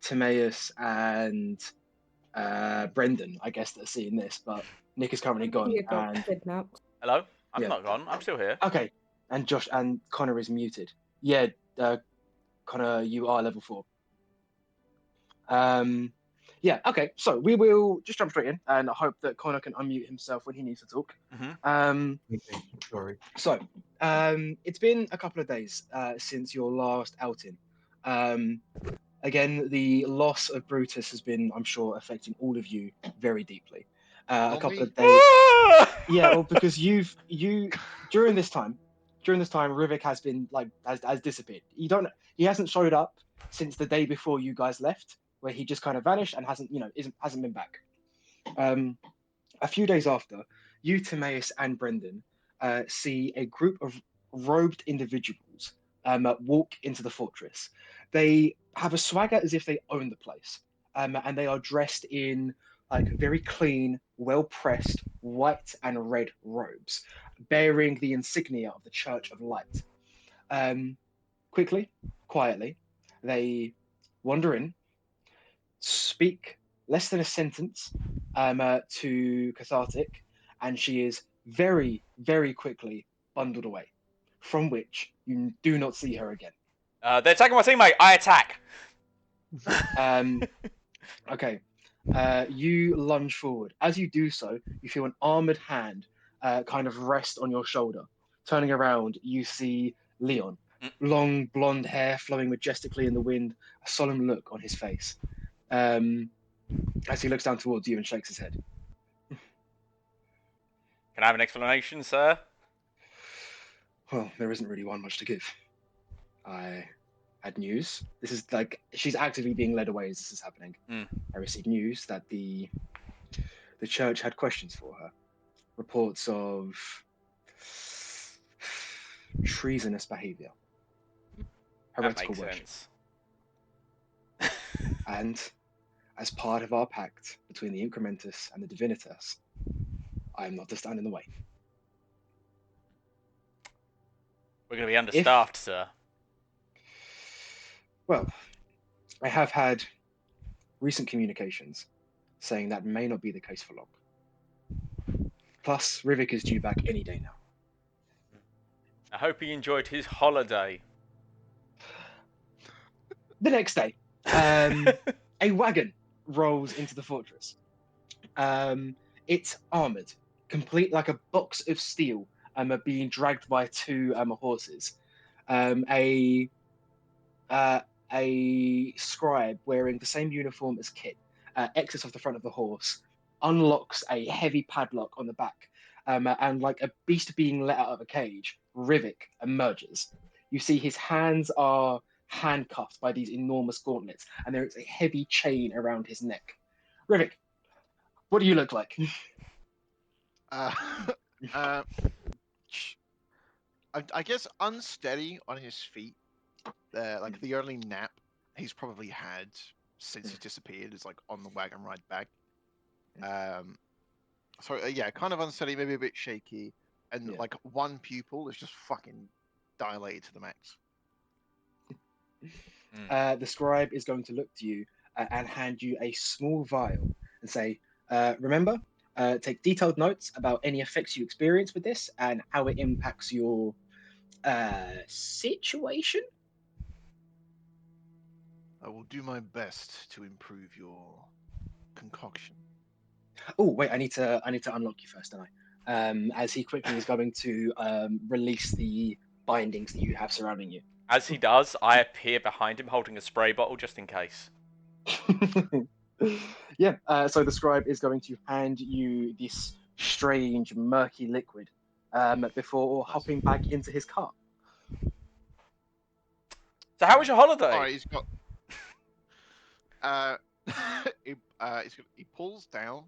Timaeus and Brendan, I guess, that are seeing this, but Nick is currently gone. You got And kidnapped. Hello? I'm Yeah. not gone. I'm still here. okay, and Josh and Connor is muted. Yeah, Connor, you are level 4. Yeah, okay, so we will just jump straight in, and I hope that Connor can unmute himself when he needs to talk. Sorry. So, it's been a couple of days since your last outing. Again, the loss of Brutus has been, I'm sure, affecting all of you very deeply. A couple of days. Yeah, well, because you during this time, Rivik has been has disappeared. He hasn't showed up since the day before you guys left, where he just kind of vanished and hasn't been back. A few days after, you, Timaeus, and Brendan see a group of robed individuals walk into the fortress. They have a swagger as if they own the place, and they are dressed in very clean, well-pressed white and red robes, bearing the insignia of the Church of Light. Quickly, quietly, they wander in, speak less than a sentence to Cathartic, and she is very, very quickly bundled away, from which you do not see her again. They're attacking my teammate. I attack. Okay. You lunge forward. As you do so, you feel an armored hand kind of rest on your shoulder. Turning around, you see Leon. Long blonde hair flowing majestically in the wind, a solemn look on his face. As he looks down towards you and shakes his head. Can I have an explanation, sir? Well, there isn't really one much to give. I had news. This is she's actively being led away as this is happening. I received news that the church had questions for her. Reports of treasonous behavior. Heretical worship. And as part of our pact between the Incrementus and the Divinitas, I am not to stand in the way. We're going to be understaffed, sir. Well, I have had recent communications saying that may not be the case for long. Plus, Rivik is due back any day now. I hope he enjoyed his holiday. The next day, a wagon rolls into the fortress. It's armored, complete like a box of steel, being dragged by 2 horses. A scribe wearing the same uniform as Kit exits off the front of the horse, unlocks a heavy padlock on the back, and like a beast being let out of a cage, Rivik emerges. You see his hands are handcuffed by these enormous gauntlets, and there is a heavy chain around his neck. Rivik, what do you look like? I guess unsteady on his feet. Like the only nap he's probably had since he disappeared is like on the wagon ride back. So yeah, kind of unsteady, maybe a bit shaky, and like one pupil is just fucking dilated to the max. The scribe is going to look to you and hand you a small vial and say, remember, take detailed notes about any effects you experience with this and how it impacts your situation. I will do my best to improve your concoction. Oh wait, I need to unlock you first, don't I? As he quickly is going to release the bindings that you have surrounding you. As he does, I appear behind him holding a spray bottle just in case. Yeah, so the scribe is going to hand you this strange, murky liquid before hopping back into his car. So how was your holiday? Oh, he's got. He pulls down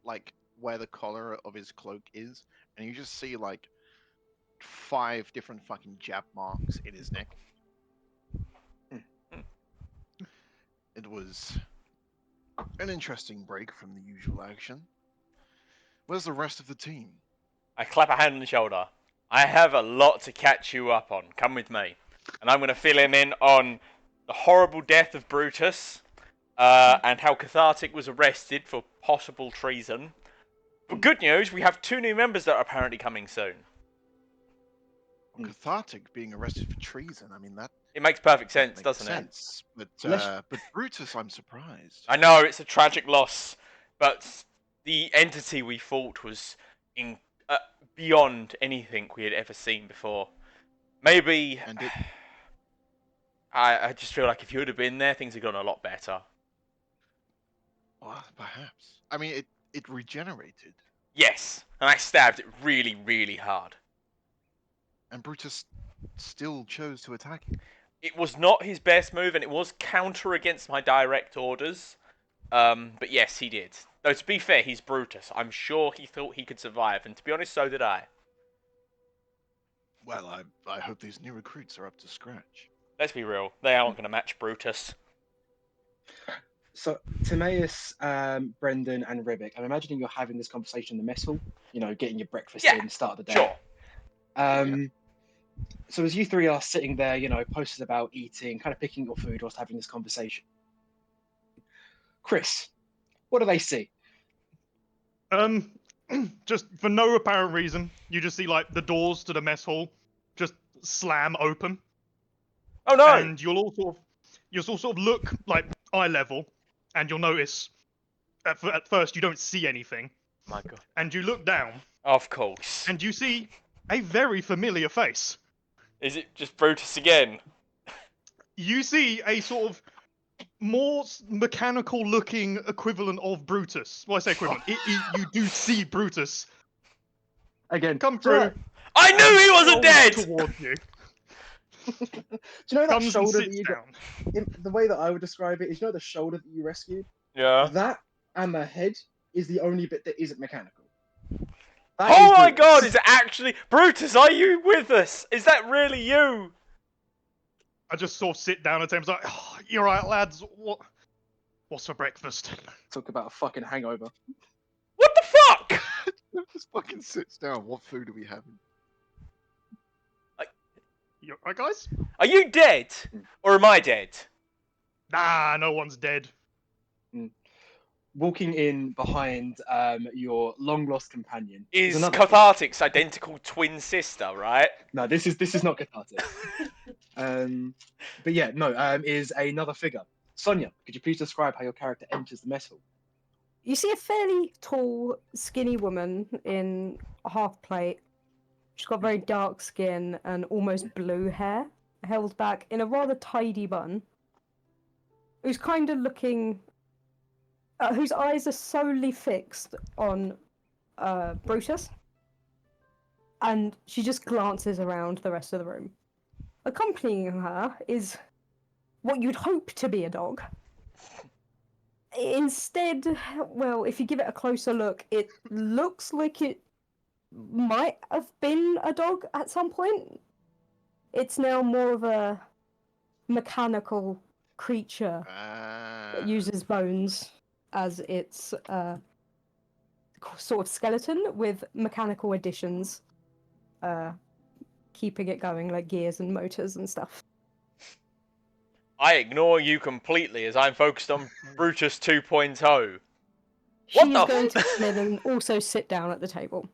like where the collar of his cloak is, and you just see like 5 different fucking jab marks in his neck. It was an interesting break from the usual action. Where's the rest of the team? I clap a hand on the shoulder. I have a lot to catch you up on. Come with me. And I'm going to fill him in on the horrible death of Brutus, and how Cathartic was arrested for possible treason. But good news, we have 2 new members that are apparently coming soon. Cathartic being arrested for treason. I mean, that It makes perfect sense, makes doesn't sense. Let's- But Brutus, I'm surprised. it? I know, it's a tragic loss, but the entity we fought was beyond anything we had ever seen before. Maybe... And it, I just feel like if you would have been there, things had gone a lot better. well, perhaps. I mean, it regenerated, Yes, and I stabbed it really, really hard. and Brutus still chose to attack him. It was not his best move, and it was counter against my direct orders. But yes, he did. Though to be fair, he's Brutus. I'm sure he thought he could survive, and to be honest, so did I. Well, I hope these new recruits are up to scratch. Let's be real, they aren't going to match Brutus. So, Timaeus, Brendan, and Rivik, I'm imagining you're having this conversation in the mess hall, you know, getting your breakfast Yeah, in, start of the day. Sure. So, as you three are sitting there, you know, posted about eating, kind of picking your food whilst having this conversation, Chris, what do they see? Just for no apparent reason, you just see like the doors to the mess hall just slam open, Oh no! and you'll sort of look like eye level, and you'll notice at first you don't see anything, My God. and you look down, Of course. and you see a very familiar face. Is it just Brutus again? You see a sort of more mechanical looking equivalent of Brutus. Well, I say equivalent. You do see Brutus Again, come do you know through. I knew he wasn't dead! Towards you. Do you know that Comes and shoulder that sits you got? down. The way that I would describe it is, you know, the shoulder that you rescued. Yeah. That and the head is the only bit that isn't mechanical. Oh my God, is it actually... Brutus, are you with us? Is that really you? I just sort of sit down at times like, oh, you're right, lads. What's for breakfast? Talk about a fucking hangover. What the fuck? Just fucking sits down. What food are we having? You right, guys? Are you dead? Or am I dead? Nah, no one's dead. Walking in behind your long lost companion Is another. Cathartic's identical twin sister, right? No, this is not cathartic. But yeah, no, is another figure. Sonia, could you please describe how your character enters the mess hall? You see a fairly tall, skinny woman in a half plate. She's got very dark skin and almost blue hair, held back in a rather tidy bun. Who's kind of looking, whose eyes are solely fixed on Brutus, and she just glances around the rest of the room. Accompanying her is what you'd hope to be a dog. Instead, well, if you give it a closer look, it looks like it might have been a dog at some point. It's now more of a mechanical creature that uses bones as its sort of skeleton with mechanical additions, keeping it going, like gears and motors and stuff. I ignore you completely as I'm focused on Brutus 2.0. What She's the going to come in and also sit down at the table.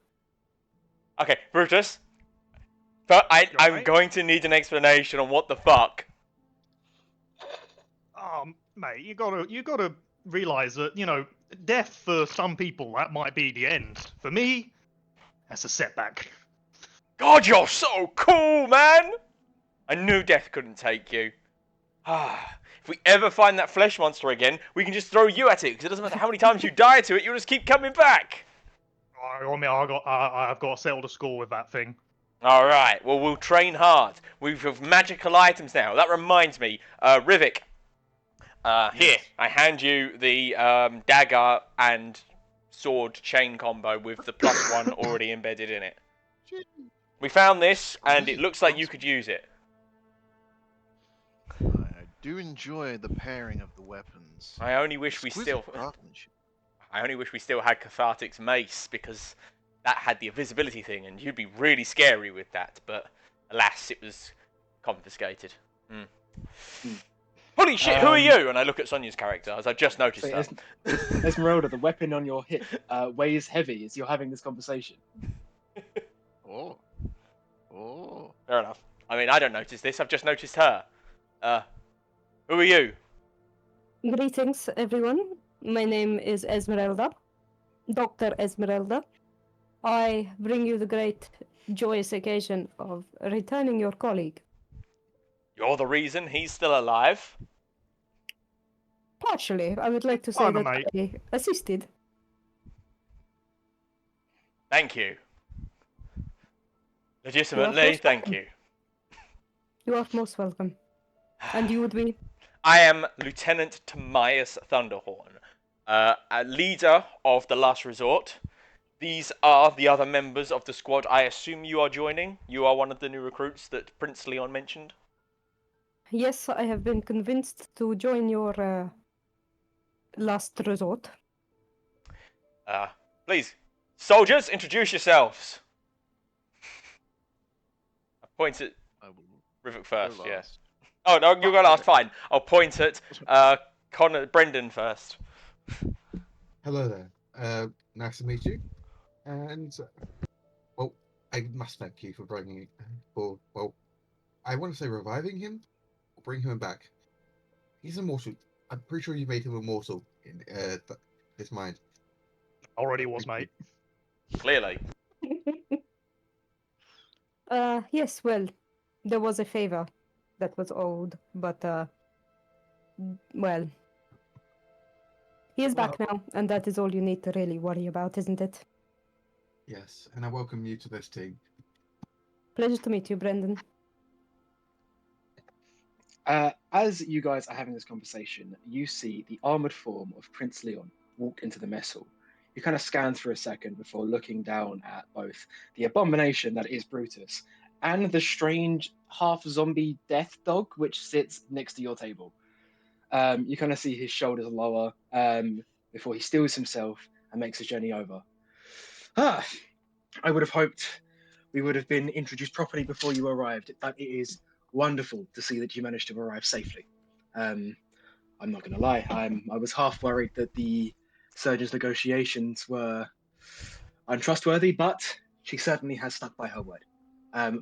Okay, Brutus. But I'm right? going to need an explanation on what the fuck. Mate, you gotta realize that, you know, death for some people, that might be the end. For me, that's a setback. God, you're so cool, man! I knew death couldn't take you. If we ever find that flesh monster again, we can just throw you at it, because it doesn't matter how many times you die to it, you'll just keep coming back. I mean, I've got to settle the score with that thing. Alright, well, we'll train hard. We've got magical items now. That reminds me, Rivik. Here, I hand you the dagger and sword chain combo with the +1 already embedded in it. We found this, and it looks like you could use it. I do enjoy the pairing of the weapons. I only wish we Exquisite still... craftsmanship. I only wish we still had Cathartic's mace, because that had the invisibility thing, and you'd be really scary with that, but alas, it was confiscated. Holy shit, who are you? And I look at Sonia's character, as I've just noticed So that. Esmeralda, the weapon on your hip weighs heavy as you're having this conversation. Oh. Oh. Fair enough. I mean, I don't notice this, I've just noticed her. Who are you? Greetings, everyone. My name is Esmeralda, Dr. Esmeralda. I bring you the great joyous occasion of returning your colleague. You're the reason he's still alive? Partially, I would like to say Kinda, that mate. I assisted. Thank you. You are Legitimately, most thank welcome. you. You are most welcome. And you would be? I am Lieutenant Timaeus Thunderhorn, a leader of the Last Resort. These are the other members of the squad I assume you are joining. You are one of the new recruits that Prince Leon mentioned. Yes, I have been convinced to join your last resort. Please, soldiers, introduce yourselves. I point at I will Rivik go first, yeah. last. Oh, no, you go last, fine. I'll point at Brendan first. Hello there. Nice to meet you. And well, I must thank you for bringing I want to say reviving him, or bring him back. He's immortal. I'm pretty sure you made him immortal in his mind. Already was, mate. Clearly. Yes, well, there was a favor that was owed, but well, he is back now, and that is all you need to really worry about, isn't it? Yes, and I welcome you to this team. Pleasure to meet you, Brendan. As you guys are having this conversation, you see the armored form of Prince Leon walk into the mess hall. You kind of scan for a second before looking down at both the abomination that is Brutus and the strange half-zombie death dog which sits next to your table. You kind of see his shoulders lower before he steels himself and makes his journey over. I would have hoped we would have been introduced properly before you arrived, but it is wonderful to see that you managed to arrive safely. I'm not going to lie, I was half worried that the surgeon's negotiations were untrustworthy, but she certainly has stuck by her word.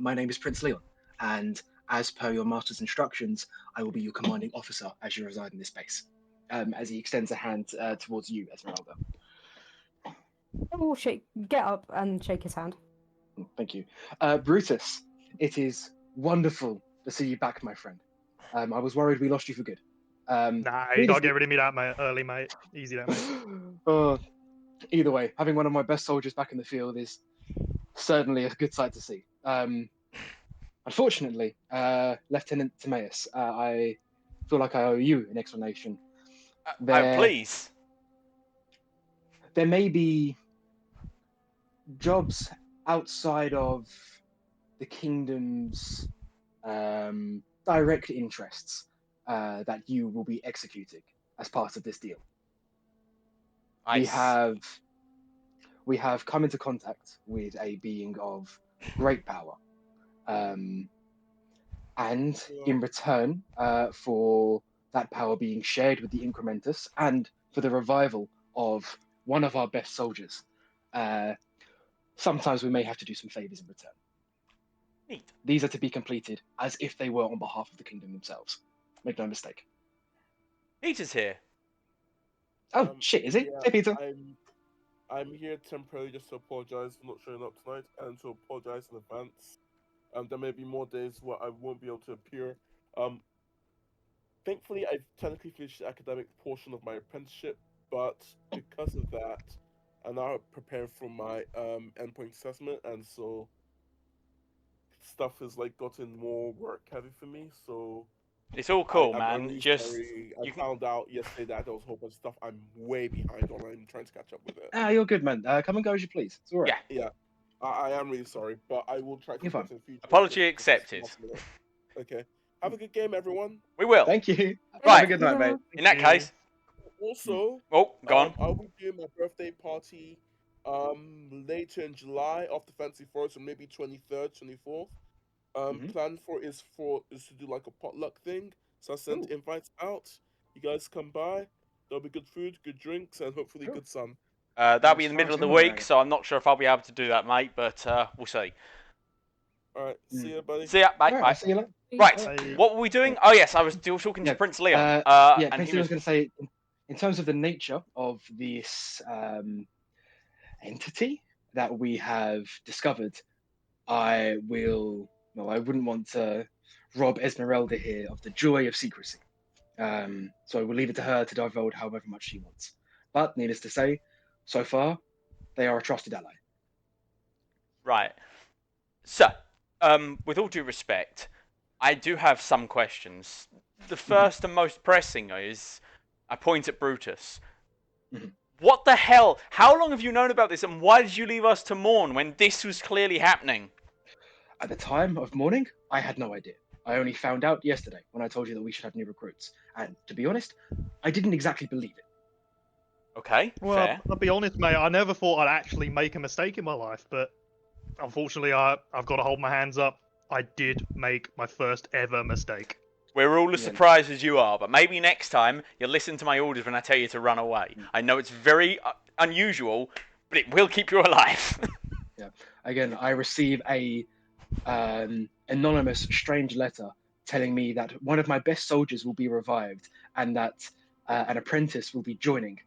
My name is Prince Leon, and as per your master's instructions, I will be your commanding officer as you reside in this base. As he extends a hand towards you, Esmeralda. Oh, get up and shake his hand. Thank you. Brutus, it is wonderful to see you back, my friend. I was worried we lost you for good. Nah, you needless gotta to- get rid of me that mate, early, mate. Easy there, mate. Either way, having one of my best soldiers back in the field is certainly a good sight to see. Unfortunately, Lieutenant Timaeus, I feel like I owe you an explanation. Please. There may be jobs outside of the kingdom's direct interests that you will be executing as part of this deal. We have come into contact with a being of great power, and in return for that power being shared with the Incrementus and for the revival of one of our best soldiers, sometimes we may have to do some favors in return. Neat. These are to be completed as if they were on behalf of the kingdom themselves. Make no mistake. Peter's here. Oh shit, is it? Yeah, Hey Peter. I'm here temporarily just to apologize for not showing up tonight and to apologize in advance. There may be more days where I won't be able to appear. Thankfully, I've technically finished the academic portion of my apprenticeship, but because of that, I'm now preparing for my endpoint assessment, and so stuff has like gotten more work heavy for me. So It's all cool, I'm man. really Just sorry. I found out yesterday that there was a whole bunch of stuff I'm way behind on. I'm trying to catch up with it. You're good, man. Come and go as you please. It's all right. Yeah. Yeah, I am really sorry, but I will try to You're do fine. better in the future. Apology Just accepted. last minute. Okay. Have a good game, everyone. We will. Thank you. Right. Have a good night, mate. In that case. Also, Oh, go on. I'll be doing my birthday party later in July off the Fancy Forest, or maybe 23rd, 24th. Plan is to do like a potluck thing. So I sent Ooh. invites out. You guys come by. There'll be good food, good drinks, and hopefully Cool. good sun. That'll be in the Far middle as of the you're aware, week, so I'm not sure if I'll be able to do that, mate. But we'll see. All right, see ya, buddy. See ya, All mate. right, Bye. I'll see you later. Right, I, what were we doing? Oh yes, I was still talking to Yeah, Prince Leon. Yeah, And Prince he Leon was was going to say, in terms of the nature of this entity that we have discovered, I will. Well, I wouldn't want to rob Esmeralda here of the joy of secrecy. So I will leave it to her to divulge however much she wants. But needless to say, so far, they are a trusted ally. right. So, with all due respect, I do have some questions. The first and most pressing is, I point at Brutus. Mhm. What the hell? How long have you known about this, and why did you leave us to mourn when this was clearly happening? At the time of mourning, I had no idea. I only found out yesterday when I told you that we should have new recruits. And to be honest, I didn't exactly believe it. Okay, well, fair. I'll be honest, mate. I never thought I'd actually make a mistake in my life, but unfortunately, I've got to hold my hands up. I did make my first ever mistake. We're all as Yeah. surprised as you are, but maybe next time you'll listen to my orders when I tell you to run away. I know it's very unusual, but it will keep you alive. Yeah. Again, I receive a anonymous, strange letter telling me that one of my best soldiers will be revived and that an apprentice will be joining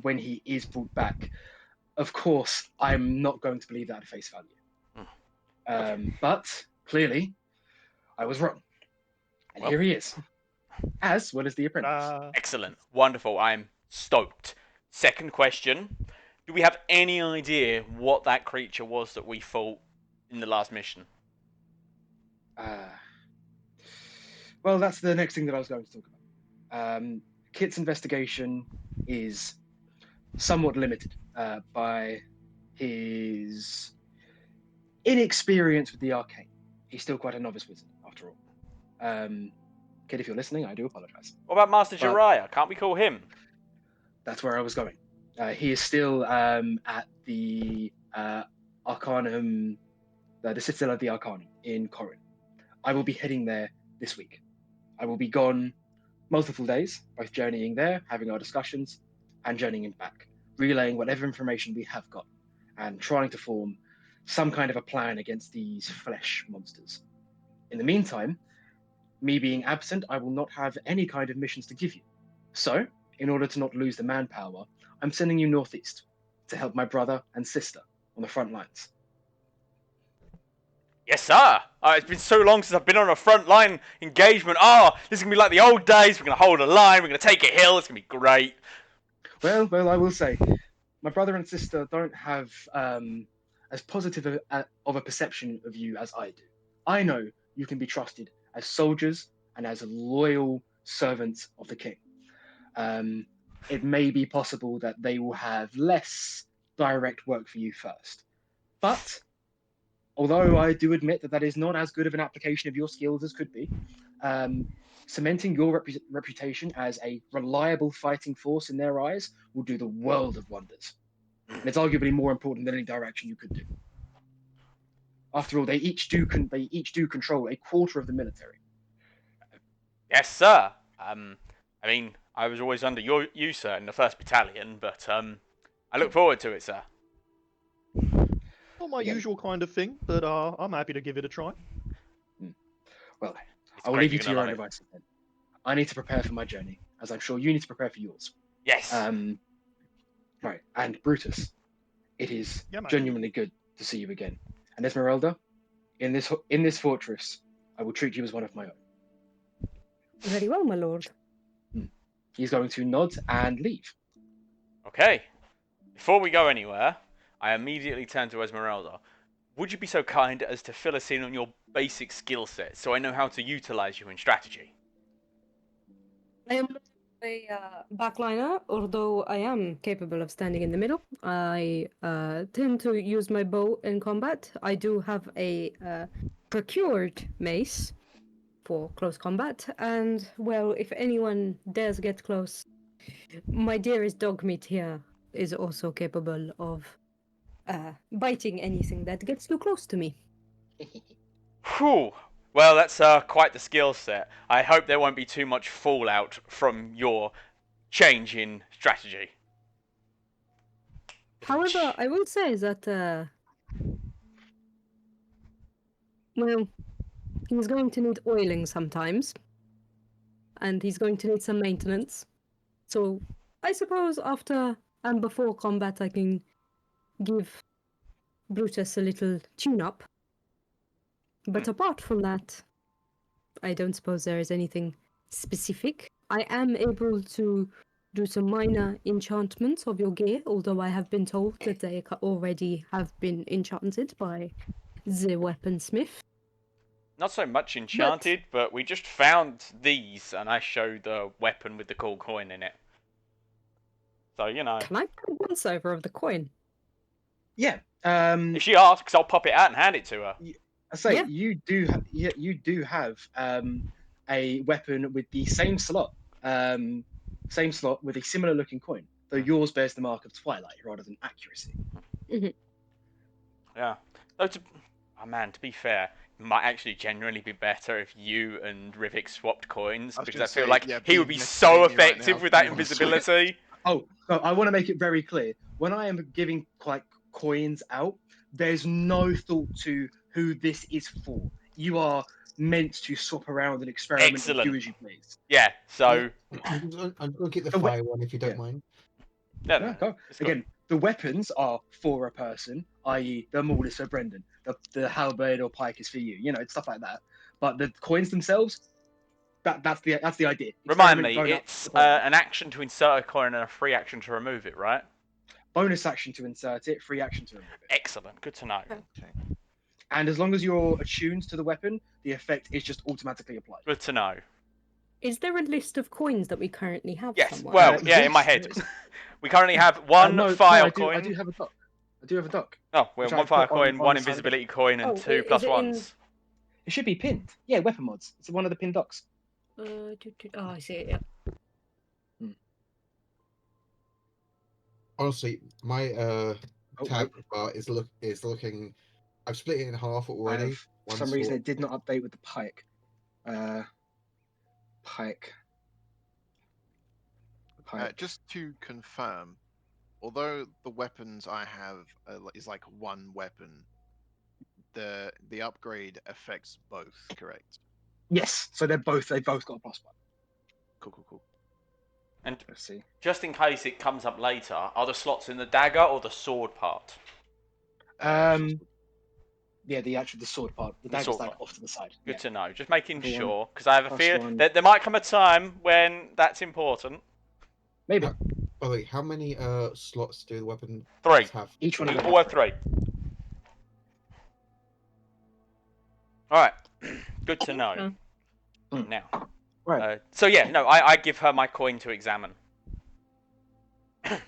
when he is brought back. Of course, I'm not going to believe that at face value. Okay. But clearly, I was wrong. And Well. here he is, as well as the apprentice. Excellent. Wonderful. I'm stoked. Second question. Do we have any idea what that creature was that we fought in the last mission? Well, that's the next thing that I was going to talk about. Kit's investigation is somewhat limited by his inexperience with the arcane. He's still quite a novice wizard, after all. Kit, if you're listening, I do apologize. What about Master But- Jiraiya? Can't we call him? That's where I was going. He is still at the Arcanum, the Citadel of the Arcanum in Corinth. I will be heading there this week. I will be gone multiple days, both journeying there, having our discussions, and journeying back, relaying whatever information we have got, and trying to form some kind of a plan against these flesh monsters. In the meantime, me being absent, I will not have any kind of missions to give you. So, in order to not lose the manpower, I'm sending you northeast to help my brother and sister on the front lines. Yes, sir. It's been so long since I've been on a front line engagement. This is going to be like the old days. We're going to hold a line. We're going to take a hill. It's going to be great. Well, I will say, my brother and sister don't have as positive of a perception of you as I do. I know you can be trusted as soldiers and as loyal servants of the king. It may be possible that they will have less direct work for you first. But, although I do admit that that is not as good of an application of your skills as could be, cementing your reputation as a reliable fighting force in their eyes will do the world of wonders. And it's arguably more important than any direction you could do. After all, they each do control a quarter of the military. Yes, sir. I mean, I was always under you, sir, in the 1st Battalion, but I look forward to it, sir. Not my Again. usual kind of thing, but I'm happy to give it a try. Well, It's I will great, leave you you're to your gonna own love it. devices then. I need to prepare for my journey, as I'm sure you need to prepare for yours. Yes. Right, and Brutus, it is Yeah, mate. genuinely good to see you again. And Esmeralda, in this fortress, I will treat you as one of my own. Very well, my lord. He's going to nod and leave. Okay. Before we go anywhere, I immediately turn to Esmeralda. Would you be so kind as to fill us in on your basic skill set so I know how to utilize you in strategy? I am not a backliner, although I am capable of standing in the middle. I tend to use my bow in combat. I do have a procured mace for close combat, and well, if anyone dares get close, my dearest dog meat here is also capable of biting anything that gets too close to me. Whew. Well, that's quite the skill set. I hope there won't be too much fallout from your change in strategy. However, I will say that, well, he's going to need oiling sometimes, and he's going to need some maintenance. So, I suppose after and before combat, I can give Brutus a little tune-up. But apart from that, I don't suppose there is anything specific. I am able to do some minor enchantments of your gear, although I have been told that they already have been enchanted by the weaponsmith. Not so much enchanted, but we just found these, and I showed the weapon with the cool coin in it. So, you know. Can I put once over of the coin? Yeah. If she asks, I'll pop it out and hand it to her. I say Yeah. you do have a weapon with the same slot with a similar looking coin, though yours bears the mark of twilight rather than accuracy. Yeah. Oh, man, to be fair, it might actually genuinely be better if you and Rivik swapped coins, because I feel like he would be so effective with that invisibility. Oh, no, I want to make it very clear. When I am giving coins out, there's no thought to who this is for. You are meant to swap around and experiment Excellent. and do as you please. Yeah, so... I'm going to get the fire one if you don't mind. No, again, the weapons are for a person, i.e. the maul is for Brendan, the halberd or pike is for you, stuff like that. But the coins themselves, that's the idea. Remind me, it's an action to insert a coin and a free action to remove it, right? Bonus action to insert it, free action to remove it. Excellent, good to know. Okay. And as long as you're attuned to the weapon, the effect is just automatically applied. Good to know. Is there a list of coins that we currently have? Yes, somewhere? well, in my head. We currently have one fire coin. I do have a duck. Oh, we have one fire coin, one invisibility coin, and 2 +1s. It should be pinned. Yeah, weapon mods. It's one of the pinned docs. Oh, I see it, yeah. Honestly, my tab bar is looking. I've split it in half already. For some reason, it did not update with the pike. Pike. Just to confirm, although the weapons I have is like one weapon, the upgrade affects both, correct? Yes. So they both got a +1. Cool. And let's see. Just in case it comes up later, are the slots in the dagger or the sword part? Yeah, the sword part. The dagger's like off to the side. Good to know. Just making sure, because I have a feeling that there might come a time when that's important. Maybe. By the way, how many slots do the weapon 3 have? Each one. All have 3. All right. Good to know. Now. Right. So yeah, no, I give her my coin to examine.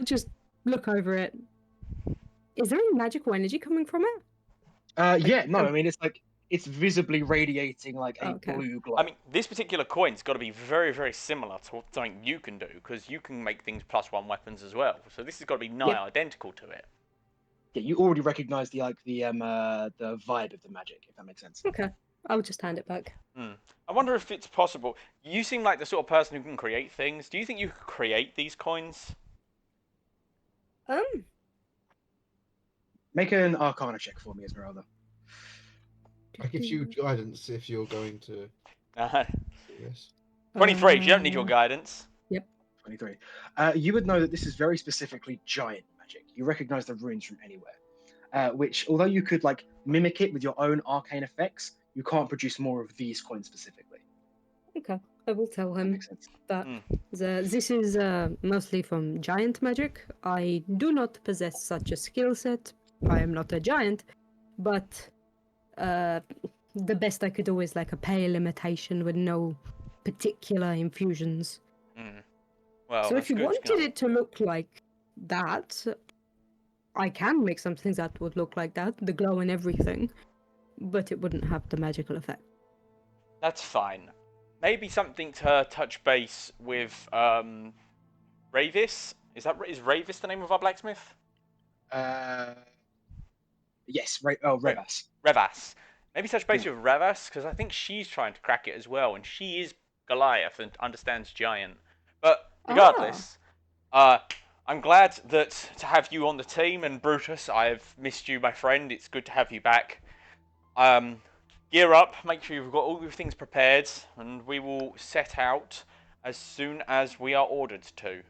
Just look over it. Is there any magical energy coming from it? Yeah, no, I mean it's visibly radiating like a blue glow. I mean, this particular coin's got to be very, very similar to something you can do, because you can make things +1 weapons as well. So this has got to be nigh identical to it. Yeah, you already recognise the vibe of the magic, if that makes sense. Okay, I'll just hand it back. I wonder if it's possible. You seem like the sort of person who can create things. Do you think you could create these coins? Make an Arcana check for me, Esmeralda. I give you guidance if you're going to. Yes. 23. You don't need your guidance. Yep. 23. You would know that this is very specifically giant magic. You recognise the runes from anywhere. Which, although you could mimic it with your own arcane effects, you can't produce more of these coins specifically. Okay, I will tell him that this is mostly from giant magic. I do not possess such a skill set. I am not a giant, but the best I could do is a pale imitation with no particular infusions. Well, so if you wanted it to look like that, I can make something that would look like that, the glow and everything, but it wouldn't have the magical effect. That's fine. Maybe something to touch base with Ravis. Is Ravis the name of our blacksmith? Yes, Revas. Revas. Maybe touch base with Ravas, because I think she's trying to crack it as well, and she is Goliath and understands Giant. But regardless, I'm glad that to have you on the team, and Brutus, I've missed you, my friend. It's good to have you back. Gear up, make sure you've got all your things prepared, and we will set out as soon as we are ordered to.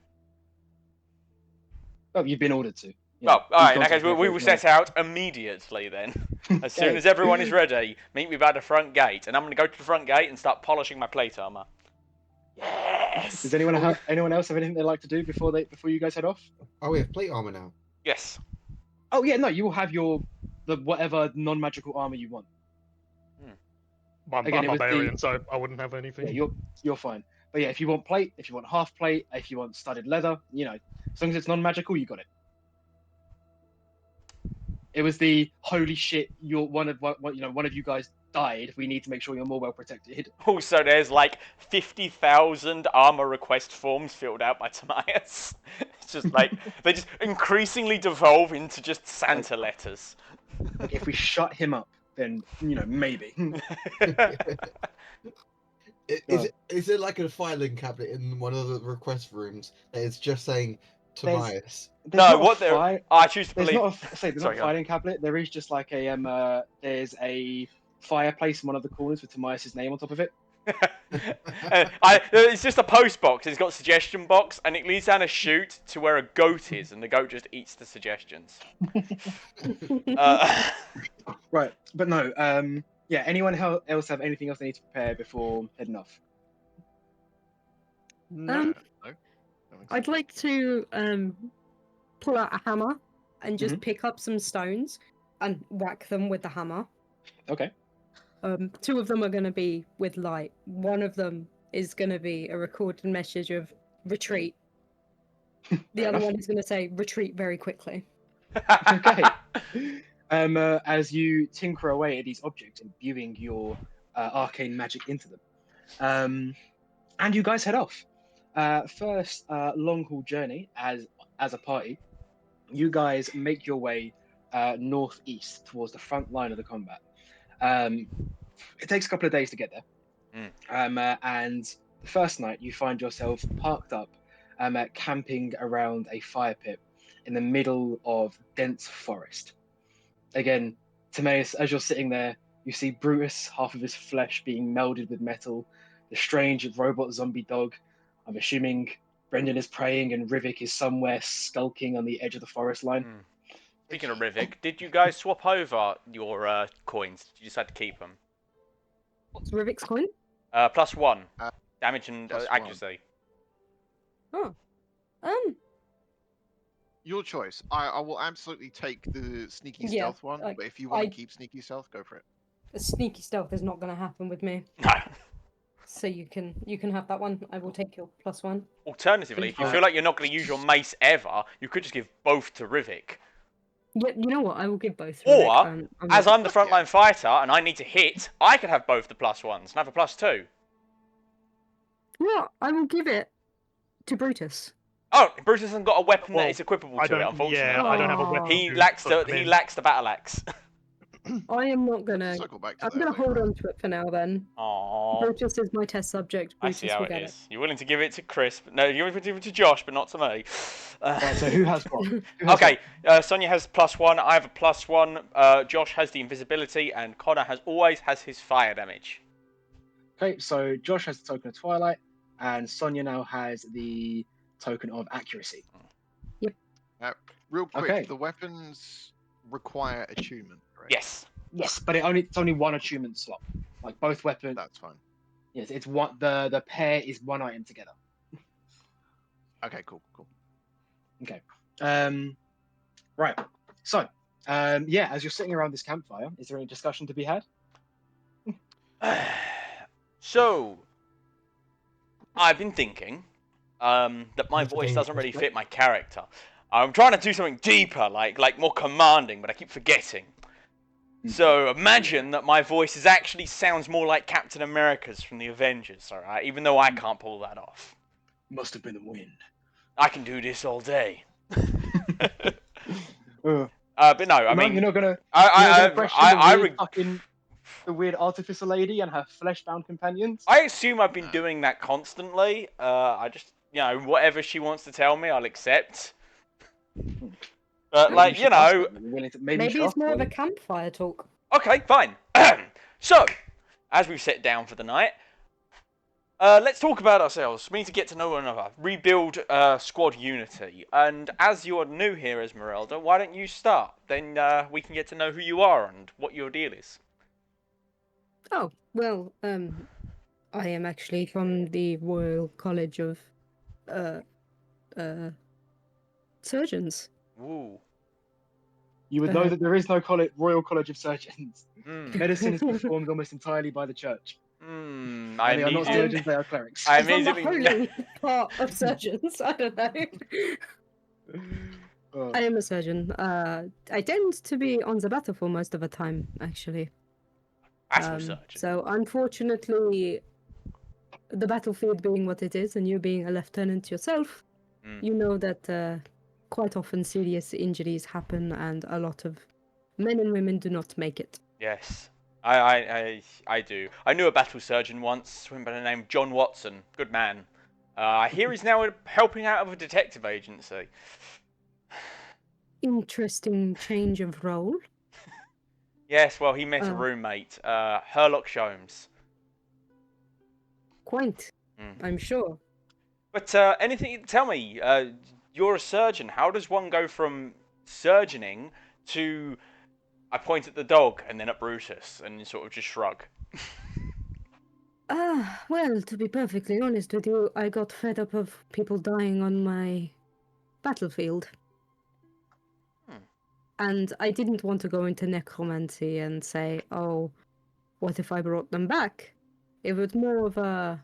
Oh, you've been ordered to. Well, You've alright, gone to okay, the we will set out immediately then. As soon Okay. as everyone is ready, meet me by the front gate, and I'm going to go to the front gate and start polishing my plate armor. Yes! Does anyone else have anything they'd like to do before you guys head off? Oh, we have plate armor now. Yes. Oh yeah, no, you will have the whatever non-magical armor you want. I'm Again, it was barbarian, so I wouldn't have anything. Yeah, you're fine. But yeah, if you want plate, if you want half plate, if you want studded leather, as long as it's non-magical, you got it. It was the holy shit. One of you guys died. We need to make sure you're more well protected. Also, there's like 50,000 armor request forms filled out by Timaeus. It's just like they just increasingly devolve into just Santa letters. Like, if we shut him up, then maybe. Is it like a filing cabinet in one of the request rooms that is just saying Timaeus? I choose to There's believe. not a filing cabinet. There is just like there's a fireplace in one of the corners with Timaeus' name on top of it. It's just a post box. It's got a suggestion box, and it leads down a chute to where a goat is, and the goat just eats the suggestions. Right, but no. Yeah. Anyone else have anything else they need to prepare before heading off? No. I'd like to pull out a hammer and just pick up some stones and whack them with the hammer. Okay. Two of them are going to be with light. One of them is going to be a recorded message of retreat. The other one is going to say retreat very quickly. Okay. As you tinker away at these objects, imbuing your arcane magic into them, and you guys head off. First long haul journey as a party. You guys make your way northeast towards the front line of the combat. It takes a couple of days to get there. And the first night you find yourself parked up camping around a fire pit in the middle of dense forest. Again, Timaeus, as you're sitting there, you see Brutus, half of his flesh being melded with metal, the strange robot zombie dog. I'm assuming Brendan is praying and Rivik is somewhere skulking on the edge of the forest line. Speaking of Rivik, did you guys swap over your coins? Did you decide to keep them? What's Rivik's coin? +1 damage and +1. accuracy. Oh. Your choice. I will absolutely take the sneaky Yeah, stealth one, but if you want to keep sneaky stealth, go for it. The sneaky stealth is not going to happen with me. No. So you can have that one. I will take your +1. Alternatively, if you feel like you're not going to use your mace ever, you could just give both to Rivik. Yeah, you know what? I will give both. Or, as I'm the frontline fighter and I need to hit, I could have both the +1s and have a +2. Yeah, I will give it to Brutus. Oh, Brutus hasn't got a weapon Well, that is equipable I to it, don't. unfortunately. Yeah, I don't have a weapon. He to lacks put them he in. lacks the battle axe. I am not gonna. Circle back to I'm that gonna later hold on. on to it for now. Then Aww. Brutus is my test subject. I Brutus see how will it get is. You're willing to give it to Chris, but no, you're willing to give it to Josh, but not to me. Right, so who has what? Who has Okay, Sonia has +1, I have a +1, Josh has the invisibility, and Connor always has his fire damage. Okay, so Josh has the token of Twilight, and Sonia now has the token of accuracy. Real quick, Okay. the weapons require attunement, right? Yes. Yes, but it's only one attunement slot. Like both weapons. That's fine. Yes, it's one. The pair is one item together. Okay, cool. Okay. Right. So, yeah, as you're sitting around this campfire, is there any discussion to be had? So, I've been thinking that my That's a voice dangerous doesn't really place. fit my character. I'm trying to do something deeper, like more commanding, but I keep forgetting. So imagine that my voice sounds more like Captain America's from the Avengers, alright? Even though I can't pull that off. Must have been the wind. I can do this all day. But no, I No, mean, you're not gonna. I fucking. the weird artificer lady and her flesh-bound companions? I assume I've been No. doing that constantly. I just, whatever she wants to tell me, I'll accept. But, Maybe like, should ask her. You're willing to, maybe you Maybe should it's ask her, more of a willing- campfire talk. Okay, fine. So, as we've sat down for the night, let's talk about ourselves. We need to get to know one another, rebuild squad unity. And as you're new here, Esmeralda, why don't you start? Then we can get to know who you are and what your deal is. Oh, well, I am actually from the Royal College of, Surgeons. Ooh. You would know Uh, that there is no Royal College of Surgeons. Mm. Medicine is performed almost entirely by the church. Mm. And they are not surgeons, they are clerics. I From the immediately. holy part of surgeons, I don't know. Oh, I am a surgeon. I tend to be on the battlefield most of the time, actually. Battle surgeon. So, unfortunately, the battlefield being what it is, and you being a lieutenant yourself, you know that quite often serious injuries happen, and a lot of men and women do not make it. Yes. I do. I knew a battle surgeon once, by the name of John Watson. Good man. I hear he's now helping out of a detective agency. Interesting change of role. Yes, well, he met a roommate, Herlock Sholmes. Quaint, I'm sure. But anything, tell me, you're a surgeon. How does one go from surgeoning to... I point at the dog and then at Brutus and sort of just shrug. Well, to be perfectly honest with you, I got fed up of people dying on my battlefield. And I didn't want to go into necromancy and say, oh, what if I brought them back? It was more of a,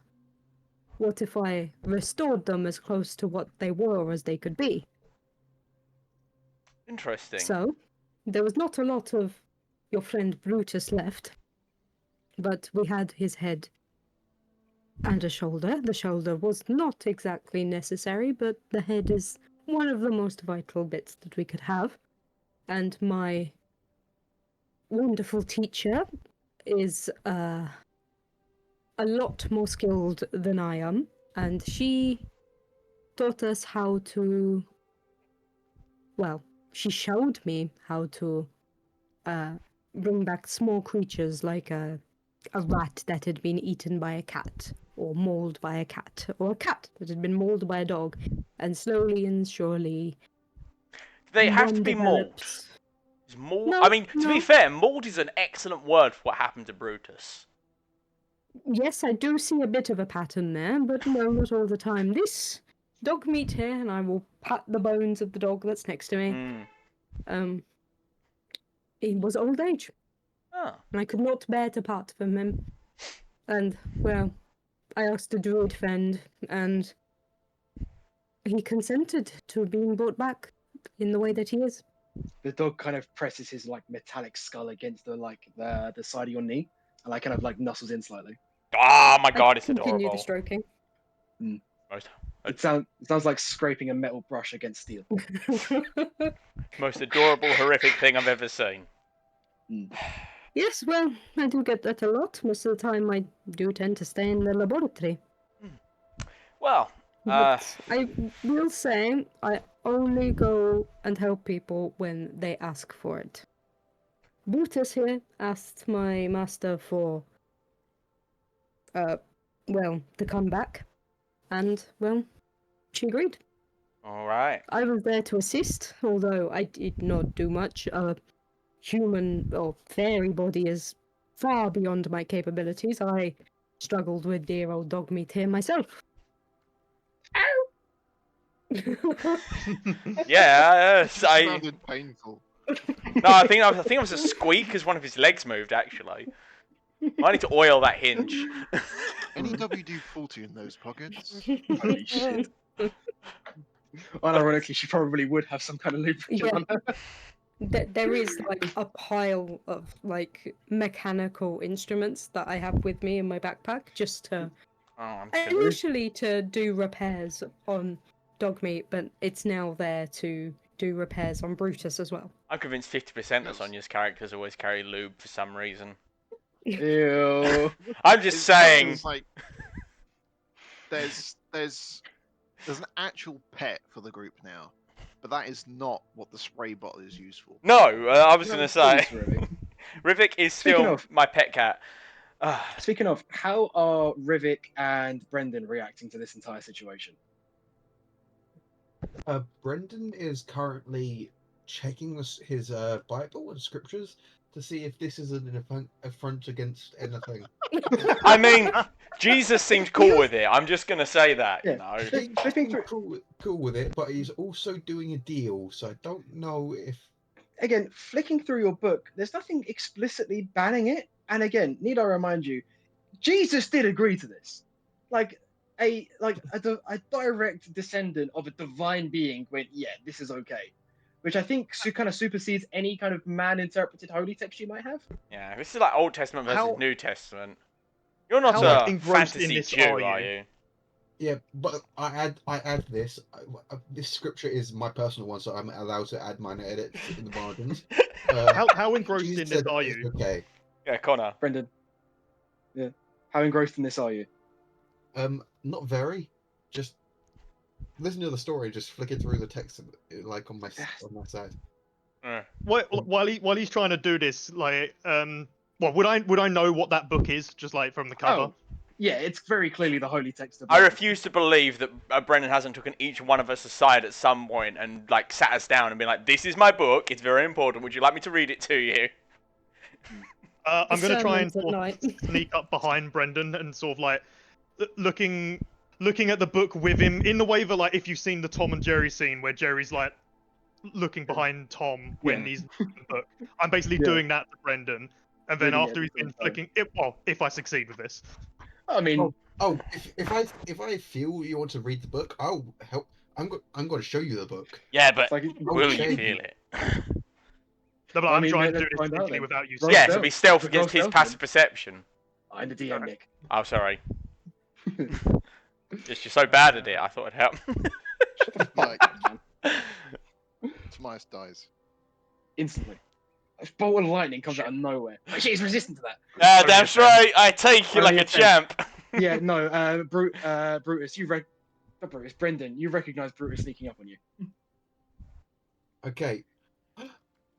what if I restored them as close to what they were as they could be? Interesting. So, there was not a lot of your friend Brutus left, but we had his head and a shoulder. The shoulder was not exactly necessary, but the head is one of the most vital bits that we could have. And my wonderful teacher is a lot more skilled than I am, and she taught us how to, well, she showed me how to bring back small creatures like a rat that had been eaten by a cat, or mauled by a cat, or a cat that had been mauled by a dog, and slowly and surely They have to one be mauled. develops. Is mauled? No, I mean, to be no. fair, mauled is an excellent word for what happened to Brutus. Yes, I do see a bit of a pattern there, but no, not all the time. This dog meat here, and I will pat the bones of the dog that's next to me. He was old age, Oh. and I could not bear to part from him. And, well, I asked the druid friend, and he consented to being brought back in the way that he is. The dog kind of presses his like metallic skull against the side of your knee, and like kind of like nuzzles in slightly. Oh my god, it's Continue adorable. the stroking. It sounds like scraping a metal brush against steel. Most adorable, horrific thing I've ever seen. Yes, well, I do get that a lot. Most of the time I do tend to stay in the laboratory. Well, But I will say I only go and help people when they ask for it. Brutus here asked my master for, to come back. And, well, she agreed. alright. I was there to assist, although I did not do much. A human or fairy body is far beyond my capabilities. I struggled with dear old dog meat here myself. Yeah, It sounded painful. No, I think it was a squeak as one of his legs moved, actually. I need to oil that hinge. Any WD-40 in those pockets? Holy shit. Unironically, she probably would have some kind of lubricant Yeah. on her. There is like a pile of like mechanical instruments that I have with me in my backpack just to Oh, I'm good. initially to do repairs on dog meat, but it's now there to do repairs on Brutus as well. I'm convinced 50% of Sonia's characters always carry lube for some reason. Ew. I'm just It's funny, saying. it's like there's an actual pet for the group now, but that is not what the spray bottle is used for. No, I was No, gonna it's still say. used for Rivik. Rivik is Speaking still of- my pet cat. Ah, Speaking of, how are Rivik and Brendan reacting to this entire situation? Brendan is currently checking his Bible and scriptures to see if this is an affront against anything. I mean, Jesus seemed cool with it. I'm just gonna say that, you Yeah. know. He's Flipping through, cool with it, but he's also doing a deal, so I don't know if. again, flicking through your book, there's nothing explicitly banning it. And again, need I remind you, Jesus did agree to this. Like a direct descendant of a divine being went, yeah, this is okay. Which I think kind of supersedes any kind of man-interpreted holy text you might have. Yeah, this is like Old Testament versus How- New Testament. You're not how a engrossed in fantasy this Jew, are are you? you? Yeah, but I add this. This scripture is my personal one, so I'm allowed to add minor edits in the margins. How engrossed Jesus in this said are it's you? okay. Yeah, Connor. Brendan. Yeah. How engrossed in this are you? Not very. Just listen to the story. Just flicking through the text, like on my side. While he's trying to do this, like, well, would I know what that book is, just like from the cover? Oh, yeah, it's very clearly the holy text of the I Bible. refuse to believe that Brendan hasn't taken each one of us aside at some point and like sat us down and been like, "This is my book. It's very important. Would you like me to read it to you?" I'm gonna try and Sermons at sort of night. sneak up behind Brendan and sort of like looking at the book with him in the way that, like, if you've seen the Tom and Jerry scene where Jerry's like looking behind Tom when Yeah. he's reading the book. I'm basically Yeah. doing that to Brendan, and then Reading it after at he's the been same time. flicking it, well, if I succeed with this. I mean, If I feel you want to read the book, I'll help. I'm going to show you the book. Yeah, but it's like, will shame. you feel it? No, but Well, I I'm mean, trying to let's do this find out sneakily then. without you Roll seeing Yeah, it. so be stealth Roll against his stealth passive then. perception. I'm the DM, Nick. Oh, sorry. Just you're so bad at it. I thought it'd help. Like, Man. Tobias dies. Instantly. A bolt of lightning comes out of nowhere. Like, she's resistant to that. Ah, Only damn a 10. right. I take you Only like a a 10. champ. Yeah, no, Brutus, not Brutus, Brendan, you recognize Brutus sneaking up on you. Okay.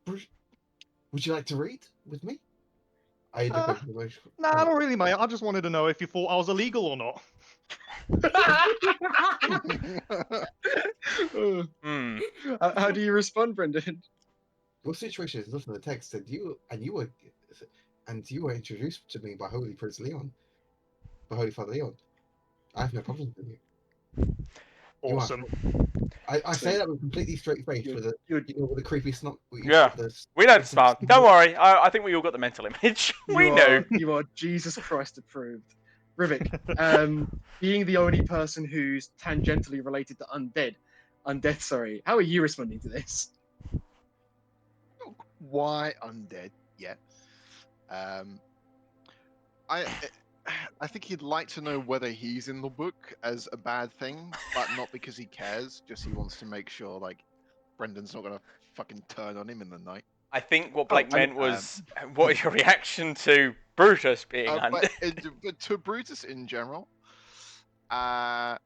Would you like to read with me? I Nah, not really, mate. I just wanted to know if you thought I was illegal or not. Hmm. How do you respond, Brendan? Your situation is not in the text, and you were introduced to me by Holy Prince Leon, by Holy Father Leon. I have no problem with you. You are- Awesome. I say that with completely straight face, with a You're- with a creepy snot. Yeah. We know the smile. Don't worry. I think we all got the mental image. We know. You are Jesus Christ approved. Rivik, being the only person who's tangentially related to undead, sorry. How are you responding to this? Why undead? Yeah. I think he'd like to know whether he's in the book as a bad thing, but not because he cares. Just he wants to make sure, like, Brendan's not gonna fucking turn on him in the night. I think what Blake I mean, meant was, what is your reaction to Brutus being But to Brutus in general, are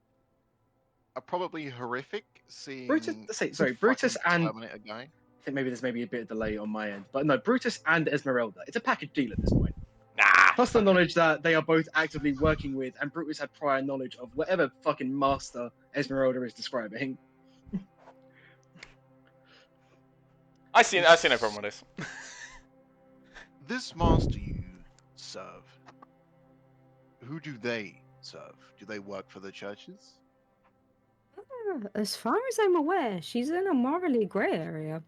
probably horrific. Seeing Brutus and terminate a guy. I think maybe there's a bit of delay on my end, but no, Brutus and Esmeralda. It's a package deal at this point. Nah. Plus the knowledge that they are both actively working with, and Brutus had prior knowledge of whatever fucking master Esmeralda is describing. I see no problem with this. This master you serve, who do they serve? Do they work for the churches? As far as I'm aware, she's in a morally grey area.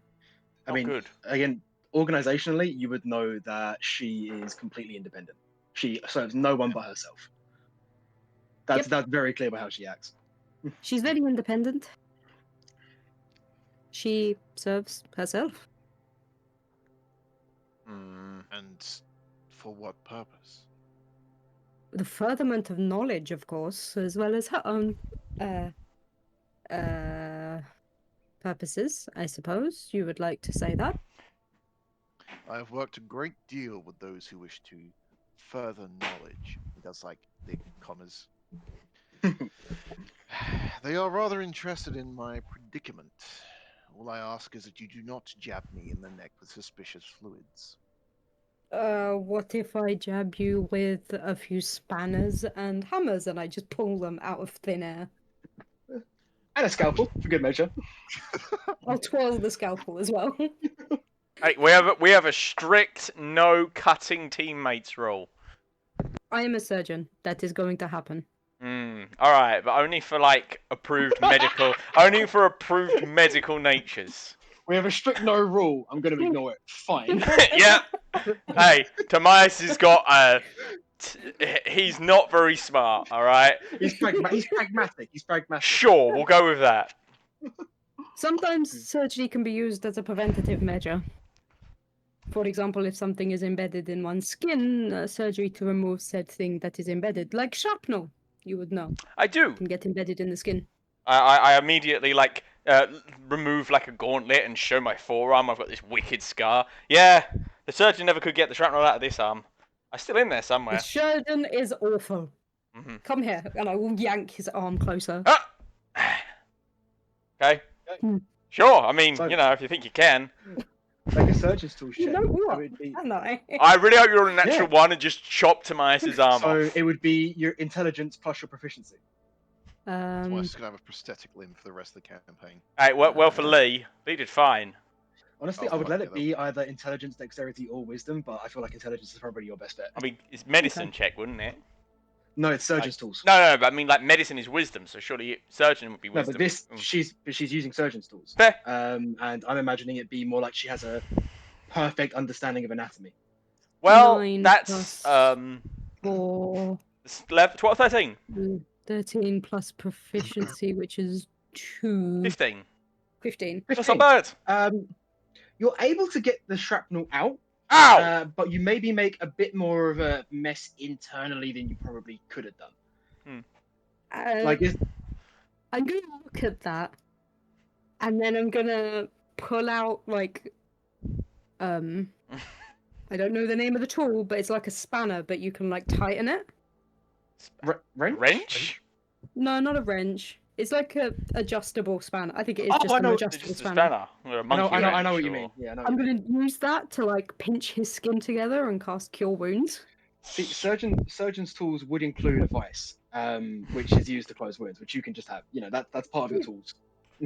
I mean, good. again, organizationally, you would know that she is completely independent. She serves no one but herself. That's very clear by how she acts. She's very independent. She serves herself. And for what purpose? The furtherment of knowledge, of course, as well as her own purposes, I suppose you would like to say that. I have worked a great deal with those who wish to further knowledge. He does like the commas. They are rather interested in my predicament. All I ask is that you do not jab me in the neck with suspicious fluids. What if I jab you with a few spanners and hammers and I just pull them out of thin air? And a scalpel, for good measure. I'll twirl the scalpel as well. Hey, we have a strict no cutting teammates rule. I am a surgeon. That is going to happen. All right, but only for like approved medical, only for approved medical natures. We have a strict no rule. I'm going to ignore it. Fine. Yeah. Hey, Tomias has got he's not very smart. All right. He's pragmatic. He's pragmatic. Sure, we'll go with that. Sometimes surgery can be used as a preventative measure. For example, if something is embedded in one's skin, surgery to remove said thing that is embedded, like shrapnel, you would know, I do. can get embedded in the skin. I immediately like remove like a gauntlet and show my forearm. I've got this wicked scar. Yeah, the surgeon never could get the shrapnel out of this arm. I'm still in there somewhere. The surgeon is awful. Mm-hmm. Come here, and I will yank his arm closer. Ah! Okay. Sure. I mean, you know, if you think you can. Like a surgeon's tool You check. know what? It would be... Am I? I really hope you're on a natural one and just chop Tomias's arm So off. it would be your intelligence plus your proficiency. Tomias is gonna have a prosthetic limb for the rest of the campaign. Hey, well for Lee. Lee did fine. Honestly, Oh, I would fuck let yeah, it be either intelligence, dexterity, or wisdom, but I feel like intelligence is probably your best bet. I mean, it's medicine check, wouldn't it? No, it's surgeon's tools. No, but I mean, like, medicine is wisdom, so surely surgeon would be No, wisdom. but this she's using surgeon's tools. Fair. And I'm imagining it be more like she has a perfect understanding of anatomy. Well, 9 that's plus 4, 12, 13. 13 plus proficiency, which is 2. 15. 15. That's not bad. You're able to get the shrapnel out. Ow! But you maybe make a bit more of a mess internally than you probably could have done. Like, I'm gonna look at that, and then I'm gonna pull out like, I don't know the name of the tool, but it's like a spanner, but you can like tighten it. Wrench? No, not a wrench. It's like a adjustable spanner. I think it is Oh, just I an know, adjustable Just a spanner. spanner. Or a I monkey know what wrench, you or- mean. Yeah, I know. I'm gonna use that to like pinch his skin together and cast Cure Wounds. See, surgeon's tools would include a vice, which is used to close wounds, which you can just have. You know, that's part of your tools.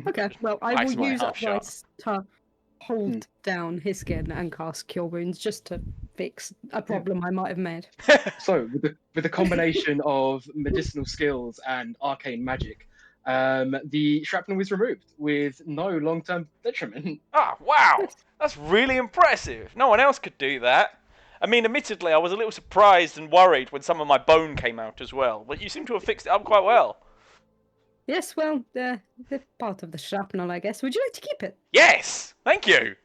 Okay, well, I Nice will one, use a half shot. vice to hold down his skin and cast Cure Wounds just to fix a problem I might have made. So, with the combination of medicinal skills and arcane magic, the shrapnel was removed with no long-term detriment. Ah, wow! That's really impressive. No one else could do that. I mean, admittedly, I was a little surprised and worried when some of my bone came out as well, but you seem to have fixed it up quite well. Yes, well, they're part of the shrapnel, I guess. Would you like to keep it? Yes! Thank you!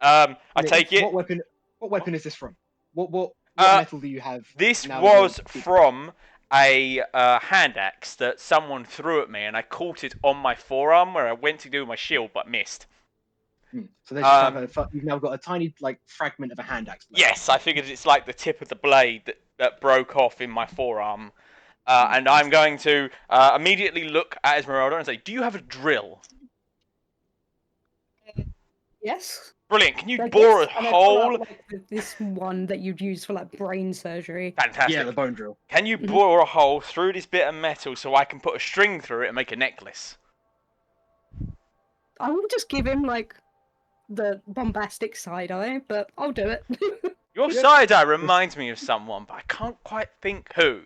I take it... What weapon is this from? What Uh, metal do you have? This now was that you're- from a hand axe that someone threw at me, and I caught it on my forearm where I went to do my shield but missed. So there's just you've now got a tiny like fragment of a hand axe blade. Yes, I figured it's like the tip of the blade that broke off in my forearm. And I'm going to immediately look at Esmeralda and say, do you have a drill? Yes. Brilliant. Can you Like bore a this, and I pull out, hole? like, this one that you'd use for like brain surgery. Fantastic. Yeah, the bone drill. Can you bore a hole through this bit of metal so I can put a string through it and make a necklace? I will just give him like the bombastic side eye, but I'll do it. Your side eye reminds me of someone, but I can't quite think who.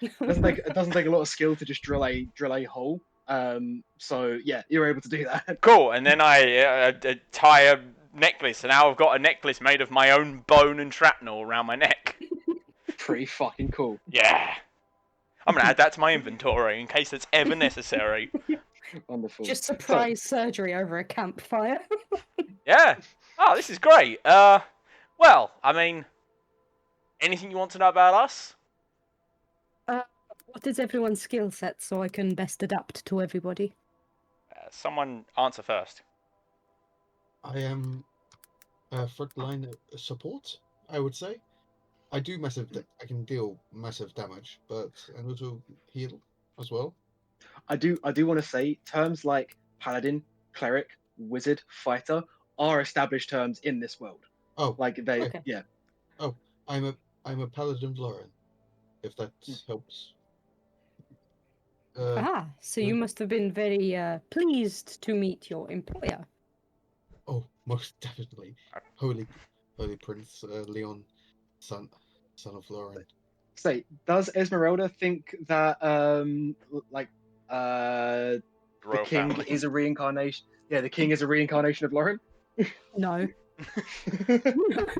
It doesn't take a lot of skill to just drill a hole. So yeah, you're able to do that. Cool, and then I tie a necklace, and now I've got a necklace made of my own bone and shrapnel around my neck. Pretty fucking cool. Yeah. I'm gonna add that to my inventory in case it's ever necessary. Wonderful. Just surprise surgery over a campfire. Yeah. Oh, this is great. Well, I mean, anything you want to know about us? What is everyone's skill set so I can best adapt to everybody? Someone answer first. I am frontline support, I would say. I do massive. I can deal massive damage, but and also heal as well. I do want to say terms like paladin, cleric, wizard, fighter are established terms in this world. Oh, Like they, Okay. yeah. oh, I'm a paladin of Lauren, if that helps. So you must have been very pleased to meet your employer. Oh, most definitely, holy Prince Leon, son of Lauren. Say, does Esmeralda think that like the Royal king family. is a reincarnation? Yeah, the king is a reincarnation of Lauren. No.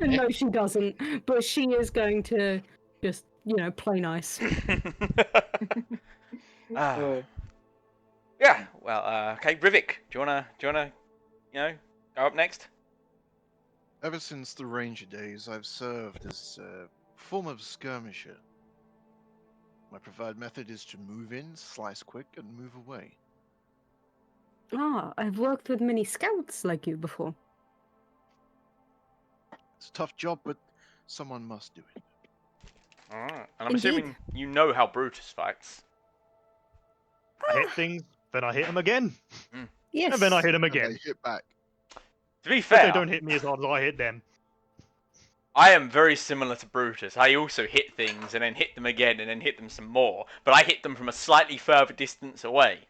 No, she doesn't. But she is going to just, play nice. Ah. Yeah. Well. Okay, Rivik. Do you wanna, go up next? Ever since the Ranger days, I've served as a form of skirmisher. My preferred method is to move in, slice quick, and move away. I've worked with many scouts like you before. It's a tough job, but someone must do it. Alright. And I'm Indeed. assuming you know how Brutus fights. I hit things, then I hit them again, Yes. and then I hit them And again. they hit back. To be But fair, they don't hit me as hard as I hit them. I am very similar to Brutus. I also hit things and then hit them again and then hit them some more, but I hit them from a slightly further distance away.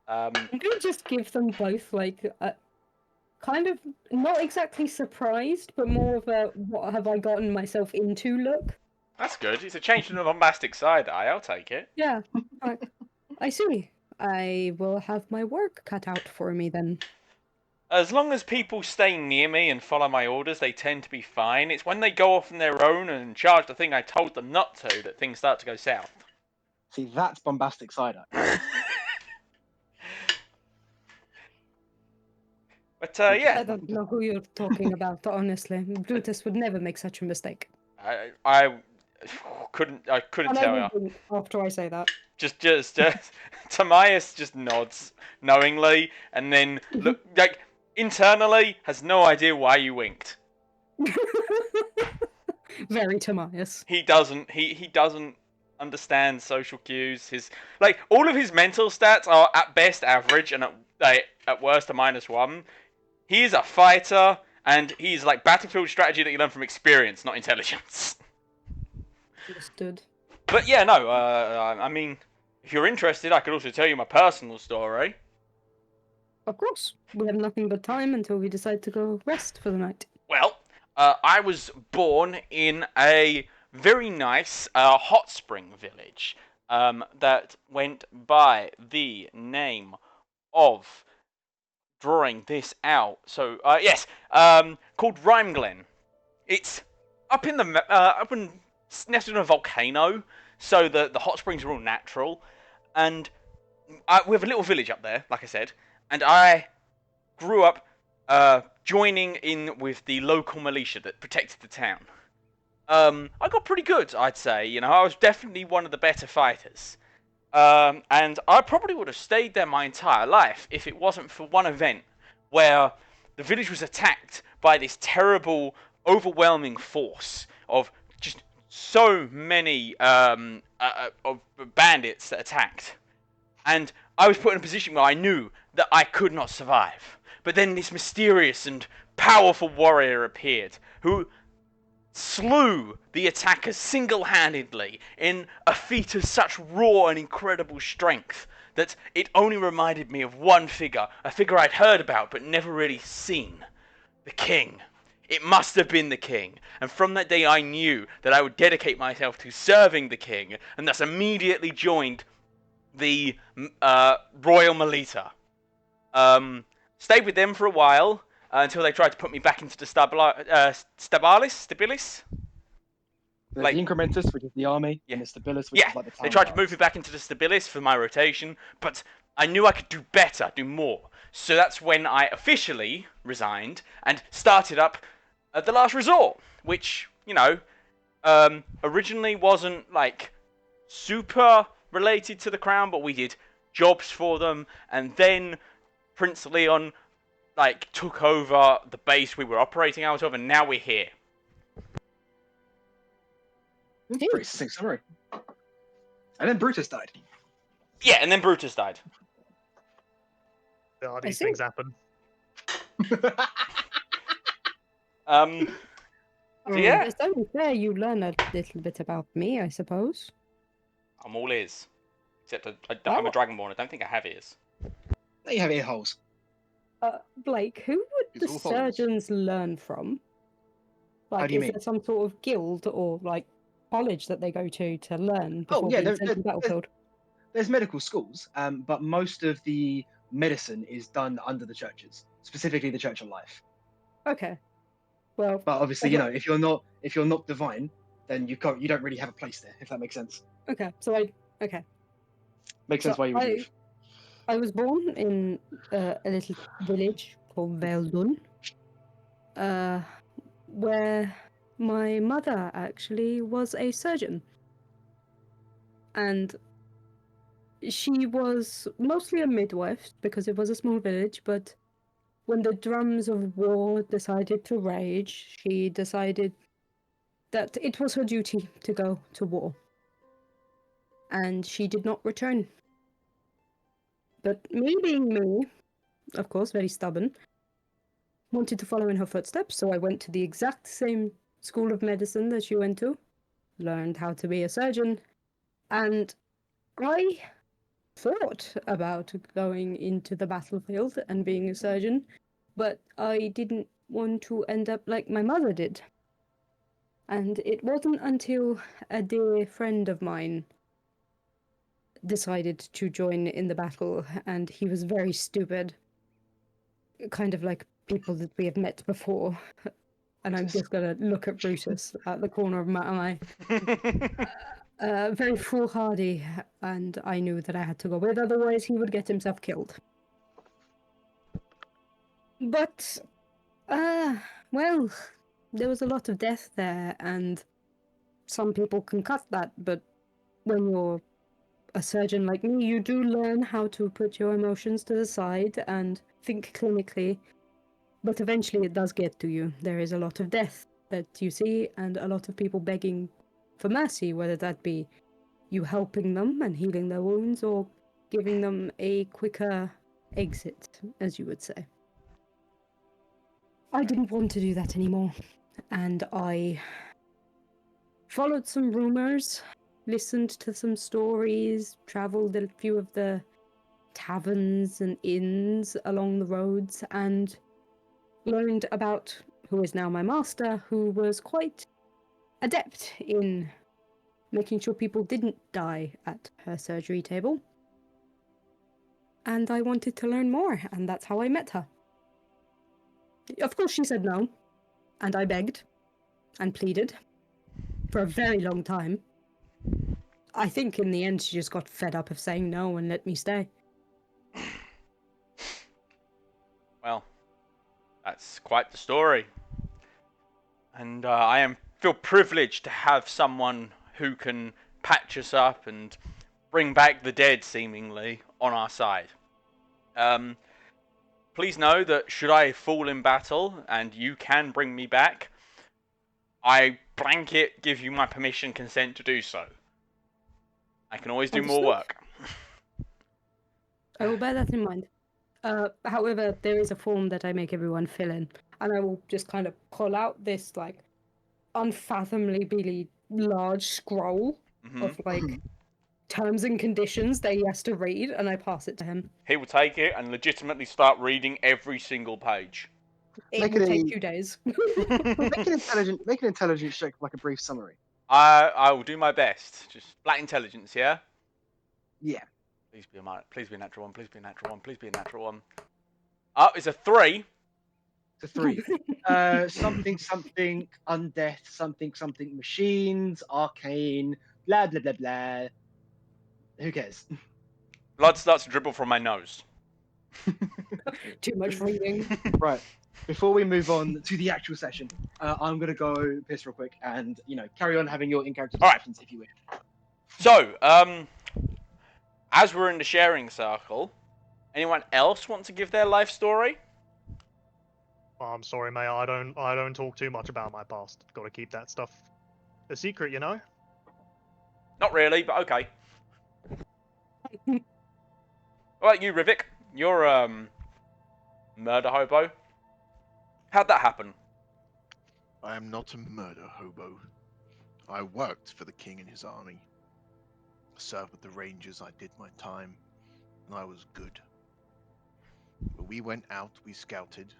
I'm gonna just give them both like a kind of not exactly surprised, but more of a what have I gotten myself into look. That's good. It's a change from the bombastic side eye. I'll take it. Yeah. I see. I will have my work cut out for me then. As long as people stay near me and follow my orders, they tend to be fine. It's when they go off on their own and charge the thing I told them not to that things start to go south. See, that's bombastic side eye. But I yeah, don't know who you're talking about, honestly. Brutus would never make such a mistake. I couldn't And I tell will you. wink after I say that. Just Tamias just nods knowingly, and then look like internally has no idea why you winked. Very Tamias. He doesn't. He doesn't understand social cues. His all of his mental stats are at best average, and at worst a -1. He is a fighter, and he's like battlefield strategy that you learn from experience, not intelligence. Understood. But yeah, no. I mean, if you're interested, I could also tell you my personal story. Of course. We have nothing but time until we decide to go rest for the night. Well, I was born in a very nice hot spring village that went by the name of drawing this out. So yes, called Rhyme Glen. It's up in nested in a volcano, so the hot springs are all natural, and we have a little village up there, like I said, and I grew up joining in with the local militia that protected the town. I got pretty good, I'd say. I was definitely one of the better fighters. And I probably would have stayed there my entire life if it wasn't for one event where the village was attacked by this terrible, overwhelming force of just so many of bandits that attacked. And I was put in a position where I knew that I could not survive. But then this mysterious and powerful warrior appeared, who slew the attackers single-handedly in a feat of such raw and incredible strength that it only reminded me of one figure, a figure I'd heard about but never really seen. The king. It must have been the king, and from that day I knew that I would dedicate myself to serving the king, and thus immediately joined the Royal Melita. Stayed with them for a while until they tried to put me back into the Stabilis. The Like- Incrementus, which is the army, Yeah. and the Stabilis, which Yeah, is like the town they tried to guards. move me back into the Stabilis for my rotation, but I knew I could do better, do more. So that's when I officially resigned and started up at the Last Resort, which, originally wasn't super related to the crown, but we did jobs for them, and then Prince Leon took over the base we were operating out of, and now we're here. Phew. Pretty succinct summary. And then Brutus died. Yeah, and then Brutus died. Yeah, these see. things happen. So yeah, It's only fair you learn a little bit about me, I suppose. I'm all ears. Except I'm a Oh. Dragonborn. I don't think I have ears. There you have ear holes. Blake, who would It's the all holes. surgeons learn from? Like, do you is mean? there some sort of guild or like college that they go to learn before Oh, yeah, being sent to the battlefield? There's medical schools, but most of the medicine is done under the churches, specifically the Church of Life. Okay. Well, But obviously, as you lo- know, if you're not divine, then you don't really have a place there. If that makes sense. okay. Okay. Makes sense So why you would leave. I was born in a little village called Veldun, where my mother actually was a surgeon. And she was mostly a midwife because it was a small village, but when the drums of war decided to rage, she decided that it was her duty to go to war. And she did not return. But me being me, of course, very stubborn, wanted to follow in her footsteps, so I went to the exact same school of medicine that she went to, learned how to be a surgeon, and I thought about going into the battlefield and being a surgeon, but I didn't want to end up like my mother did. And it wasn't until a dear friend of mine decided to join in the battle, and he was very stupid. Kind of like people that we have met before. And I'm just gonna look at Brutus at the corner of my eye. Very foolhardy, and I knew that I had to go with, otherwise he would get himself killed. But, well, there was a lot of death there, and some people can cut that, but when you're a surgeon like me, you do learn how to put your emotions to the side and think clinically, but eventually it does get to you. There is a lot of death that you see, and a lot of people begging for mercy, whether that be you helping them and healing their wounds, or giving them a quicker exit, as you would say. I didn't want to do that anymore, and I followed some rumors, listened to some stories, travelled a few of the taverns and inns along the roads, and learned about who is now my master, who was quite adept in making sure people didn't die at her surgery table. And I wanted to learn more, and that's how I met her. Of course she said no, and I begged and pleaded for a very long time. I think in the end she just got fed up of saying no and let me stay. Well, that's quite the story. And I feel privileged to have someone who can patch us up and bring back the dead, seemingly, on our side. Please know that should I fall in battle and you can bring me back, I blanket give you my permission, consent to do so. I can always do more work. I will bear that in mind. However, there is a form that I make everyone fill in, and I will just kind of pull out this like unfathomably large scroll of like terms and conditions that he has to read, and I pass it to him. He will take it and legitimately start reading every single page. It will take 2 days. Make an intelligence check, like a brief summary. I will do my best. Just black intelligence, yeah? Yeah. Please be a natural one. Please be a natural one. Please be a natural one. Oh, it's a 3. It's a 3. Something undeath, something machines, arcane, blah blah blah blah. Who cares? Blood starts to dribble from my nose. Too much reading. Right. Before we move on to the actual session, I'm gonna go piss real quick, and carry on having your in-character discussions if you wish. So, as we're in the sharing circle, anyone else want to give their life story? I'm sorry, mate. I don't talk too much about my past. Got to keep that stuff a secret, you know. Not really, but okay. What about you, Rivik? You're murder hobo. How'd that happen? I am not a murder hobo. I worked for the king and his army. I served with the Rangers, I did my time, and I was good. But we went out, we scouted.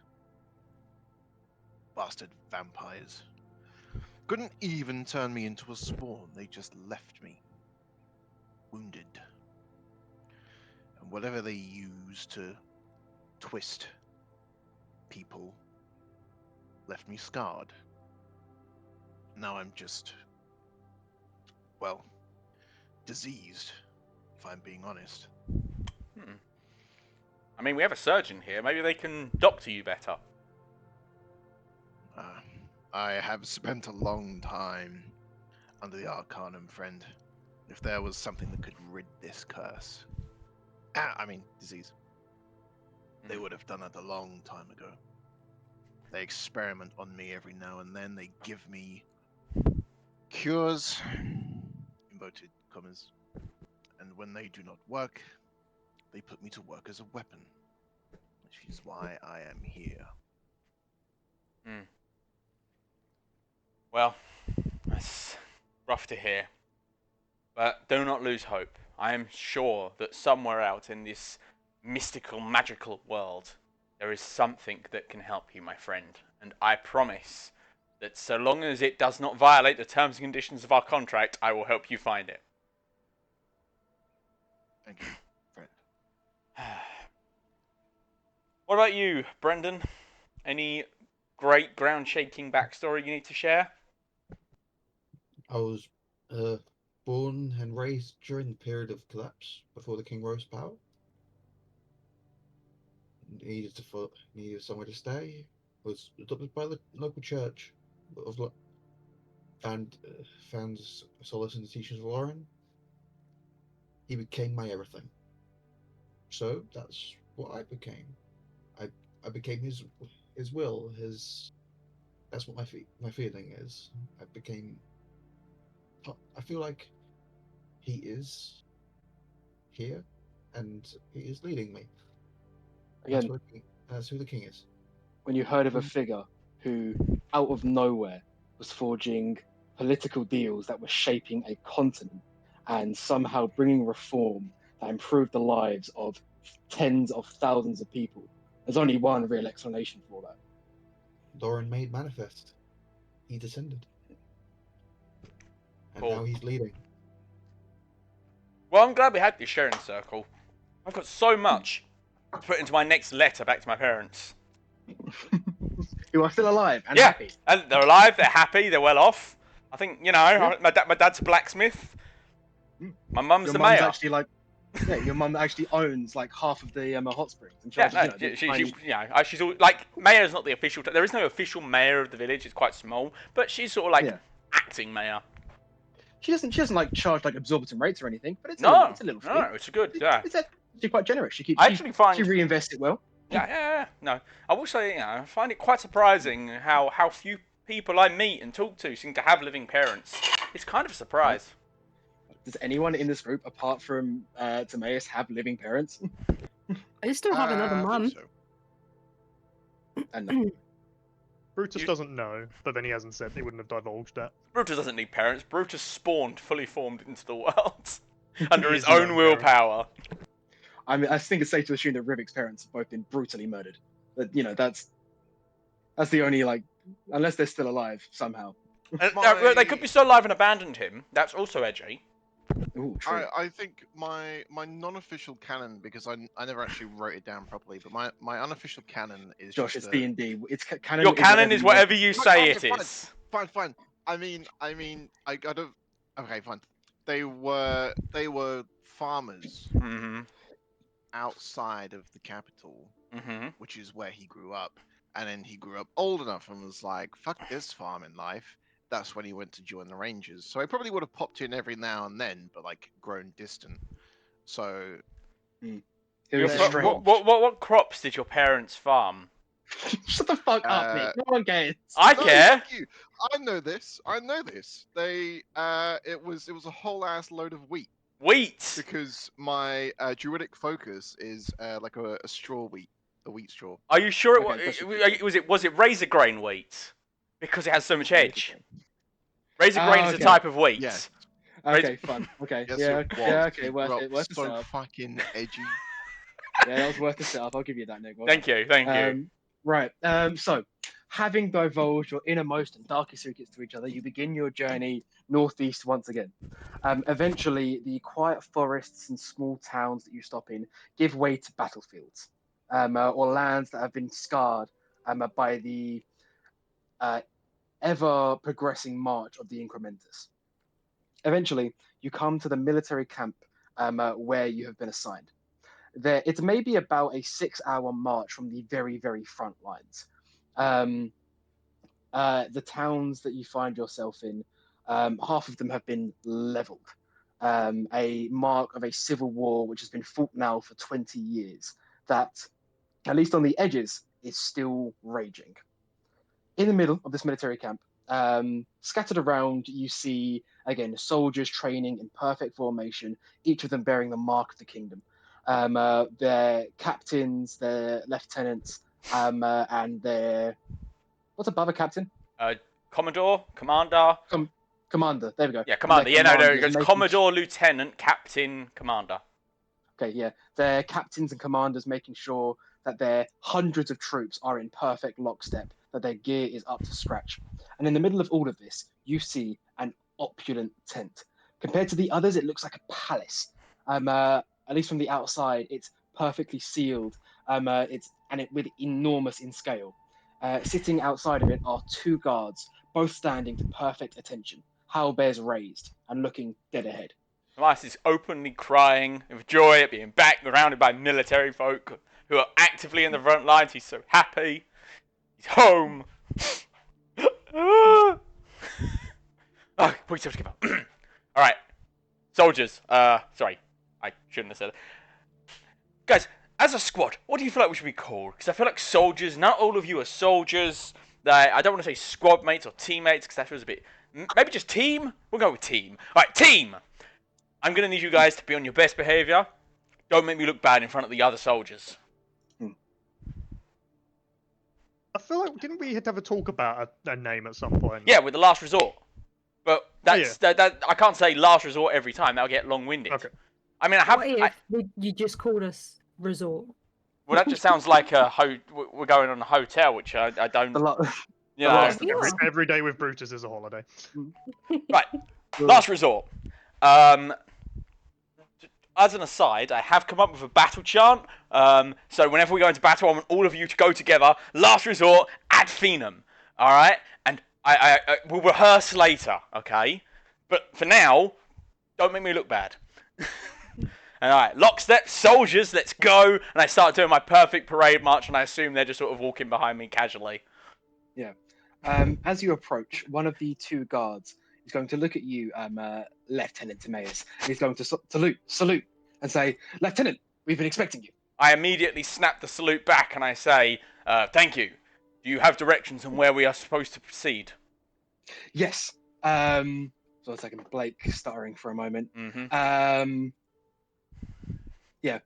Bastard vampires. Couldn't even turn me into a spawn, they just left me. Wounded. And whatever they use to twist people left me scarred. Now I'm just, well, diseased, if I'm being honest. I mean, we have a surgeon here. Maybe they can doctor you better. I have spent a long time under the Arcanum, friend. If there was something that could rid this curse, disease, they would have done it a long time ago. They experiment on me every now and then. They give me cures, inverted commas, and when they do not work, they put me to work as a weapon, which is why I am here. Well, that's rough to hear. But do not lose hope. I am sure that somewhere out in this mystical, magical world, there is something that can help you, my friend. And I promise that so long as it does not violate the terms and conditions of our contract, I will help you find it. Thank you, friend. What about you, Brendan? Any great ground-shaking backstory you need to share? I was born and raised during the period of collapse before the king rose to power. Needed somewhere to stay. Was adopted by the local church. Found solace in the teachings of Lauren. He became my everything. So that's what I became. I became his will. That's what my feeling is. I feel like he is here, and he is leading me. Again, That's who the king is. when you heard of a figure who, out of nowhere, was forging political deals that were shaping a continent and somehow bringing reform that improved the lives of tens of thousands of people, there's only one real explanation for that. Lauren made manifest. He descended. And Cool. now he's leading. Well, I'm glad we had this sharing circle. I've got so much to put into my next letter back to my parents. Who are still alive and Yeah, happy. and they're alive, they're happy, they're well off. I think, Yeah. my dad's a blacksmith. My mum's Your the mum's mayor. actually your mum actually owns like half of the hot springs. And She's all, like, mayor's not the official. There is no official mayor of the village. It's quite small, but she's sort of like acting mayor. She doesn't like charge like exorbitant rates or anything, but it's a little fee. No, it's a good. Yeah, It's actually quite generous. She reinvests it well. Yeah. No, I will say, I find it quite surprising how few people I meet and talk to seem to have living parents. It's kind of a surprise. Does anyone in this group, apart from Timaeus, have living parents? I still have another I mum. think so. And Brutus doesn't know, but then he hasn't said he wouldn't have divulged that. Brutus doesn't need parents. Brutus spawned fully formed into the world under his He is own his own willpower. I mean, I think it's safe to assume that Rivik's parents have both been brutally murdered. But that's the only unless they're still alive somehow. And, they could be still alive and abandoned him. That's also edgy. Ooh, true. I think my non-official canon, because I never actually wrote it down properly, but my unofficial canon is Josh, just it's D&D. It's canon. Your canon is whatever you say Okay, it is. Fine. I mean, I don't. Okay, fine. They were farmers Mm-hmm. outside of the capital, Mm-hmm. which is where he grew up. And then he grew up old enough and was like, "Fuck this farming life." That's when he went to join the Rangers. So I probably would have popped in every now and then, but grown distant. So It was a strange. What crops did your parents farm? Shut the fuck up, Nick. No one cares. I No, care. fuck you. I know this. They it was a whole ass load of wheat Wheat. because my druidic focus is like a straw wheat, a wheat straw. Are you sure was it razor grain wheat? Because it has so much edge. Razor grain is a okay. type of wheat. Yes. Okay, fun. Okay, Yes, yeah, it was. yeah, okay, It worth got it. Worth the so setup. fucking edgy. Yeah, that was worth the setup. I'll give you that, Nick. Well Thank you. done. Right. So, having divulged your innermost and darkest secrets to each other, you begin your journey northeast once again. Eventually, the quiet forests and small towns that you stop in give way to battlefields, or lands that have been scarred by the ever progressing march of the Incrementus. Eventually, you come to the military camp where you have been assigned. It's maybe about a 6-hour march from the very, very front lines. The towns that you find yourself in, half of them have been leveled. A mark of a civil war which has been fought now for 20 years, that, at least on the edges, is still raging. In the middle of this military camp, scattered around, you see, again, soldiers training in perfect formation, each of them bearing the mark of the kingdom. Their captains, their lieutenants, and their... What's above a captain? Commodore, Commander. Commander, there we go. Yeah, Commander. Yeah, no, it goes Commodore, Lieutenant, Captain, Commander. Okay, yeah. Their captains and commanders making sure that their hundreds of troops are in perfect lockstep, that their gear is up to scratch. And in the middle of all of this, you see an opulent tent. Compared to the others, it looks like a palace. At least from the outside, it's perfectly sealed. With enormous in scale. Sitting outside of it are 2 guards, both standing to perfect attention, halberds raised and looking dead ahead. Elias is openly crying with joy at being back surrounded by military folk who are actively in the front lines. He's so happy. He's home. Oh, put yourself together. All right, soldiers. Sorry, I shouldn't have said it. Guys, as a squad, what do you feel like we should be called? Because I feel like soldiers. Not all of you are soldiers. I don't want to say squad mates or teammates because that feels a bit. Maybe just team. We'll go with team. All right, team. I'm going to need you guys to be on your best behaviour. Don't make me look bad in front of the other soldiers. I feel like, didn't we have a talk about a name at some point? Yeah, with the last resort. But that's that I can't say last resort every time. That'll get long-winded. Okay. I mean, I have... What if you just called us resort? Well, that just sounds like we're going on a hotel, which I don't... You know. Every day with Brutus is a holiday. Right. Last resort. As an aside, I have come up with a battle chant. So whenever we go into battle, I want all of you to go together. Last resort, ad phenum. All right? And I we'll rehearse later, okay? But for now, don't make me look bad. And all right, lockstep, soldiers, let's go. And I start doing my perfect parade march, and I assume they're just sort of walking behind me casually. Yeah. As you approach, one of the 2 guards is going to look at you, Lieutenant Timaeus. He's going to salute, and say, "Lieutenant, we've been expecting you." I immediately snap the salute back, and I say, "Thank you. Do you have directions on where we are supposed to proceed?" Yes. So a second, Blake stuttering for a moment. Mm-hmm. Yeah.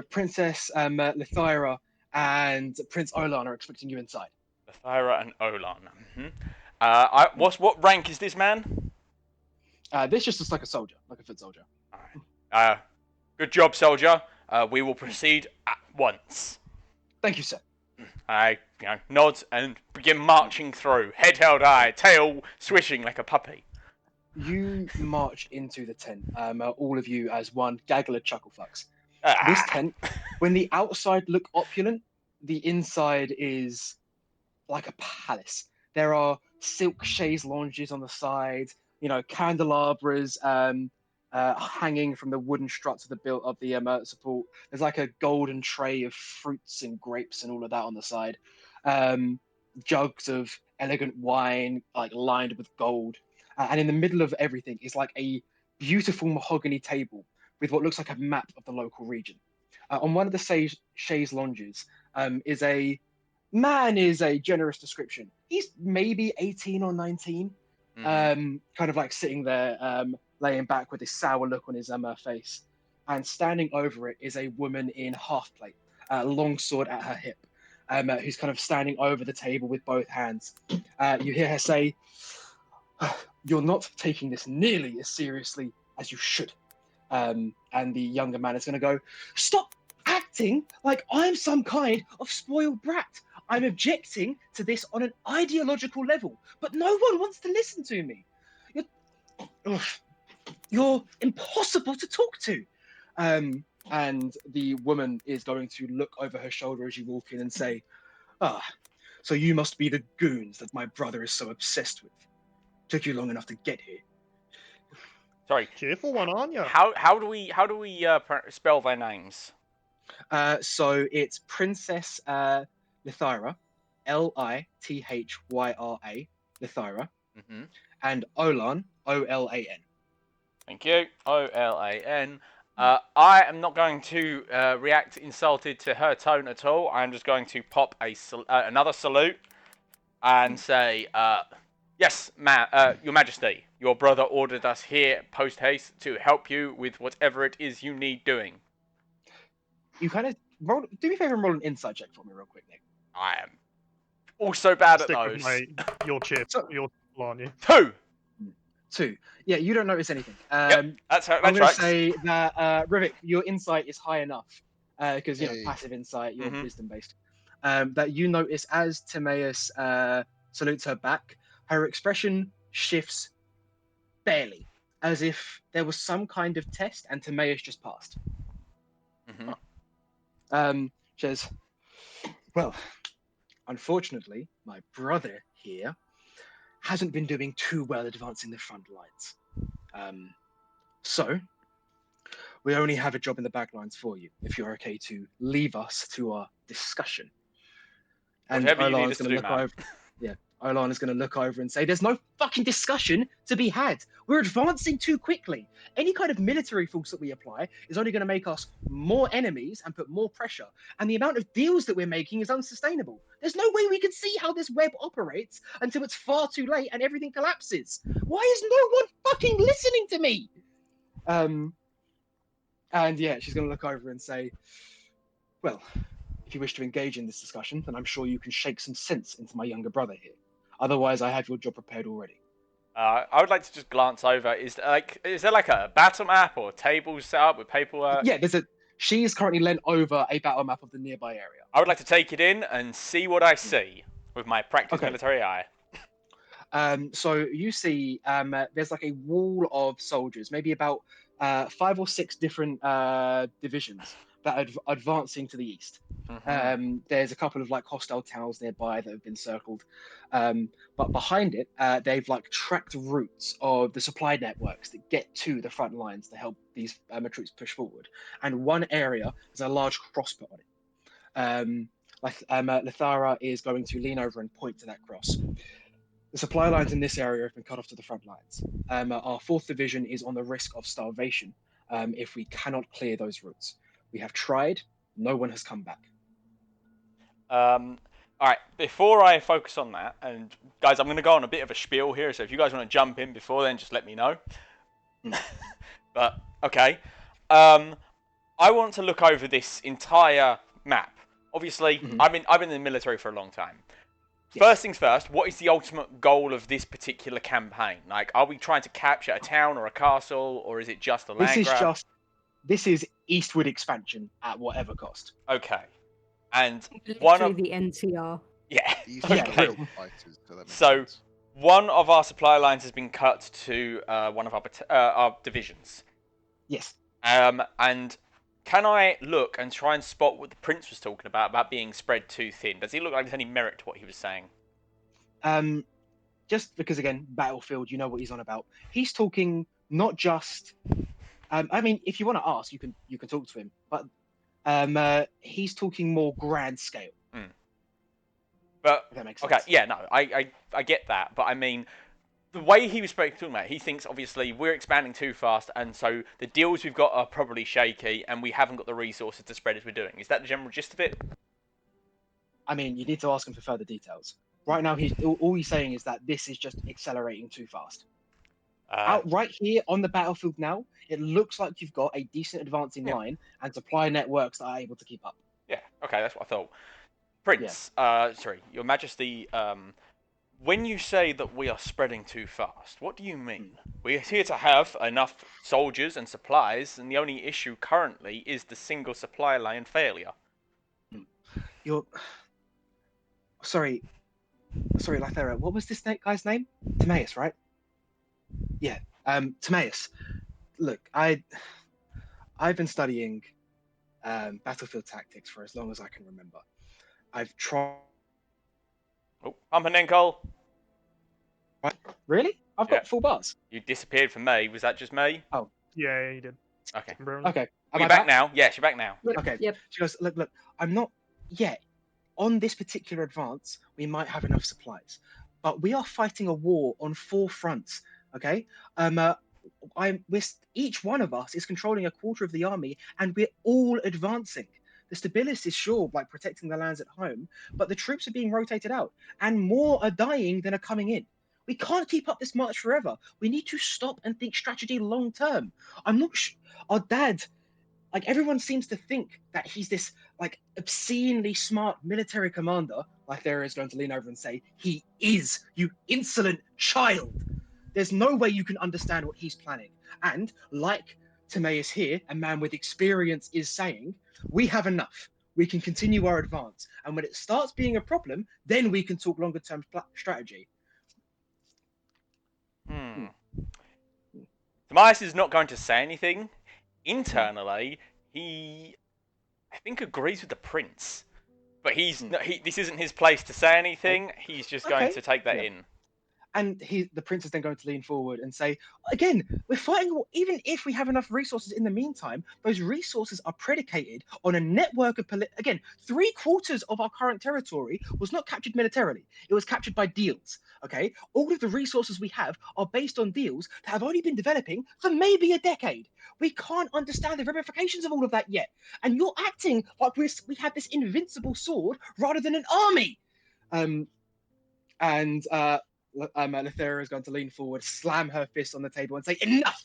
Princess Lithyra and Prince Olan are expecting you inside. Lithyra and Olan. Mm-hmm. What rank is this man? This just looks like a soldier, like a foot soldier. All right. Good job, soldier. We will proceed at once. Thank you, sir. I nod and begin marching through, head held high, tail swishing like a puppy. You march into the tent, all of you as one gaggle of chucklefucks. This tent, when the outside look opulent, the inside is like a palace. There are silk chaise lounges on the side, candelabras hanging from the wooden struts of the support. There's like a golden tray of fruits and grapes and all of that on the side. Jugs of elegant wine, like lined with gold. And in the middle of everything is like a beautiful mahogany table with what looks like a map of the local region. On one of the chaise lounges is a man is a generous description. He's maybe 18 or 19, kind of like sitting there, laying back with this sour look on his face. And standing over it is a woman in half plate, long sword at her hip, who's kind of standing over the table with both hands. You hear her say, "You're not taking this nearly as seriously as you should." And the younger man is going to go, "Stop acting like I'm some kind of spoiled brat. I'm objecting to this on an ideological level, but no one wants to listen to me. You're impossible to talk to." And the woman is going to look over her shoulder as you walk in and say, "Ah, so you must be the goons that my brother is so obsessed with. Took you long enough to get here." Sorry. Cheerful one, aren't you? How do we spell their names? So it's Princess Lithyra, Lithyra, Lithyra, and Olan, Olan. Thank you. Olan. I am not going to react insulted to her tone at all. I'm just going to pop another salute and say, "Yes, Your Majesty, your brother ordered us here post haste to help you with whatever it is you need doing." You kind of do me a favor and roll an insight check for me real quick, Nick. I am also bad at Stick those. with your chip, So- aren't you? 2. Yeah, you don't notice anything. Yep, that's I'm going to say that Rivik, your insight is high enough because you know passive insight, you're wisdom based. That you notice as Timaeus salutes her back, her expression shifts barely, as if there was some kind of test and Timaeus just passed. She says, "Well, unfortunately, my brother here hasn't been doing too well advancing the front lines. So we only have a job in the back lines for you, if you're okay to leave us to our discussion." And Olan is going to look over. Yeah, Olan is going to look over and say, "There's no fucking discussion to be had. We're advancing too quickly. Any kind of military force that we apply is only going to make us more enemies and put more pressure. And the amount of deals that we're making is unsustainable. There's no way we can see how this web operates until it's far too late and everything collapses. Why is no one fucking listening to me?" And yeah, she's going to look over and say, "Well, if you wish to engage in this discussion, then I'm sure you can shake some sense into my younger brother here. Otherwise, I have your job prepared already." I would like to just glance over. Is there like a battle map or tables set up with paperwork? Yeah, she is currently lent over a battle map of the nearby area. I would like to take it in and see what I see with my practiced military eye. So you see, there's like a wall of soldiers, maybe about 5 or 6 different divisions that are advancing to the east. There's a couple of like hostile towns nearby that have been circled, but behind it, they've like tracked routes of the supply networks that get to the front lines to help these troops push forward. And one area has a large cross put on it. Lithara is going to lean over and point to that cross. The supply lines in this area have been cut off to the front lines. Our 4th division is on the risk of starvation if we cannot clear those routes. We have tried, no one has come back. All right, before I focus on that, and guys, I'm going to go on a bit of a spiel here, so if you guys want to jump in before then, just let me know. But, okay. I want to look over this entire map. Obviously, I've been in the military for a long time. Yes. First things first, what is the ultimate goal of this particular campaign? Like, are we trying to capture a town or a castle, or is it just a land grab? This is eastward expansion at whatever cost. Okay. And literally the NTR. Yeah. Okay. So one of our supply lines has been cut to one of our divisions. Yes. And can I look and try and spot what the prince was talking about being spread too thin? Does he look like there's any merit to what he was saying? Just because, again, Battlefield, you know what he's on about. He's talking not just... I mean, if you want to ask, you can talk to him. But he's talking more grand scale. But, if that makes sense. Okay, yeah, no, I get that. But, I mean... The way he was talking about, he thinks obviously we're expanding too fast, and so the deals we've got are probably shaky, and we haven't got the resources to spread as we're doing. Is that the general gist of it? I mean, you need to ask him for further details. Right now, all he's saying is that this is just accelerating too fast. Out right here on the battlefield now, it looks like you've got a decent advancing line and supply networks that are able to keep up. Yeah, okay, that's what I thought. Prince, sorry, Your Majesty, when you say that we are spreading too fast, what do you mean? We appear to have enough soldiers and supplies, and the only issue currently is the single supply line failure. You're... Sorry, Lythera, what was this guy's name? Timaeus, right? Yeah, Timaeus. Look, I've been studying battlefield tactics for as long as I can remember. I've tried... Oh, Pumpernickel! Really? I've got full bars. You disappeared from me. Was that just me? Oh. Yeah, you did. Okay. Okay. Are you back now? Yes, you're back now. Okay. Yep. She goes, look, I'm not yet. On this particular advance, we might have enough supplies. But we are fighting a war on 4 fronts, okay? Each one of us is controlling a quarter of the army, and we're all advancing. The stabilis is sure, like protecting the lands at home, but the troops are being rotated out, and more are dying than are coming in. We can't keep up this march forever. We need to stop and think strategy long term. I'm not sure. Our dad, like everyone seems to think that he's this like obscenely smart military commander. Like there is going to lean over and say, he is, you insolent child. There's no way you can understand what he's planning. And like Timaeus here, a man with experience, is saying, we have enough. We can continue our advance. And when it starts being a problem, then we can talk longer term strategy. Timaeus is not going to say anything. Internally, he, I think, agrees with the prince. But this isn't his place to say anything. He's just going to take that in. And the prince is then going to lean forward and say, again, we're fighting, even if we have enough resources in the meantime, those resources are predicated on a network of, again, 3/4 of our current territory was not captured militarily. It was captured by deals, okay? All of the resources we have are based on deals that have only been developing for maybe a decade. We can't understand the ramifications of all of that yet. And you're acting like we have this invincible sword rather than an army. Lythera is going to lean forward, slam her fist on the table, and say, enough!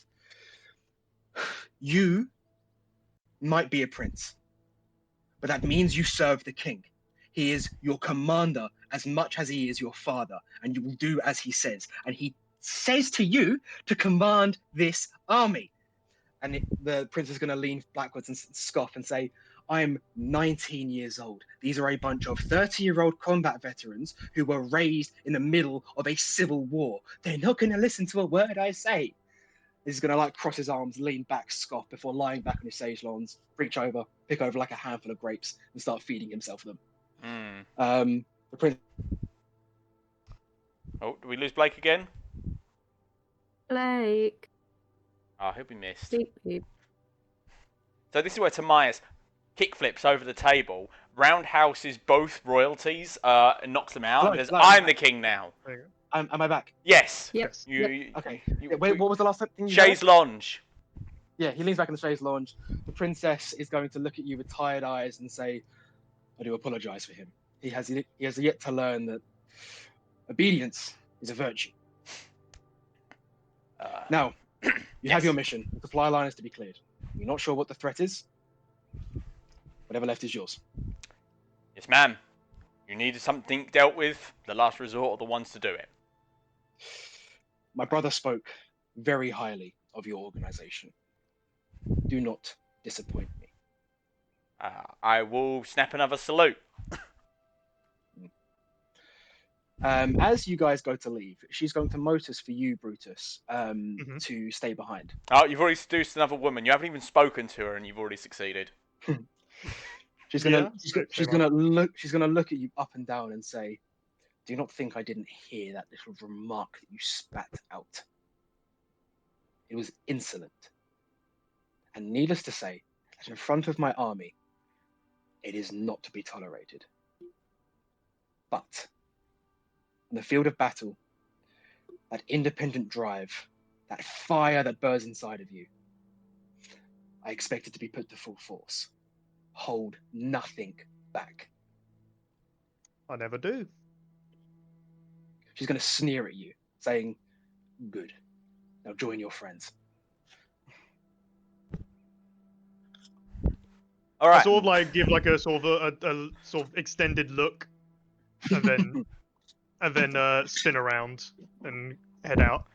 You might be a prince, but that means you serve the king. He is your commander as much as he is your father, and you will do as he says. And he says to you to command this army. And the prince is going to lean backwards and scoff and say, I'm 19 years old. These are a bunch of 30-year-old combat veterans who were raised in the middle of a civil war. They're not going to listen to a word I say. He's going to like cross his arms, lean back, scoff before lying back on his sage lawns, reach over, pick over like a handful of grapes and start feeding himself them. The prince... Oh, did we lose Blake again? Blake. Oh, he'll be missed. Beep, beep. So this is where Timaeus kickflips over the table, roundhouses both royalties, and knocks them out. Because I'm the king now. Am I back? Yes. Yep. Okay. Wait, what was the last thing you Chaise said? lounge. Yeah, he leans back in the chaise lounge. The princess is going to look at you with tired eyes and say, I do apologize for him. He has yet to learn that obedience is a virtue. Now, you have your mission. The supply line is to be cleared. You're not sure what the threat is. Whatever left is yours. Yes, ma'am. You need something dealt with. The last resort are the ones to do it. My brother spoke very highly of your organization. Do not disappoint me. I will snap another salute. As you guys go to leave, she's going to notice for you, Brutus, to stay behind. Oh, you've already seduced another woman. You haven't even spoken to her, and you've already succeeded. She's gonna look at you up and down and say, "Do not think I didn't hear that little remark that you spat out. It was insolent, and needless to say, that in front of my army, it is not to be tolerated. But in the field of battle, that independent drive, that fire that burns inside of you, I expect it to be put to full force. Hold nothing back." I never do. She's going to sneer at you, saying, "Good. Now join your friends." All I right. sort of like give like a sort of a sort of extended look, and then spin around and head out.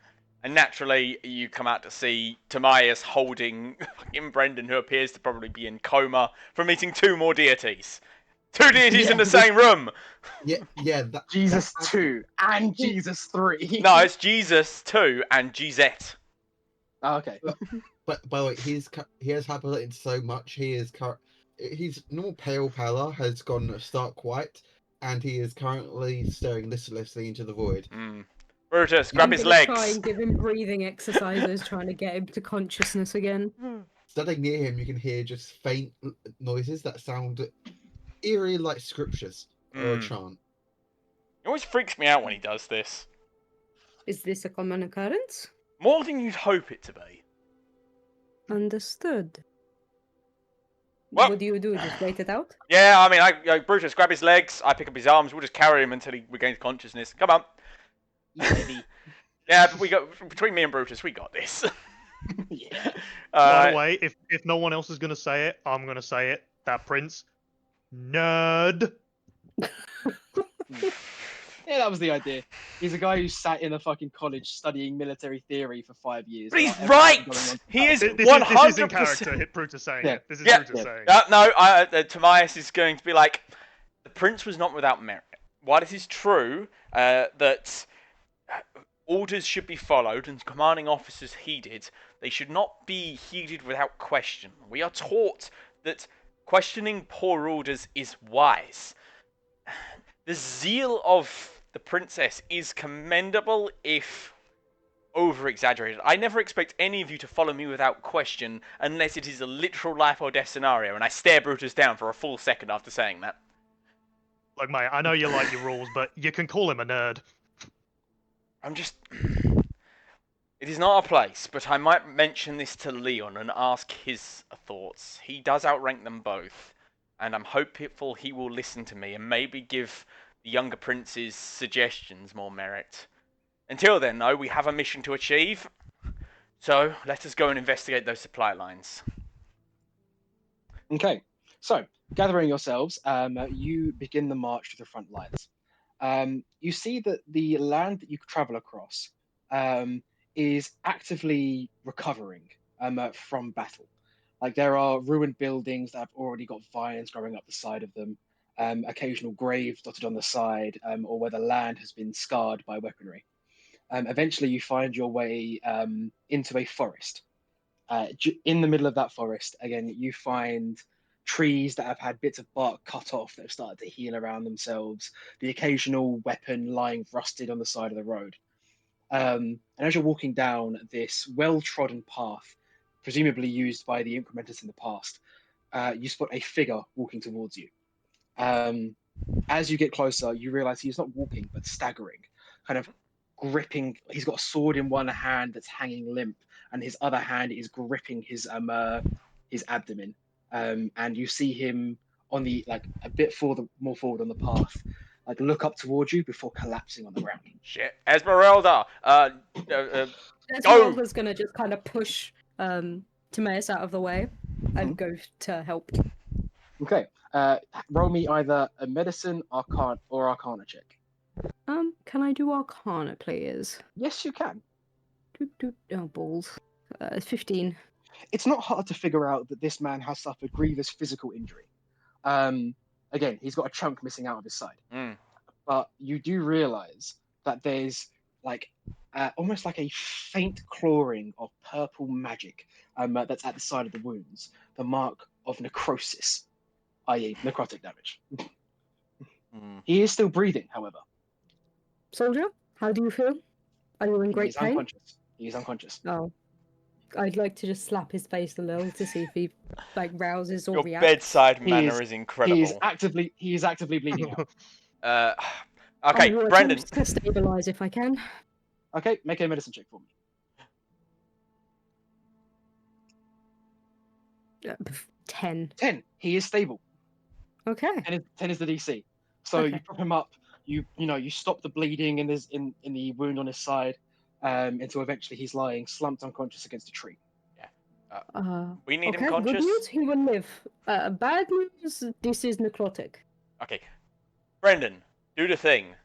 And naturally, you come out to see Timaeus holding fucking Brendan, who appears to probably be in coma from meeting 2 more deities. 2 deities in the same room. Yeah. Jesus that's 2 and Jesus 3. No, it's Jesus 2 and Gisette. Oh, okay. But by the way, he has hyperventilated so much. His normal pale pallor has gone stark white, and he is currently staring listlessly into the void. Brutus, grab I'm his gonna legs. try and give him breathing exercises, trying to get him to consciousness again. Standing near him, you can hear just faint noises that sound eerie like scriptures or a chant. It always freaks me out when he does this. Is this a common occurrence? More than you'd hope it to be. Understood. Well- What do you do? Just wait it out? Yeah, I mean, Brutus, grab his legs. I pick up his arms. We'll just carry him until he regains consciousness. Come on. Yeah, but we got between me and Brutus, we got this. Yeah. By the way, if no one else is gonna say it, I'm gonna say it. That prince, nerd. Yeah, that was the idea. He's a guy who sat in a fucking college studying military theory for 5 years. But he's without ever right! going on to He is battle. This is in 100%. character. Brutus saying Yeah. it. This is Yeah. Brutus saying. No, Timaeus is going to be like, the prince was not without merit. While it is true that orders should be followed and commanding officers heeded, they should not be heeded without question. We are taught that questioning poor orders is wise. The zeal of the princess is commendable if over-exaggerated. I never expect any of you to follow me without question unless it is a literal life or death scenario, and I stare Brutus down for a full second after saying that. Look, mate, I know you like your rules, but you can call him a nerd. I'm just... It is not a place, but I might mention this to Leon and ask his thoughts. He does outrank them both, and I'm hopeful he will listen to me and maybe give the younger prince's suggestions more merit. Until then, though, we have a mission to achieve, so let us go and investigate those supply lines. Okay, so gathering yourselves, you begin the march to the front lines. You see that the land that you travel across is actively recovering from battle. Like there are ruined buildings that have already got vines growing up the side of them, occasional graves dotted on the side, or where the land has been scarred by weaponry. Eventually, you find your way into a forest. In the middle of that forest, again, you find trees that have had bits of bark cut off that have started to heal around themselves, the occasional weapon lying rusted on the side of the road. And as you're walking down this well-trodden path, presumably used by the incrementers in the past, you spot a figure walking towards you. As you get closer, you realize he's not walking, but staggering, kind of gripping. He's got a sword in one hand that's hanging limp, and his other hand is gripping his abdomen. And you see him on the a bit more forward on the path, look up towards you before collapsing on the ground. Shit. Esmeralda! Esmeralda's gonna just kind of push Timaeus out of the way and go to help. Okay. Roll me either a medicine, arcana check. Can I do Arcana, please? Yes, you can. Oh, balls. 15. It's not hard to figure out that this man has suffered grievous physical injury. Again, he's got a chunk missing out of his side. But you do realize that there's almost like a faint clawing of purple magic that's at the side of the wounds, the mark of necrosis, i.e. necrotic damage. He is still breathing, however. Soldier, how do you feel? Are you in great pain? He is unconscious. Oh. I'd like to just slap his face a little to see if he rouses or Your reacts. bedside manner is incredible. He is actively bleeding out. Okay, I will Brendan. attempt to stabilize if I can. Okay, make a medicine check for me. 10. 10. He is stable. Okay. 10 is the DC. So you Okay. prop him up. You stop the bleeding in the wound on his side, until eventually he's lying slumped unconscious against a tree. We need him Okay, good conscious. news, he will live. Bad news, this is necrotic. Okay. Brendan, do the thing.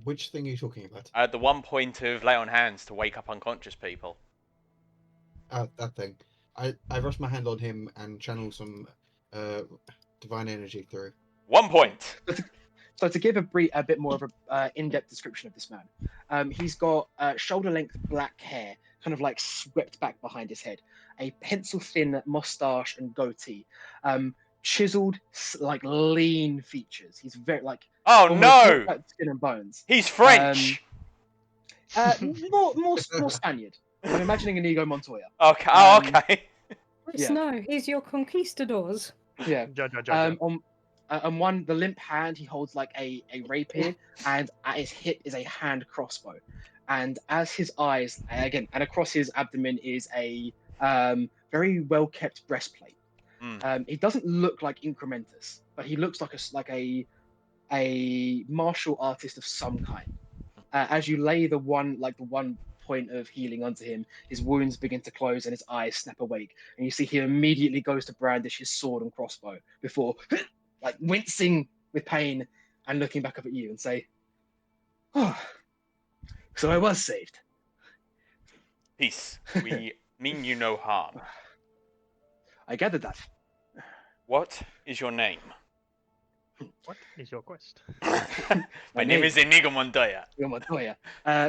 Which thing are you talking about? At the one point of lay on hands to wake up unconscious people. That thing. I rush my hand on him and channel some divine energy through. 1 point. So to give a bit more of a in-depth description of this man, he's got shoulder-length black hair, kind of like swept back behind his head, a pencil-thin mustache and goatee, chiseled like lean features. He's very like Oh almost no! like skin and bones. He's French. More Spaniard. I'm imagining Inigo Montoya. Okay. Oh, Um, okay. Yes, Yeah. no, he's your conquistadors. Yeah. Ja. On the limp hand, he holds like a rapier, and at his hip is a hand crossbow. And as his eyes, again, and across his abdomen is a very well kept breastplate. He doesn't look like Incrementus, but he looks like a martial artist of some kind. As you lay the one point of healing onto him, his wounds begin to close and his eyes snap awake, and you see he immediately goes to brandish his sword and crossbow before like wincing with pain and looking back up at you and say, "Oh, so I was saved." Peace. We mean you no harm. I gathered that. What is your name? What is your quest? My name is Inigo Montoya. Montoya.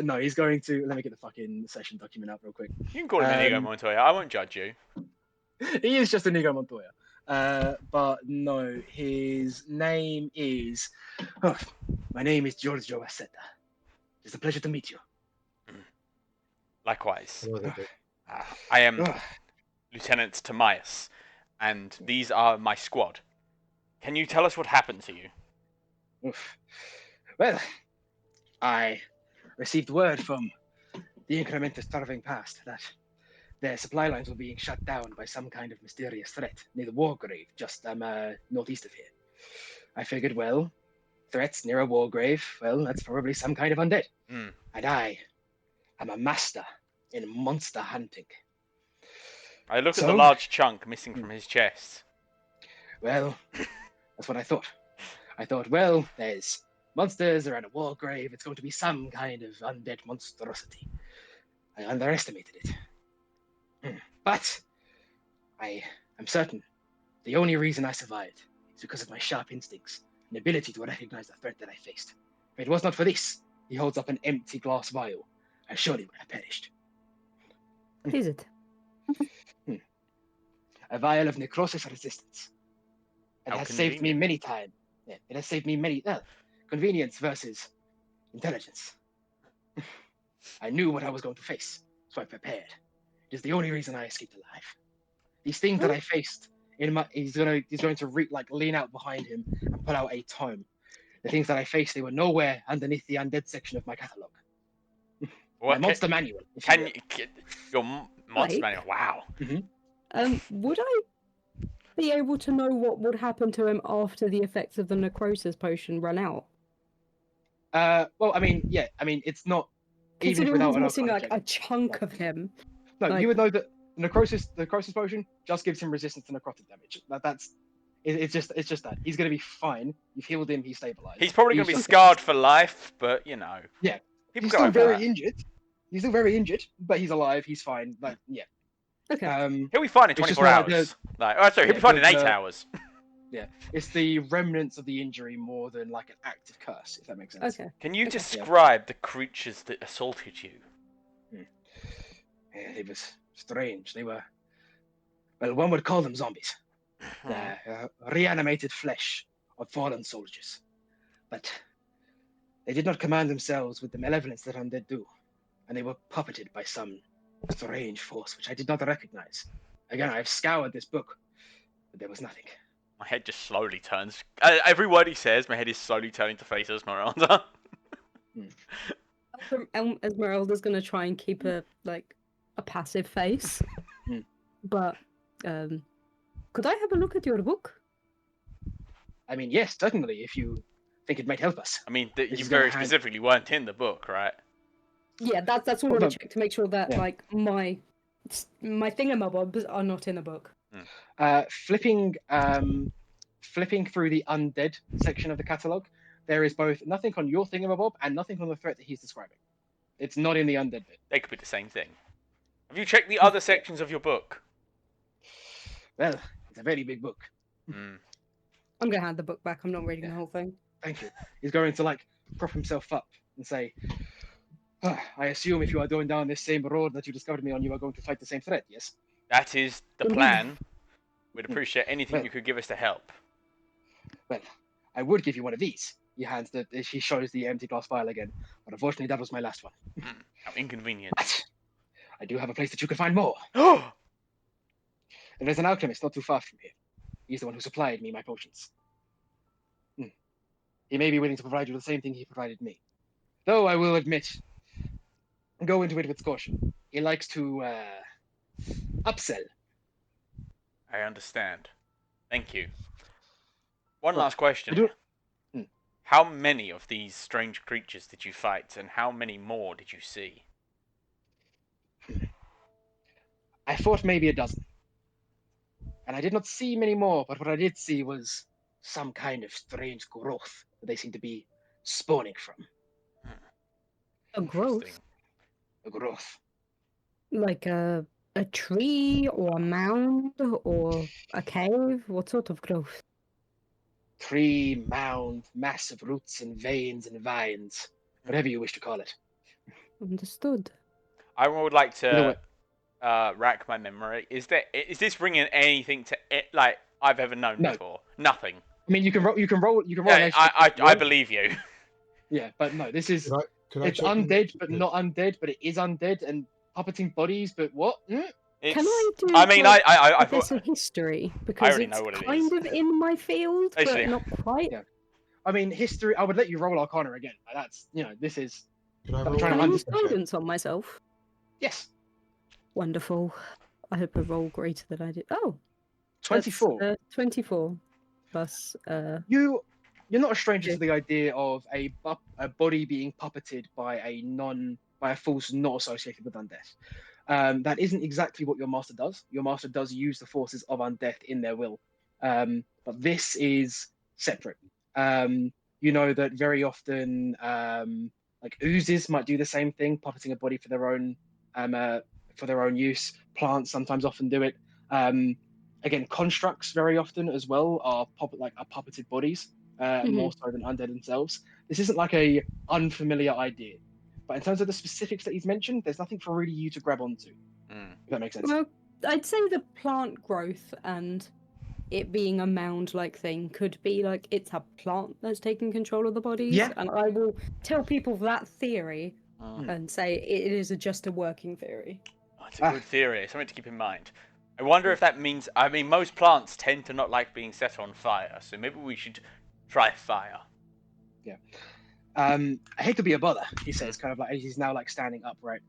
No, he's going to. Let me get the fucking session document out real quick. You can call him Inigo Montoya. I won't judge you. He is just Inigo Montoya. But no, his name is. Oh, my name is Giorgio Asceta. It's a pleasure to meet you. Likewise. Hello there, dude. I am Ugh. Lieutenant Tamias, and these are my squad. Can you tell us what happened to you? Oof. Well, I received word from the Incrementus starving past that their supply lines were being shut down by some kind of mysterious threat near the war grave just northeast of here. I figured, well, threats near a war grave, well, that's probably some kind of undead. And I am a master in monster hunting. I look at So? the large chunk missing from his chest. Well, that's what I thought. I thought, well, there's monsters around a war grave. It's going to be some kind of undead monstrosity. I underestimated it. But I am certain the only reason I survived is because of my sharp instincts and ability to recognize the threat that I faced. If it was not for this, he holds up an empty glass vial, I surely would have perished. What is it? A vial of necrosis resistance. It How has saved me convenient. many times. Yeah, it has saved me many. Convenience versus intelligence. I knew what I was going to face, so I prepared. It is the only reason I escaped alive. These things that I faced he's going to lean out behind him and pull out a tome. The things that I faced, they were nowhere underneath the undead section of my catalog. My monster manual. if you will. Your monster Like? manual? Wow. Would I be able to know what would happen to him after the effects of the necrosis potion run out? Well, I mean, yeah. I mean, it's not even Considering without he's an missing arcana like check. a chunk of him. No, like- you would know that the necrosis potion just gives him resistance to necrotic damage. It's just that he's gonna be fine. You've healed him. He's stabilized. He's probably going to be just- scarred for life, but you know. Yeah. People He's go still over very that. injured. He's still very injured, but he's alive. He's fine. Like, yeah. Okay. He'll be fine in It's just 24 more like hours. Oh, sorry, he'll be fine in 8 hours. Yeah, it's the remnants of the injury more than like an active curse, if that makes sense. Okay. Can you Okay. describe the creatures that assaulted you? Yeah, it was strange. They were, well, one would call them zombies. The reanimated flesh of fallen soldiers. But they did not command themselves with the malevolence that undead do, and they were puppeted by some strange force which I did not recognize. Again, I've scoured this book, but there was nothing. My head just slowly turns. Every word he says, my head is slowly turning to face Esmeralda. Esmeralda's gonna try and keep a passive face. Hmm. But could I have a look at your book? I mean, yes, certainly, if you think it might help us. I mean, This you is gonna very hand- specifically weren't in the book, right? Yeah, that's all I Well, want no. to check to make sure that Yeah. like my thingamabobs are not in the book. Flipping through the undead section of the catalogue, there is both nothing on your thingamabob and nothing on the threat that he's describing. It's not in the undead bit. They could be the same thing. Have you checked the other sections of your book? Well, it's a very big book. Hmm. I'm gonna hand the book back. I'm not reading the whole thing. Thank you. He's going to like prop himself up and say, I assume if you are going down this same road that you discovered me on, you are going to fight the same threat, yes? That is the Indeed. plan. We'd appreciate anything Well- you could give us to help. Well, I would give you one of these. He shows the empty glass vial again. But unfortunately, that was my last one. How inconvenient. But I do have a place that you can find more. Oh! There's an alchemist not too far from here. He's the one who supplied me my potions. He may be willing to provide you the same thing he provided me. Though I will admit, go into it with caution. He likes to upsell. I understand. Thank you. One Well, last question. I do- Hmm. How many of these strange creatures did you fight, and how many more did you see? I thought maybe a dozen. And I did not see many more, but what I did see was some kind of strange growth that they seem to be spawning from. A growth, Interesting. A growth. like a tree or a mound or a cave. What sort of growth? Tree, mound, mass of roots and veins and vines. Whatever you wish to call it. Understood. I would like Either way- to rack my memory. Is this bringing anything to it like I've ever known No. before? Nothing. I mean, you can roll. Yeah, an I roll. believe you. Yeah, but no, this is Could I it's check in- undead, but not undead, but it is undead and puppeting bodies. But what? Can I do? I mean, like, I a bit thought. of history because already it's know what it kind is. of in my field, Actually- but not quite. Yeah. I mean, history. I would let you roll Arcana again. That's this is Could I I'm roll trying Can to I a use understand. guidance on myself? yes, Wonderful. I hope I roll greater than I did. Oh, that's, 24. 24 plus. You're not a stranger Yeah. to the idea of a body being puppeted by a force not associated with undeath. That isn't exactly what your master does. Your master does use the forces of undeath in their will, but this is separate. You know that very often, like oozes might do the same thing, puppeting a body for their own use. Plants sometimes often do it. Again, constructs very often as well are puppeted bodies, more so than undead themselves. This isn't like a unfamiliar idea, but in terms of the specifics that he's mentioned, there's nothing for really you to grab onto. If that makes sense. Well, I'd say the plant growth and it being a mound-like thing could be like it's a plant that's taking control of the bodies, Yeah. and I will tell people that theory Mm. and say it is just a working theory. Oh, it's a good theory. Something to keep in mind. I wonder if that means. I mean, most plants tend to not like being set on fire, so maybe we should try fire. I hate to be a bother, he says, kind of like he's now like standing upright.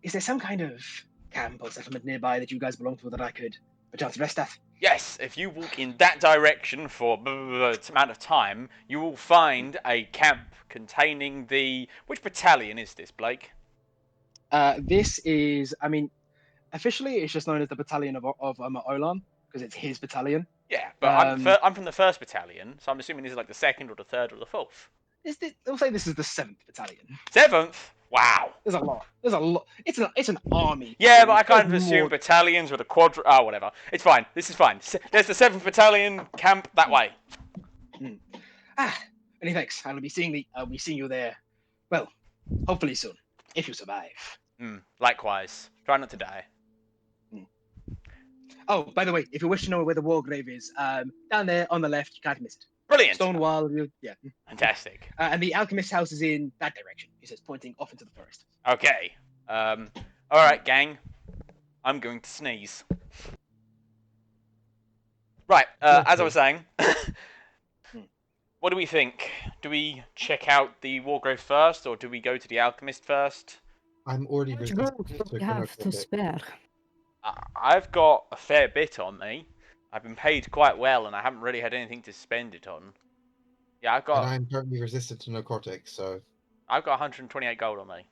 Is there some kind of camp or settlement nearby that you guys belong to that I could perchance rest at? Yes, if you walk in that direction for this amount of time, you will find a camp containing the. Which battalion is this, Blake? This is, I mean, officially it's just known as the Battalion of Olan because it's his battalion. Yeah, but I'm from the 1st battalion, so I'm assuming this is like the 2nd or the 3rd or the 4th. I'll say this is the 7th Battalion. 7th? Wow. There's a lot. It's an army. Yeah, but I kind of There's assume more- battalions with a quadra. Oh, whatever. It's fine. This is fine. There's the 7th battalion camp that way. Many thanks. I'll be seeing you there. Well, hopefully soon, if you survive. Likewise. Try not to die. Oh, by the way, if you wish to know where the war grave is, down there on the left, you can't miss it. Brilliant. Stone wall, yeah. Fantastic. And the alchemist house is in that direction. He says, pointing off into the forest. Okay. All right, gang. I'm going to sneeze. Right. As I was saying, what do we think? Do we check out the Wargrave first, or do we go to the alchemist first? I'm already Which visiting, road so do we can I have to check it? spare? I've got a fair bit on me. I've been paid quite well, and I haven't really had anything to spend it on. Yeah, And I'm currently resistant to necrotic, so I've got 128 gold on me.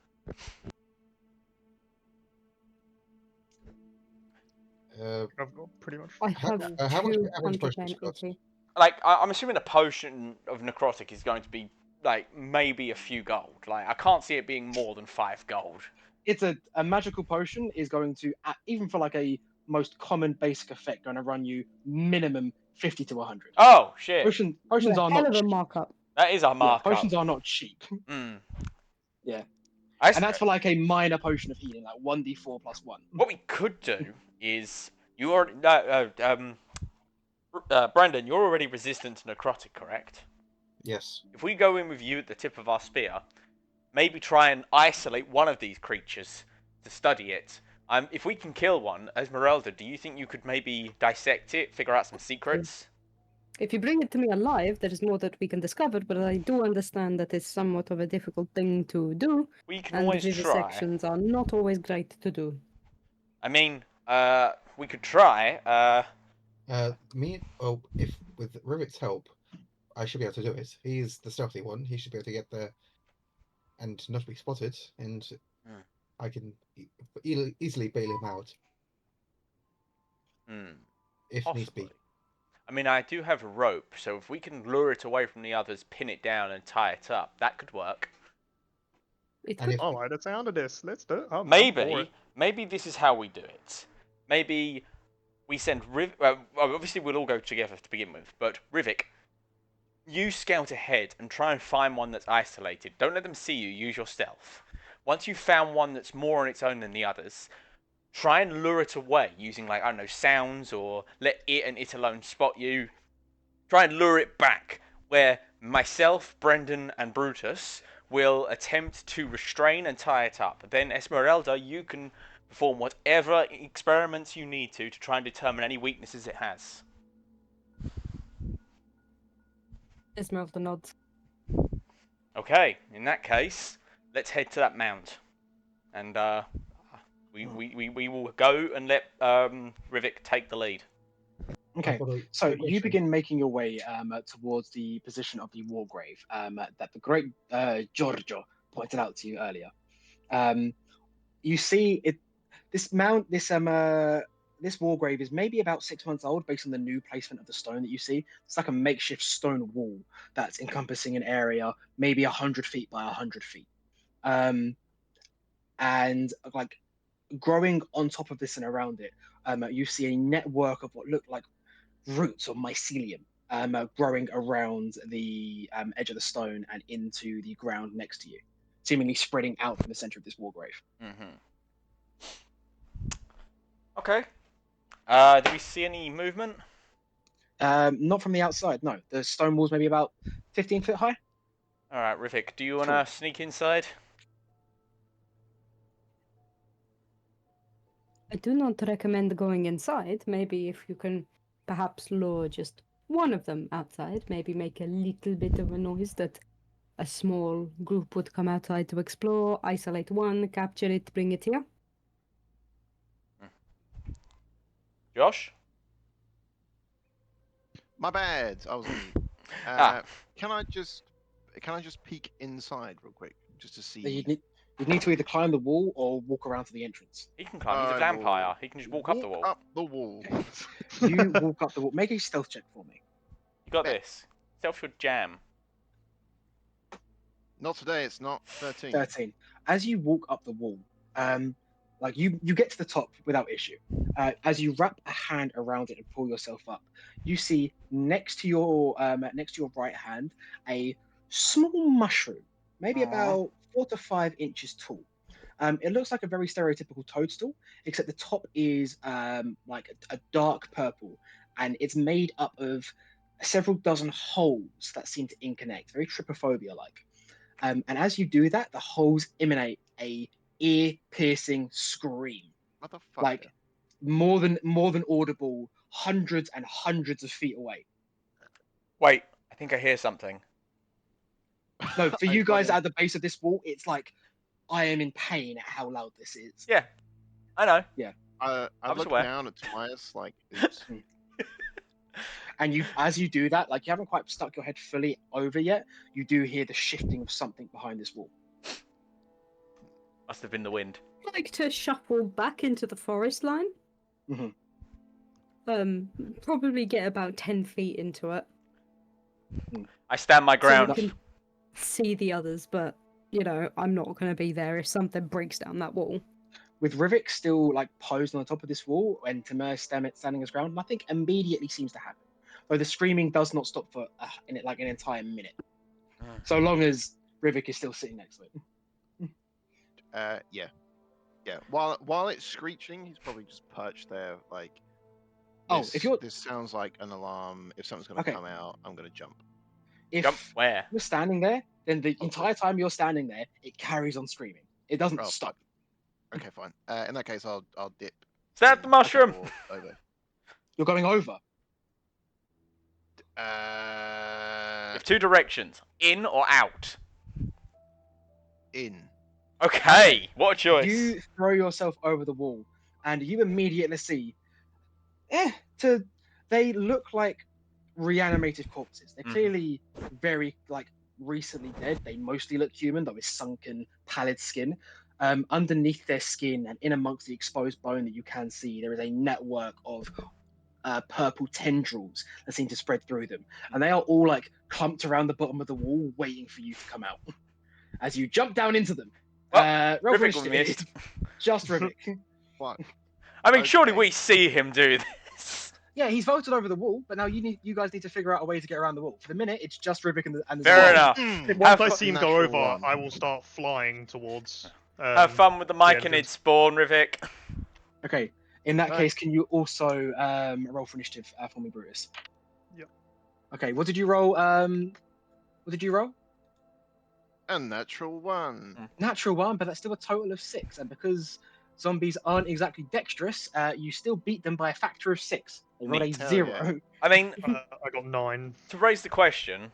I've got pretty much. I how, have how much average potion has 280. Like, I'm assuming a potion of necrotic is going to be like maybe a few gold. Like, I can't see it being more than 5 gold. It's a magical potion is going to, even for like a most common basic effect, going to run you minimum 50 to 100. Oh shit! Potions Yeah, are hell not of a cheap. markup. That is a Yeah, markup. potions are not cheap. Mm. Yeah. And And that's for like a minor potion of healing, like 1d4 plus 1. what we could do is you already Brandon, you're already resistant to necrotic, correct? yes. If we go in with you at the tip of our spear, maybe try and isolate one of these creatures to study it. If we can kill one, Esmeralda, do you think you could maybe dissect it, figure out some secrets? If you bring it to me alive, there is more that we can discover, but I do understand that it's somewhat of a difficult thing to do, We can and always try. vivisections are not always great to do. I mean, we could try. If with Rivik's help, I should be able to do it. He's the stealthy one. He should be able to get there and not be spotted, and I can easily bail him out if needs Possibly. be. I mean, I do have a rope, so if we can lure it away from the others, pin it down, and tie it up, that could work. It And could if I like the sound of this. Let's do it. I'm for it. Maybe this is how we do it. Maybe we send obviously we'll all go together to begin with, but Rivik, you scout ahead and try and find one that's isolated. Don't let them see you. Use your stealth. Once you've found one that's more on its own than the others, try and lure it away using, like, I don't know, sounds, or let it and it alone spot you. Try and lure it back, where myself, Brendan, and Brutus will attempt to restrain and tie it up. Then, Esmeralda, you can perform whatever experiments you need to try and determine any weaknesses it has. Esmeralda nods. Okay, in that case, let's head to that mount. And we will go and let Rivik take the lead. Okay, so you begin making your way towards the position of the Wargrave that the great Giorgio pointed out to you earlier. You see it. This Wargrave is maybe about 6 months old, based on the new placement of the stone that you see. It's like a makeshift stone wall that's encompassing an area maybe 100 feet by 100 feet, and like growing on top of this and around it, you see a network of what look like roots or mycelium growing around the edge of the stone and into the ground next to you, seemingly spreading out from the center of this Wargrave. Mm-hmm. Okay. Do we see any movement? Not from the outside, no. The stone wall's maybe about 15 feet high. All right, Rivik, do you want to sneak inside? I do not recommend going inside. Maybe if you can perhaps lure just one of them outside, maybe make a little bit of a noise that a small group would come outside to explore, isolate one, capture it, bring it here. Josh? My bad. I was on mute. Can I just peek inside real quick just to see? You'd need to either climb the wall or walk around to the entrance. He can climb. He's a vampire. He can just walk up the wall. Up the wall. You walk up the wall. Make a stealth check for me. You got this. Stealth should jam. Not today. It's not 13. 13. As you walk up the wall, like you get to the top without issue. As you wrap a hand around it and pull yourself up, you see next to your right hand a small mushroom, maybe about 4 to 5 inches tall. It looks like a very stereotypical toadstool, except the top is like a dark purple, and it's made up of several dozen holes that seem to interconnect, very trypophobia-like. And as you do that, the holes emanate a ear-piercing scream, like more than audible, hundreds and hundreds of feet away. Wait, I think I hear something. No, for you guys at the base of this wall, it's like I am in pain at how loud this is. Yeah, I know. Yeah. I look down at Tobias like, oops. And as you do that, like you haven't quite stuck your head fully over yet, you do hear the shifting of something behind this wall. Must have been the wind. I'd like to shuffle back into the forest line. hmm Probably get about 10 feet into it. I stand my So ground. we can see the others, but, I'm not going to be there if something breaks down that wall. With Rivik still like posed on the top of this wall and Tamir standing his ground, nothing immediately seems to happen. Though the screaming does not stop for an entire minute, so long as Rivik is still sitting next to it. Yeah. While it's screeching, he's probably just perched there. Like, this sounds like an alarm. If something's gonna come out, I'm gonna jump. If Jump where? you're standing there, then the entire time you're standing there, it carries on screaming. It doesn't stop. Okay, fine. In that case, I'll dip. Is that the mushroom? Over. You're going over. You have two directions: in or out. In. Okay, what a choice. You throw yourself over the wall, and you immediately see, they look like reanimated corpses. They're clearly very recently dead. They mostly look human, though with sunken, pallid skin. Underneath their skin and in amongst the exposed bone that you can see, there is a network of purple tendrils that seem to spread through them, and they are all like clumped around the bottom of the wall, waiting for you to come out. As you jump down into them, roll for Rivik missed. Just Rivik. What? I mean, surely we see him do this. Yeah, he's vaulted over the wall, but now you guys need to figure out a way to get around the wall. For the minute, it's just Rivik and the Fair zombie. enough. Once I see him go natural over, one. I will start flying towards. Have fun with the Myconid spawn, Rivik. Okay, in that case, can you also roll for initiative for me, Brutus? Yep. Okay, what did you roll? What did you roll? A natural one. Natural one, but that's still a total of 6. And because zombies aren't exactly dexterous, you still beat them by a factor of 6. They rolled a Hell 0. yeah. I mean, I got 9. to raise the question,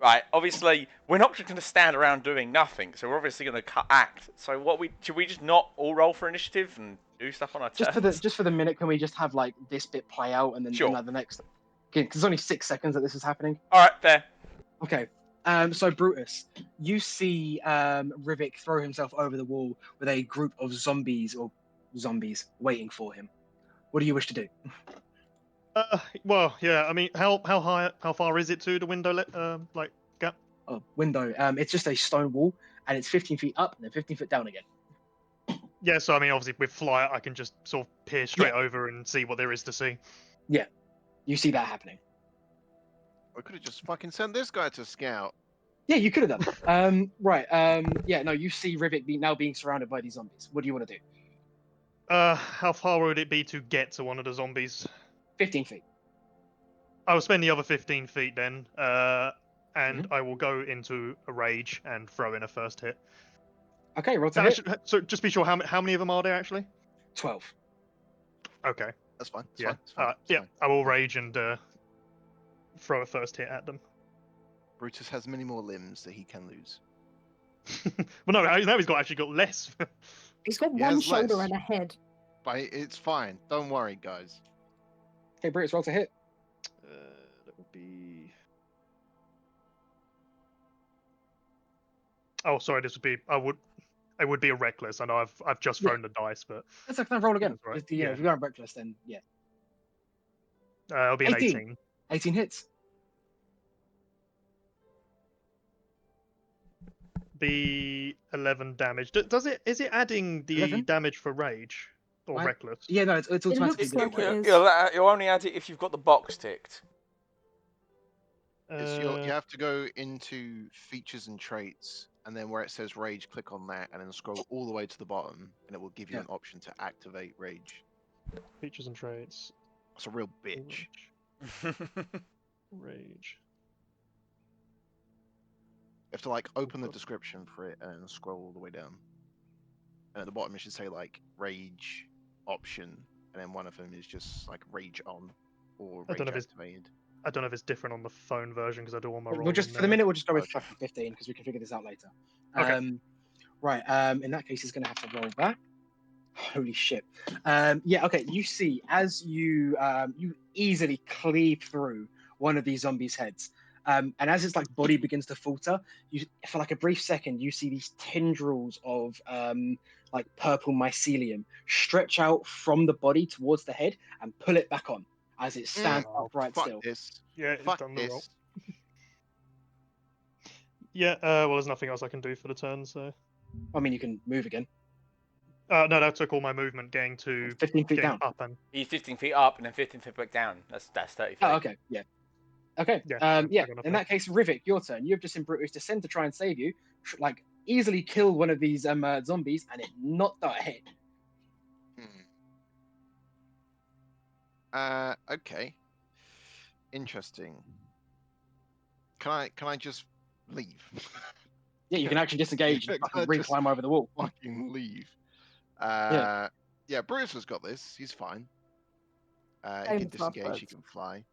right? Obviously, we're not just going to stand around doing nothing. So we're obviously going to act. So should we just not all roll for initiative and do stuff on our turns? Just for the minute, can we just have like this bit play out and then the next? Because it's only 6 seconds that this is happening. All right, fair. Okay. So Brutus, you see Rivik throw himself over the wall with a group of zombies waiting for him. What do you wish to do? Well, yeah. I mean, how far is it to the window? Gap. Oh, window. It's just a stone wall, and it's 15 feet up and then 15 feet down again. Yeah. So I mean, obviously with flight, I can just sort of peer straight over and see what there is to see. Yeah, you see that happening. We could have just fucking sent this guy to scout. Yeah, you could have done. Right. Yeah. No, you see Rivik now being surrounded by these zombies. What do you want to do? How far would it be to get to one of the zombies? 15 feet. I will spend the other 15 feet then, and I will go into a rage and throw in a first hit. Okay, roll to hit. So just be sure, how many of them are there actually? 12. Okay. That's fine. Yeah. It's fine. I will rage and throw a first hit at them. Brutus has many more limbs that he can lose. Well, no, now he's actually got less. He's got He one has shoulder less. and a head. But it's fine. Don't worry, guys. Okay, Brutus, roll to hit. That would be. Oh, sorry. It would be a reckless. I know I've just thrown the dice, but. That's okay. Roll again. Right. If you're going reckless, then yeah. It'll be an 18. 18 hits. Be 11 damage. Is it adding the 11? damage for rage or reckless? Yeah, no, it's automatically. looks like it is. You'll only add it if you've got the box ticked. You have to go into features and traits, and then where it says rage, click on that, and then scroll all the way to the bottom, and it will give you an option to activate rage. Features and traits. It's a real bitch. Rage. You have to like open the description for it and then scroll all the way down. And at the bottom it should say like rage option, and then one of them is just like rage on or rage activated. I don't know if it's different on the phone version because I do all my rolls. We'll just for the minute we'll just go with 15 because we can figure this out later. Okay. Right. In that case, he's going to have to roll that. Holy shit. Yeah, okay, you see, as you you easily cleave through one of these zombies' heads, and as its like body begins to falter, you for like a brief second, you see these tendrils of like purple mycelium stretch out from the body towards the head and pull it back on as it stands upright Fuck still. this. Yeah, it's Fuck done the roll. this. Yeah, well, there's nothing else I can do for the turn, so. I mean, you can move again. No, that took all my movement getting to 15 feet getting down. up and. He's 15 feet up and then 15 feet back down. That's 30 feet. Oh, okay, yeah. Okay. Yeah, Yeah. I got In nothing. that case, Rivik, your turn. You've just seen Brutus descend to try and save you, like easily kill one of these zombies, and it knocked out a head. Okay. Interesting. Can I just leave? Yeah, you can actually disengage and Can I fucking just re-climb over the wall. fucking leave? Yeah. Yeah, Bruce has got this. He's fine. He I'm can not disengage. He bad. can fly.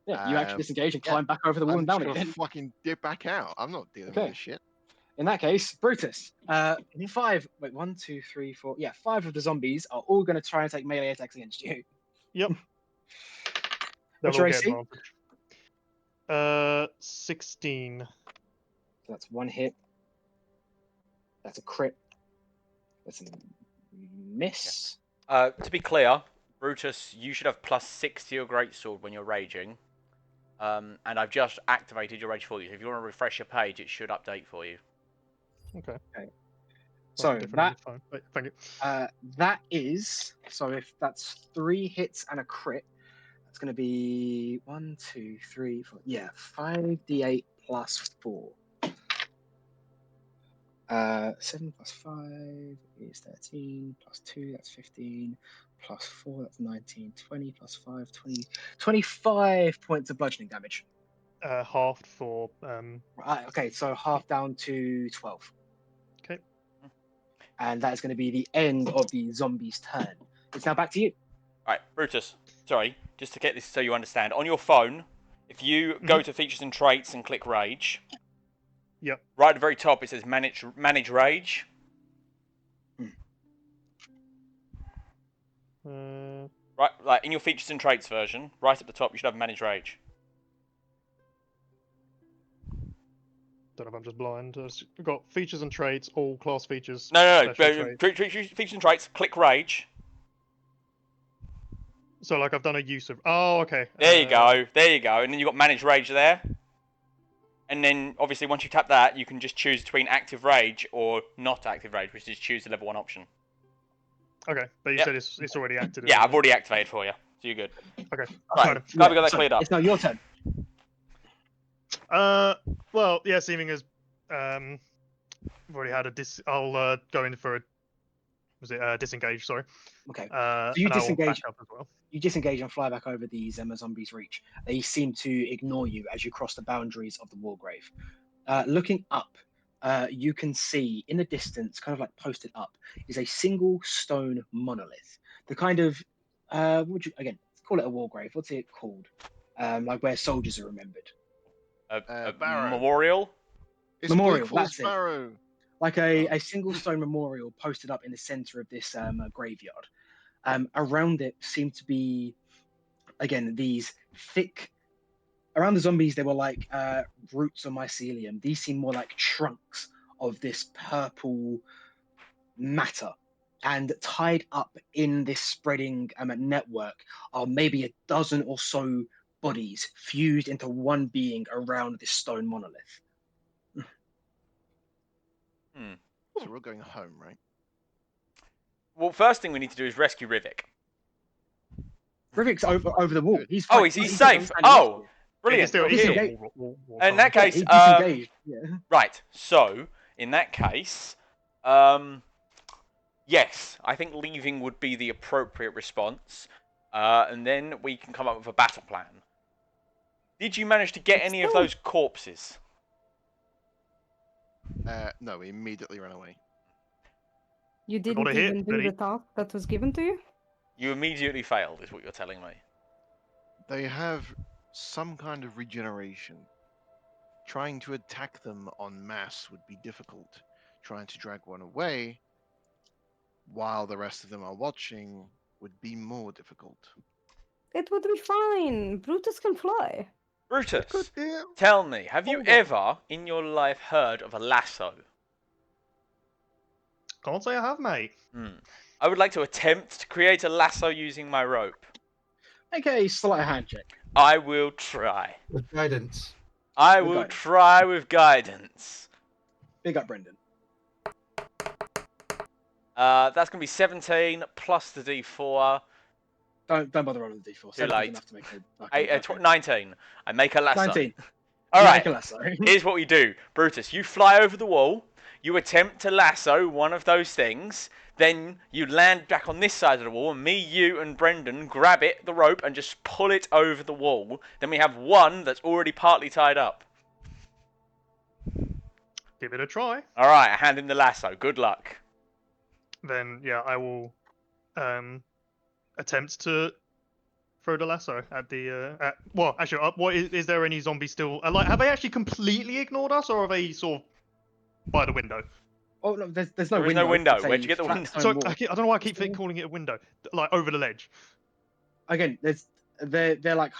Yeah, you actually Um, disengage and yeah, climb back over the wall I'm and just down gonna again. fucking dip back out. I'm not dealing Okay. with this shit. In that case, Brutus, five, wait, 1, 2, 3, 4, yeah, 5 of the zombies are all going to try and take melee attacks against you. Yep. What's They'll your all get AC? advantage. 16. So that's one hit. That's a crit. That's a miss. To be clear, Brutus, you should have +6 to your greatsword when you're raging. And I've just activated your rage for you. So if you want to refresh your page, it should update for you. Okay. So Different that on the phone. Wait, thank you. that is, so if that's 3 hits and a crit, that's going to be 1, 2, 3, 4, yeah, 5d8 plus 4. 7 plus 5 is 13, plus 2, that's 15, plus 4, that's 19, 20, plus 5, 20, 25 points of bludgeoning damage. Halved for. Okay, so half down to 12. Okay. And that is going to be the end of the zombie's turn. It's now back to you. Right, Brutus. Sorry, just to get this so you understand. On your phone, if you go to features and traits and click rage. Yep. Right at the very top, it says manage rage. Right, like in your features and traits version, right at the top, you should have manage rage. Don't know if I'm just blind. We've got features and traits, all class features. No. Special traits. Features and traits, click rage. So, like, I've done a use of. Oh, okay. There you go. And then you've got manage rage there. And then, obviously, once you tap that, you can just choose between active rage or not active rage, which is choose the level 1 option. Okay, but you said it's already active. Yeah, I've already activated for you, so you're good. Okay. Right, glad we got that cleared up. It's now your turn. Well, yeah, seeming as we've already had a I'll go in for a. Was it disengage? Sorry. Okay. So you and I will disengage. back up as well. You disengage and fly back over these zombies' reach. They seem to ignore you as you cross the boundaries of the Wargrave. Looking up, you can see in the distance, kind of like posted up, is a single stone monolith. The kind of, would you again call it a Wargrave? What's it called? Like where soldiers are remembered. A Barrow. memorial? It's Memorial, Blue Falls that's it. Barrow. Like a single stone memorial posted up in the center of this graveyard. Around it seem to be, again, these thick. Around the zombies, they were like roots of mycelium. These seem more like trunks of this purple matter. And tied up in this spreading network are maybe a dozen or so bodies fused into one being around this stone monolith. So we're going home, right? Well, first thing we need to do is rescue Rivik. Rivik's over the wall. He's Oh, fine. he's safe. Oh, brilliant. Yeah, Good he's to still hear. war In that Yeah, case, he disengaged. Yeah. right. So, in that case, yes, I think leaving would be the appropriate response, and then we can come up with a battle plan. Did you manage to get any of those corpses? No, we immediately ran away. You got didn't a hit, even do did he? the task that was given to you? You immediately failed, is what you're telling me. They have some kind of regeneration. Trying to attack them en masse would be difficult. Trying to drag one away while the rest of them are watching would be more difficult. It would be fine. Brutus can fly. Brutus, Yeah. tell me, have you Hold on. ever in your life heard of a lasso? Can't say I have, mate. I would like to attempt to create a lasso using my rope. Make a sleight of hand check. I will try. With guidance. I With will guidance. try with guidance. Big up, Brendan. That's going to be 17 plus the D4. Don't bother rolling the d4. Too late. Enough to make a fucking 19. I make a lasso. 19. All You right. make a lasso. Here's what we do. Brutus, you fly over the wall. You attempt to lasso one of those things. Then you land back on this side of the wall. And me, you, and Brendan grab it, the rope, and just pull it over the wall. Then we have one that's already partly tied up. Give it a try. All right, I hand him the lasso. Good luck. Then yeah, I will attempt to throw the lasso at the well, actually, what is there any zombies still? Like, have they actually completely ignored us, or are they sort of by the window? Oh no, there's no There is window. no window. It's a Where'd you get the flat window? stone So wall. I don't know why I keep calling it a window, like over the ledge. Again, they're like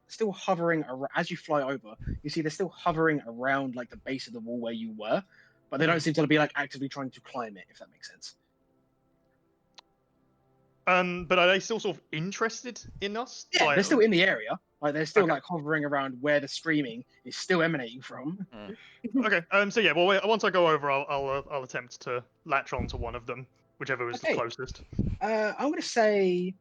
still hovering around as you fly over. You see they're still hovering around like the base of the wall where you were, but they don't seem to be like actively trying to climb it. If that makes sense. But are they still sort of interested in us? Yeah, Like, they're still in the area. Like they're still Okay. like hovering around where the screaming is still emanating from. Okay. So yeah. Well, once I go over, I'll attempt to latch onto one of them, whichever is the Okay. closest. I'm gonna say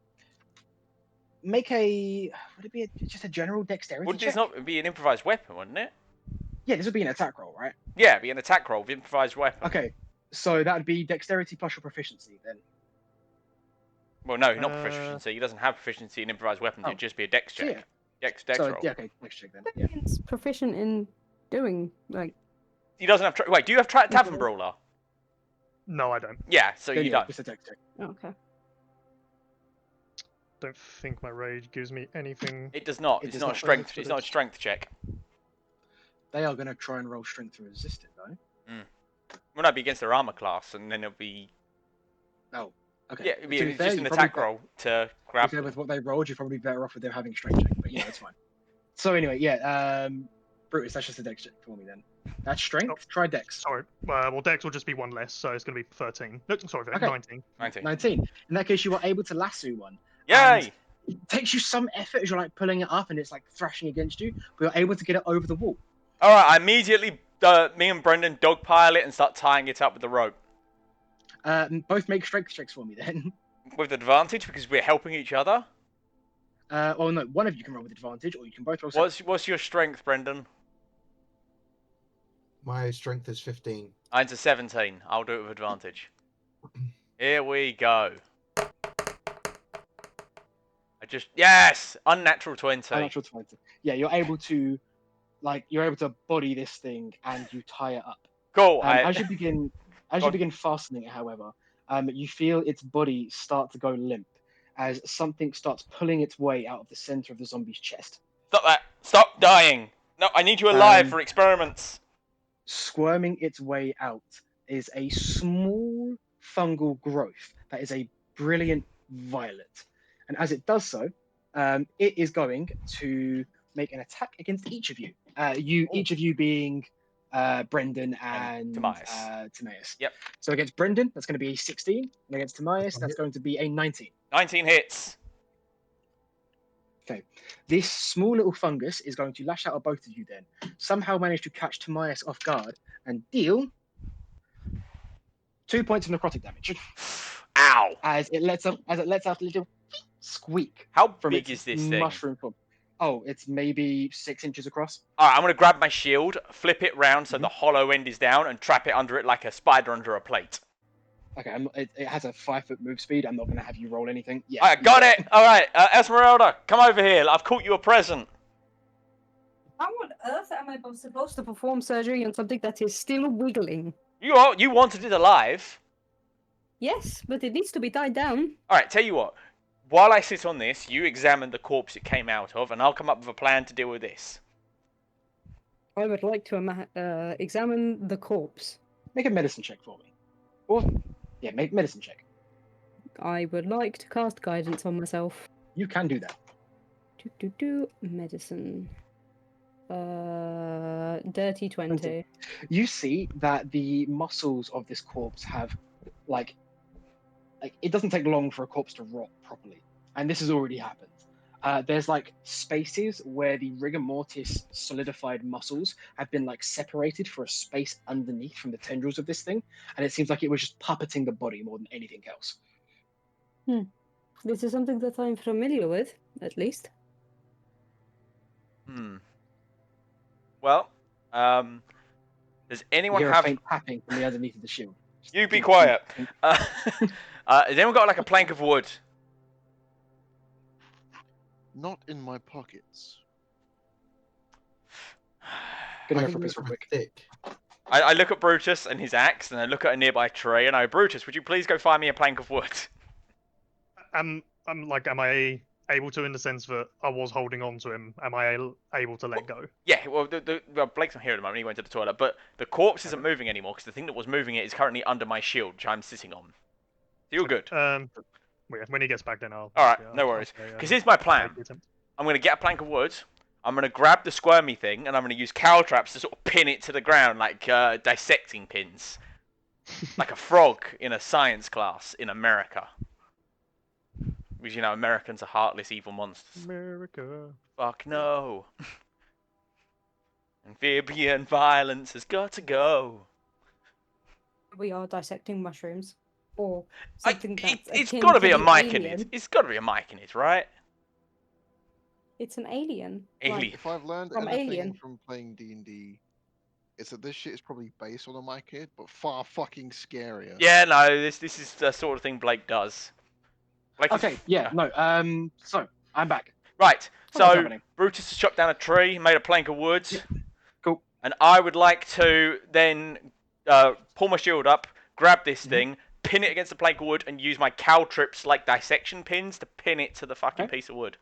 make a would it be just a general dexterity Would check? this not be an improvised weapon, wouldn't it? Yeah, this would be an attack roll, right? Yeah, it'd be an attack roll with improvised weapon. Okay, so that would be dexterity plus your proficiency then. Well, no, not proficiency. He doesn't have proficiency in improvised weapons. Oh. It'd just be a dex So, check. yeah. Dex So roll. yeah, okay, next check then. Yeah. It's proficient in doing like. He doesn't have. Wait, do you have Tavern Brawler? No, I don't. Yeah, so Then, you yeah, don't. just a dex check. Okay. Don't think my rage gives me anything. It does not. It It's does not a not strength. resist It's not a strength check. They are gonna try and roll strength to resist it though. Well, no, it'd be against their armor class, and then it'll be. Oh, okay. Yeah, it'd be To be fair, just an you're probably attack roll to grab. Fair with what they rolled, you're probably better off with them having a strength check, but yeah, that's fine. So anyway, yeah, Brutus, that's just a dex check for me then. That's strength. Oh. Try dex. Sorry. Well, Dex will just be one less, so it's going to be 13. No, sorry, Okay. 19. 19. 19. In that case, you are able to lasso one. Yay! It takes you some effort as you're like pulling it up and it's like thrashing against you, but you're able to get it over the wall. All right, I immediately, me and Brendan dogpile it and start tying it up with the rope. Both make strength checks for me then. With advantage because we're helping each other. Well, no, one of you can roll with advantage, or you can both roll. What's your strength, Brendan? My strength is 15. Mine's a 17. I'll do it with advantage. Here we go. Yes, unnatural 20. Unnatural 20. Yeah, you're able to body this thing and you tie it up. Cool. As you begin fastening it, however, you feel its body start to go limp as something starts pulling its way out of the center of the zombie's chest. Stop that! Stop dying! No, I need you alive for experiments. Squirming its way out is a small fungal growth that is a brilliant violet. And as it does so, it is going to make an attack against each of you. Each of you being Brendan and Timaeus. Yep. So against Brendan, that's going to be a 16. And against Timaeus, that's going to be a 19. 19 hits. Okay. This small little fungus is going to lash out at both of you then. Somehow manage to catch Timaeus off guard and deal 2 points of necrotic damage. Ow! As it lets out a little squeak. How from big its is this thing? mushroom form. Oh, it's maybe 6 inches across. Alright, I'm going to grab my shield, flip it round so the hollow end is down, and trap it under it like a spider under a plate. Okay, it has a 5-foot move speed. I'm not going to have you roll anything. Yeah. Alright, got it! Alright, Esmeralda, come over here. I've caught you a present. How on earth am I supposed to perform surgery on something that is still wiggling? You wanted it alive. Yes, but it needs to be tied down. Alright, tell you what. While I sit on this, you examine the corpse it came out of, and I'll come up with a plan to deal with this. I would like to examine the corpse. Make a medicine check for me. Or, yeah, make medicine check. I would like to cast guidance on myself. You can do that. Medicine. Dirty 20. You see that the muscles of this corpse have, like it doesn't take long for a corpse to rot properly, and this has already happened. There's like spaces where the rigor mortis solidified muscles have been like separated for a space underneath from the tendrils of this thing, and it seems like it was just puppeting the body more than anything else. This is something that I'm familiar with, at least. Well, does You anyone hear a have? faint tapping from the underneath of the shield. You be quiet. Has anyone got like a plank of wood? Not in my pockets. Gonna I go for can a make piece real my quick. stick. I look at Brutus and his axe, and I look at a nearby tree, and I, Brutus, would you please go find me a plank of wood? Am I able to, in the sense that I was holding on to him? Am I able to let go? Yeah, well, well, Blake's not here at the moment. He went to the toilet, but the corpse isn't moving anymore because the thing that was moving it is currently under my shield, which I'm sitting on. So you're good. Yeah, when he gets back, then I'll. All right, yeah, no I'll worries. say, Because here's my plan. make the attempt. I'm going to get a plank of wood. I'm going to grab the squirmy thing, and I'm going to use cow traps to sort of pin it to the ground like dissecting pins. Like a frog in a science class in America. Because, you know, Americans are heartless, evil monsters. America. Fuck no. Amphibian violence has got to go. We are dissecting mushrooms. Or something that's It's akin got to to be a the mic in alien. it. It's got to be a mic in it, right? It's an alien. Alien. Like, If I've learned From anything Alien. from playing D&D, it's that this shit is probably based on a mycid, but far fucking scarier. Yeah, no, this is the sort of thing Blake does. Blake is- Okay, yeah, no. So I'm back. Right, What's so happening? Brutus has chopped down a tree, made a plank of wood. Yep. Cool. And I would like to then pull my shield up, grab this thing, pin it against the plank of wood, and use my cow trips like dissection pins to pin it to the fucking piece of wood.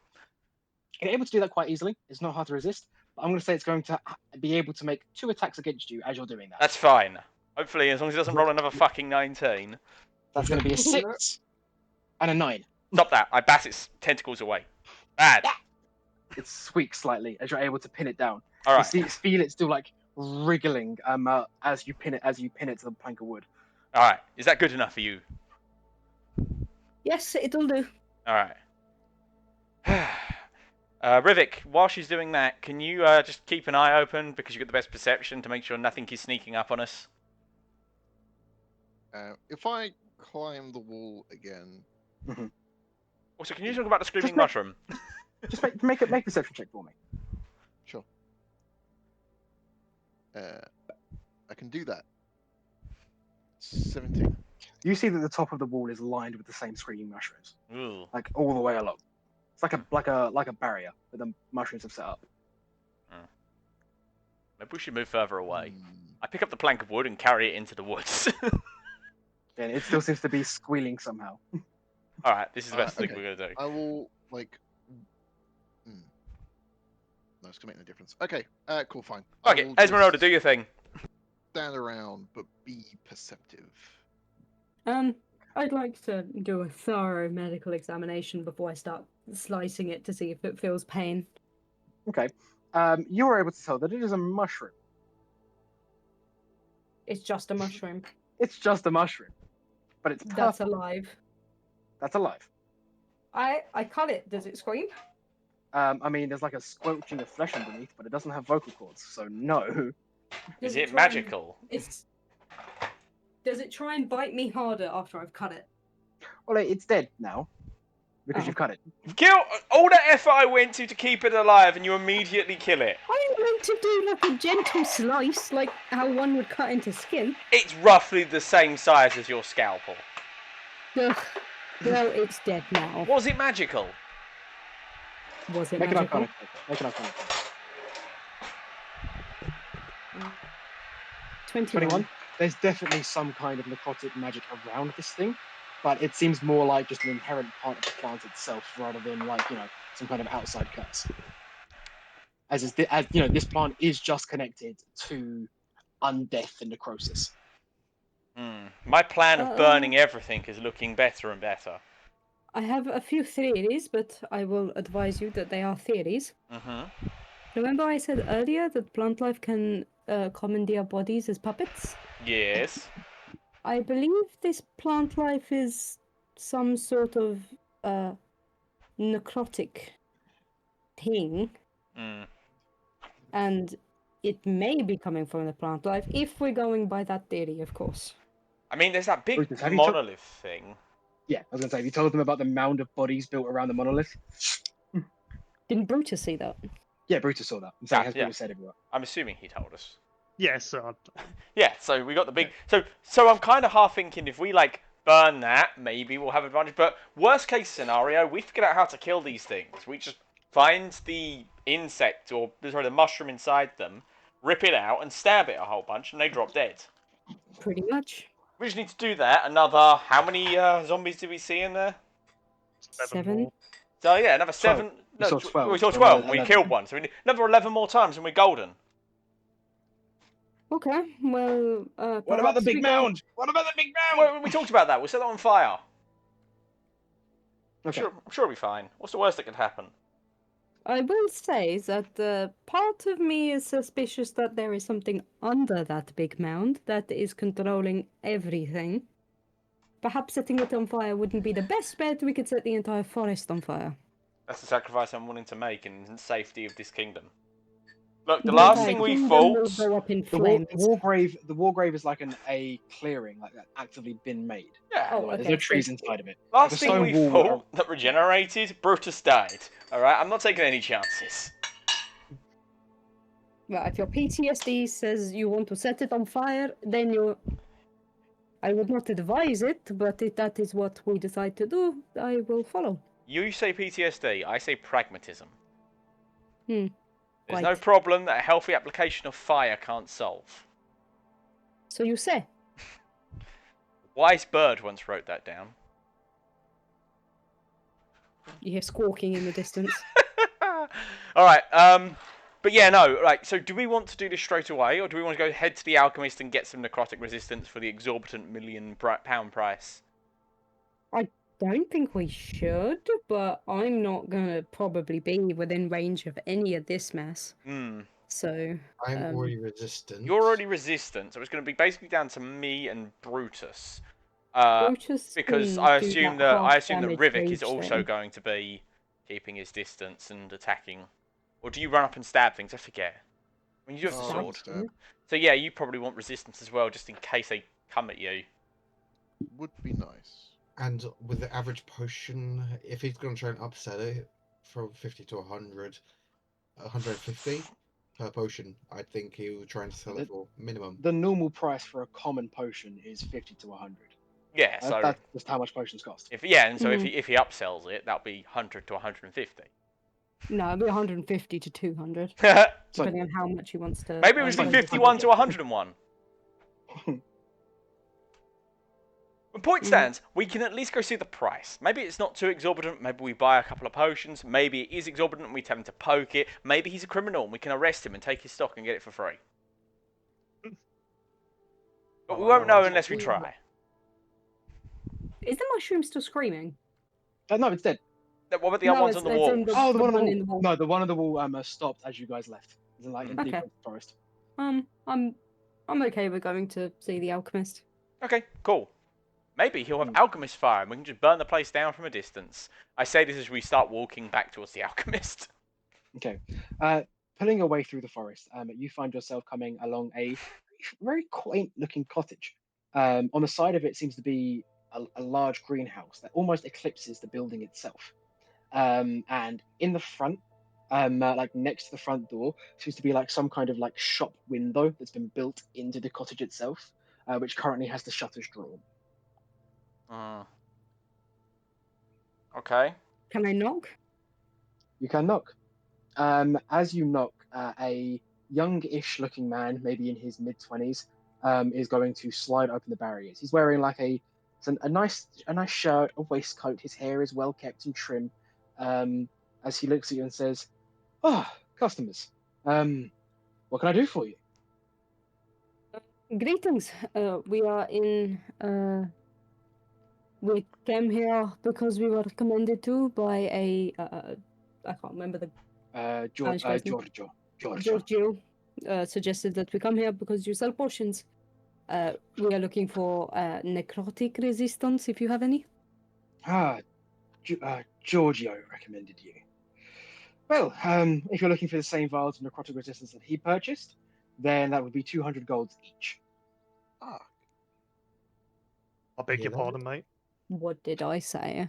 You're able to do that quite easily. It's not hard to resist. But I'm going to say it's going to be able to make 2 attacks against you as you're doing that. That's fine. Hopefully, as long as he doesn't roll another fucking 19. That's going to be a 6 and a 9. Stop that. I bat its tentacles away. Bad. It squeaks slightly as you're able to pin it down. All right. You feel it still like wriggling as you pin it to the plank of wood. All right. Is that good enough for you? yes, it'll do. All right. Rivik, while she's doing that, can you just keep an eye open because you've got the best perception to make sure nothing is sneaking up on us? If I climb the wall again, Also, can you talk about the screaming Just make- mushroom? Just make a perception check for me. sure. I can do that. 17. You see that the top of the wall is lined with the same screaming mushrooms, Ooh. like all the way along. It's like a barrier that the mushrooms have set up. Maybe we should move further away. Hmm. I pick up the plank of wood and carry it into the woods. And it still seems to be squealing somehow. All right, this is the best thing Okay. we're gonna do. I will, like... No, it's gonna make no difference. Okay, cool, fine. I Okay, will Esmeralda, just do your thing. stand around, but be perceptive. I'd like to do a thorough medical examination before I start slicing it to see if it feels pain. Okay. You were able to tell that it is a mushroom. It's just a mushroom. It's just a mushroom, but it's purple. That's alive. That's alive. I cut it. Does it scream? I mean, there's like a squelching of flesh underneath, but it doesn't have vocal cords, so no. Is Does it try and- magical? Does it try and bite me harder after I've cut it? Well, it's dead now because Oh. you've cut it. Kill all the effort I went to keep it alive, and you immediately kill it. I meant to do like a gentle slice, like how one would cut into skin. It's roughly the same size as your scalpel. Ugh. Well, it's dead now. Was it magical? Was it Make an magical? arcana check. Make an arcana check. 21. There's definitely some kind of necrotic magic around this thing, but it seems more like just an inherent part of the plant itself rather than like, some kind of outside curse. As this plant is just connected to undeath and necrosis. My plan of burning everything is looking better and better. I have a few theories, but I will advise you that they are theories. Remember I said earlier that plant life can commandeer bodies as puppets? Yes. I believe this plant life is some sort of necrotic thing, and it may be coming from the plant life, if we're going by that theory, of course. I mean, there's that big Brutus, have you monolith thing. Yeah, I was gonna say, have you told them about the mound of bodies built around the monolith? Didn't Brutus see that? Yeah, Brutus saw that. I'm saying, has Yeah. Brutus said everywhere? I'm assuming he told us. Yes. Yeah, so we got the big... So I'm kind of half thinking if we, like, burn that, maybe we'll have advantage. But worst case scenario, we figured out how to kill these things. We just find the insect, or sorry, the mushroom inside them, rip it out, and stab it a whole bunch, and they drop dead. Pretty much. We just need to do that. Another... How many zombies did we see in there? 7. More. So, yeah, another 7... We saw 12. We saw So 12, and we 11. killed one. So we need another 11 more times, and we're golden. Okay, well, What about the perhaps big we go- mound? What about the big mound? Well, we talked about that. We'll set that on fire. Okay. I'm sure it'll be fine. What's the worst that could happen? I will say that part of me is suspicious that there is something under that big mound that is controlling everything. Perhaps setting it on fire wouldn't be the best bet. We could set the entire forest on fire. That's the sacrifice I'm willing to make in the safety of this kingdom. Look, the The last entire thing we kingdom fought... will go up in The flames. Wargrave is like a clearing, like that actively been made. Yeah. Oh, There's okay, no so- trees inside of it. Last Like a thing stone we wall fought that regenerated, Brutus died. Alright, I'm not taking any chances. Well, if your PTSD says you want to set it on fire, then you... I would not advise it, but if that is what we decide to do, I will follow. You say PTSD, I say pragmatism. There's Quite. no problem that a healthy application of fire can't solve. So you say? Wise Bird once wrote that down. You hear squawking in the distance. Alright, but yeah, no, right, so do we want to do this straight away, or do we want to go head to the alchemist and get some necrotic resistance for the exorbitant £1,000,000 price? I don't think we should, but I'm not gonna probably be within range of any of this mess. So... I'm already resistant. You're already resistant, so it's going to be basically down to me and Brutus. Brutus Because can I do assume that that half Rivik damage is rage also thing. going to be keeping his distance and attacking. Or do you run up and stab things? I forget. I mean, you have the Oh, sword. stab. So yeah, you probably want resistance as well, just in case they come at you. Would be nice. And with the average potion, if he's going to try and upsell it from 50 to 100, 150 per potion, I think he will try and sell it for minimum. The normal price for a common potion is 50 to 100. Yeah, so That's just how much potions cost. if he upsells it, that'll be 100 to 150. No, it'll be 150 to 200, Maybe depending on how much he wants to... it was be 51 to 101. The point stands, we can at least go see the price. Maybe it's not too exorbitant, maybe we buy a couple of potions, maybe it is exorbitant and we tell him to poke it, maybe he's a criminal and we can arrest him and take his stock and get it for free. But we won't know unless we try. Is the mushroom still screaming? No, it's dead. What about the other ones on the it's in walls? Oh, the one on in the wall. No, the one on the wall stopped as you guys left. It's like in Okay. deep into the forest. I'm okay with going to see the alchemist. Okay, cool. Maybe he'll have alchemist fire and we can just burn the place down from a distance. I say this as we start walking back towards the alchemist. Okay. Pulling your way through the forest, you find yourself coming along a very quaint-looking cottage. On the side of it seems to be a large greenhouse that almost eclipses the building itself. And in the front, like next to the front door, seems to be like some kind of like shop window that's been built into the cottage itself, which currently has the shutters drawn. Okay. Can I knock? You can knock. As you knock, a youngish looking man, maybe in his mid-20s, is going to slide open the barriers. He's wearing like a nice shirt, a waistcoat. His hair is well kept and trim. As he looks at you and says, "Oh, customers. What can I do for you?" Greetings. We are in. We came here because we were recommended to by a. I can't remember the Spanish guy's name. Giorgio. Giorgio suggested that we come here because you sell potions. We are looking for necrotic resistance, if you have any. Giorgio recommended you. Well, if you're looking for the same vials of necrotic resistance that he purchased, then that would be 200 golds each. Ah, I beg Yeah, your that- pardon, mate. What did I say?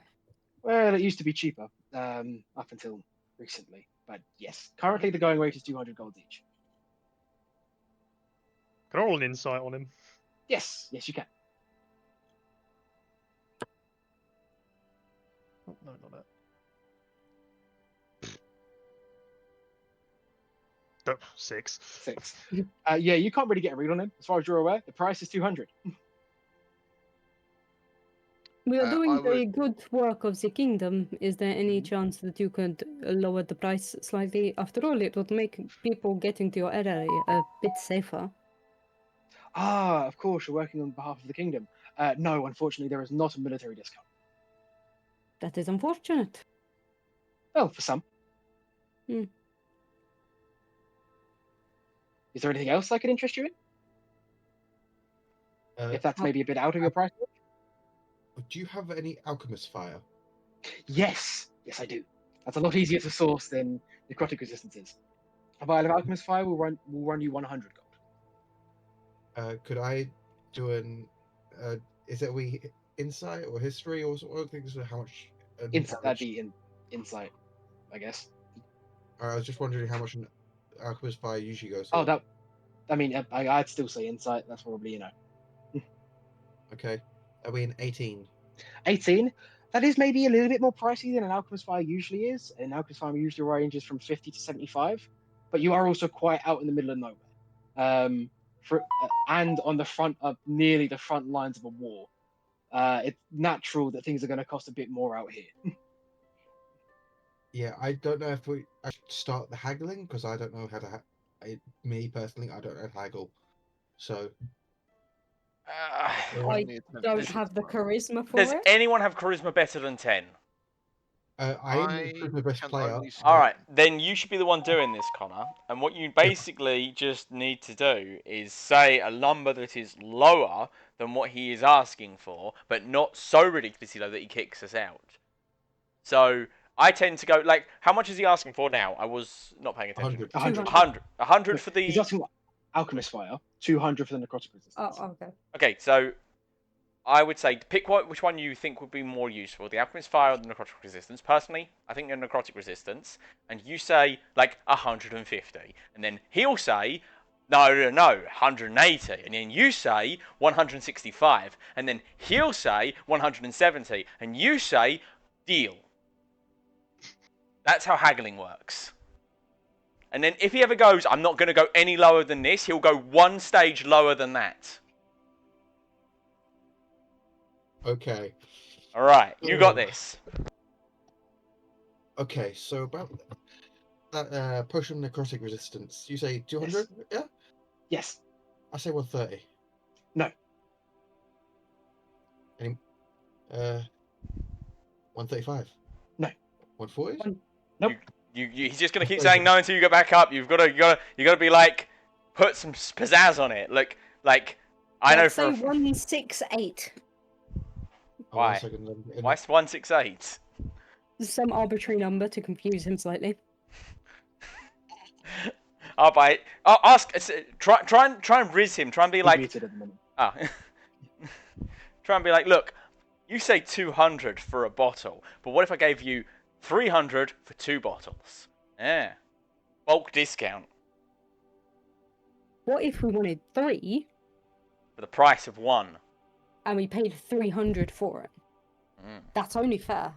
Well, it used to be cheaper up until recently. But yes, currently the going rate is 200 golds each. Can I roll an insight on him? Yes, you can. Oh, no, not that. Oh, 6. 6. Yeah, you can't really get a read on him. As far as you're aware, the price is 200. We are doing I the would- good work of the kingdom. Is there any chance that you could lower the price slightly? After all, it would make people getting to your area a bit safer. Of course, you're working on behalf of the kingdom. No, unfortunately, there is not a military discount. That is unfortunate. Well, for some. Hmm. Is there anything else I could interest you in? If that's maybe a bit out of your price range? Do you have any alchemist fire? Yes, I do. That's a lot easier to source than necrotic resistances. A vial of alchemist fire will run you 100 gold. Could I do an? Is it insight or history or sort of things? How much? That'd be insight, I guess. I was just wondering how much an alchemist fire usually goes. Oh, for. I'd still say insight. That's probably Okay. Are we in 18? 18. That is maybe a little bit more pricey than an alchemist fire usually is. An alchemist fire usually ranges from 50 to 75, but you are also quite out in the middle of nowhere. And on the front of nearly the front lines of a war. It's natural that things are going to cost a bit more out here. Yeah, I don't know if I should start the haggling because I don't know how to. Me personally, I don't know how to haggle. So I don't have the charisma for Does it. anyone have charisma better than 10? I am the best can player. only All right, then you should be the one doing this, Connor. And what you basically just need to do is say a number that is lower than what he is asking for, but not so ridiculously low that he kicks us out. So I tend to go like, how much is he asking for now? I was not paying attention. 100. 100. 100 for He's the. asking what? Alchemist fire, 200 for the necrotic resistance. Oh, okay. Okay, so I would say pick which one you think would be more useful, the Alchemist Fire or the Necrotic Resistance. Personally, I think the Necrotic Resistance, and you say like 150, and then he'll say no, 180, and then you say 165, and then he'll say 170, and you say deal. That's how haggling works. And then if he ever goes, I'm not going to go any lower than this, he'll go one stage lower than that. Okay. All right, you got this. Okay, so about that potion of necrotic resistance, you say 200? Yeah? Yes. I say 130. No. Any 135? No. 140? Nope. He's just gonna keep saying no until you get back up. You gotta be like, put some pizzazz on it. Like I know Let's for say 168. Oh, Why? 1 second. why 168. Some arbitrary number to confuse him slightly. I'll buy it. I'll ask. Try and riz him. Try and be He's like, muted at the minute. try and be like, look, you say 200 for a bottle, but what if I gave you 300 for 2 bottles? Yeah, bulk discount What if we wanted 3 for the price of 1. and we paid 300 for it? Mm. That's only fair.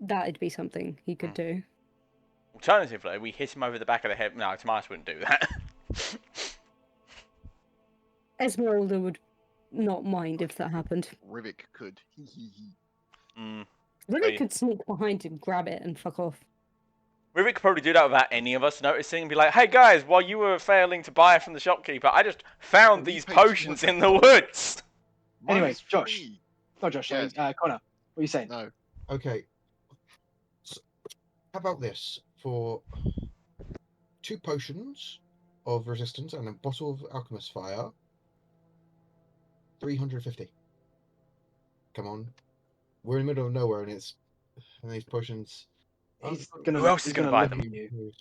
That'd be something he could do. Alternatively, we hit him over the back of the head. No, Tomas wouldn't do that. Esmeralda would not mind if that happened. Rivik could. Mm. Really yeah. could sneak behind and grab it and fuck off. Rivik could probably do that without any of us noticing and be like, hey guys, while you were failing to buy from the shopkeeper, I just found We these paid potions in the $200. woods. Mine Anyway, was Josh. free. Not Josh, Yeah. sorry, Connor. What are you saying? No. Okay. So, how about this? For 2 potions of resistance and a bottle of alchemist fire, 350. Come on. We're in the middle of nowhere and these potions. He's Oh, gonna Who else is he's gonna gonna buy look them? at you.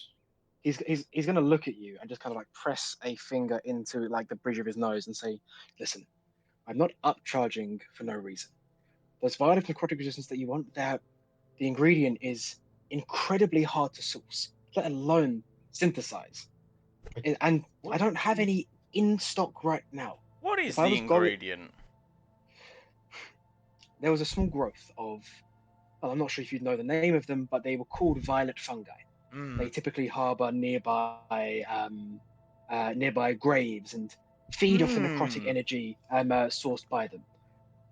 He's gonna look at you and just kind of like press a finger into like the bridge of his nose and say, "Listen, I'm not upcharging for no reason. Those vial of necrotic resistance that you want, the ingredient is incredibly hard to source, let alone synthesize. And I don't have any in stock right now. What is If I the was going, ingredient? there was a small growth of, well, I'm not sure if you know the name of them, but they were called violet fungi. They typically harbor nearby graves and feed off the necrotic energy sourced by them.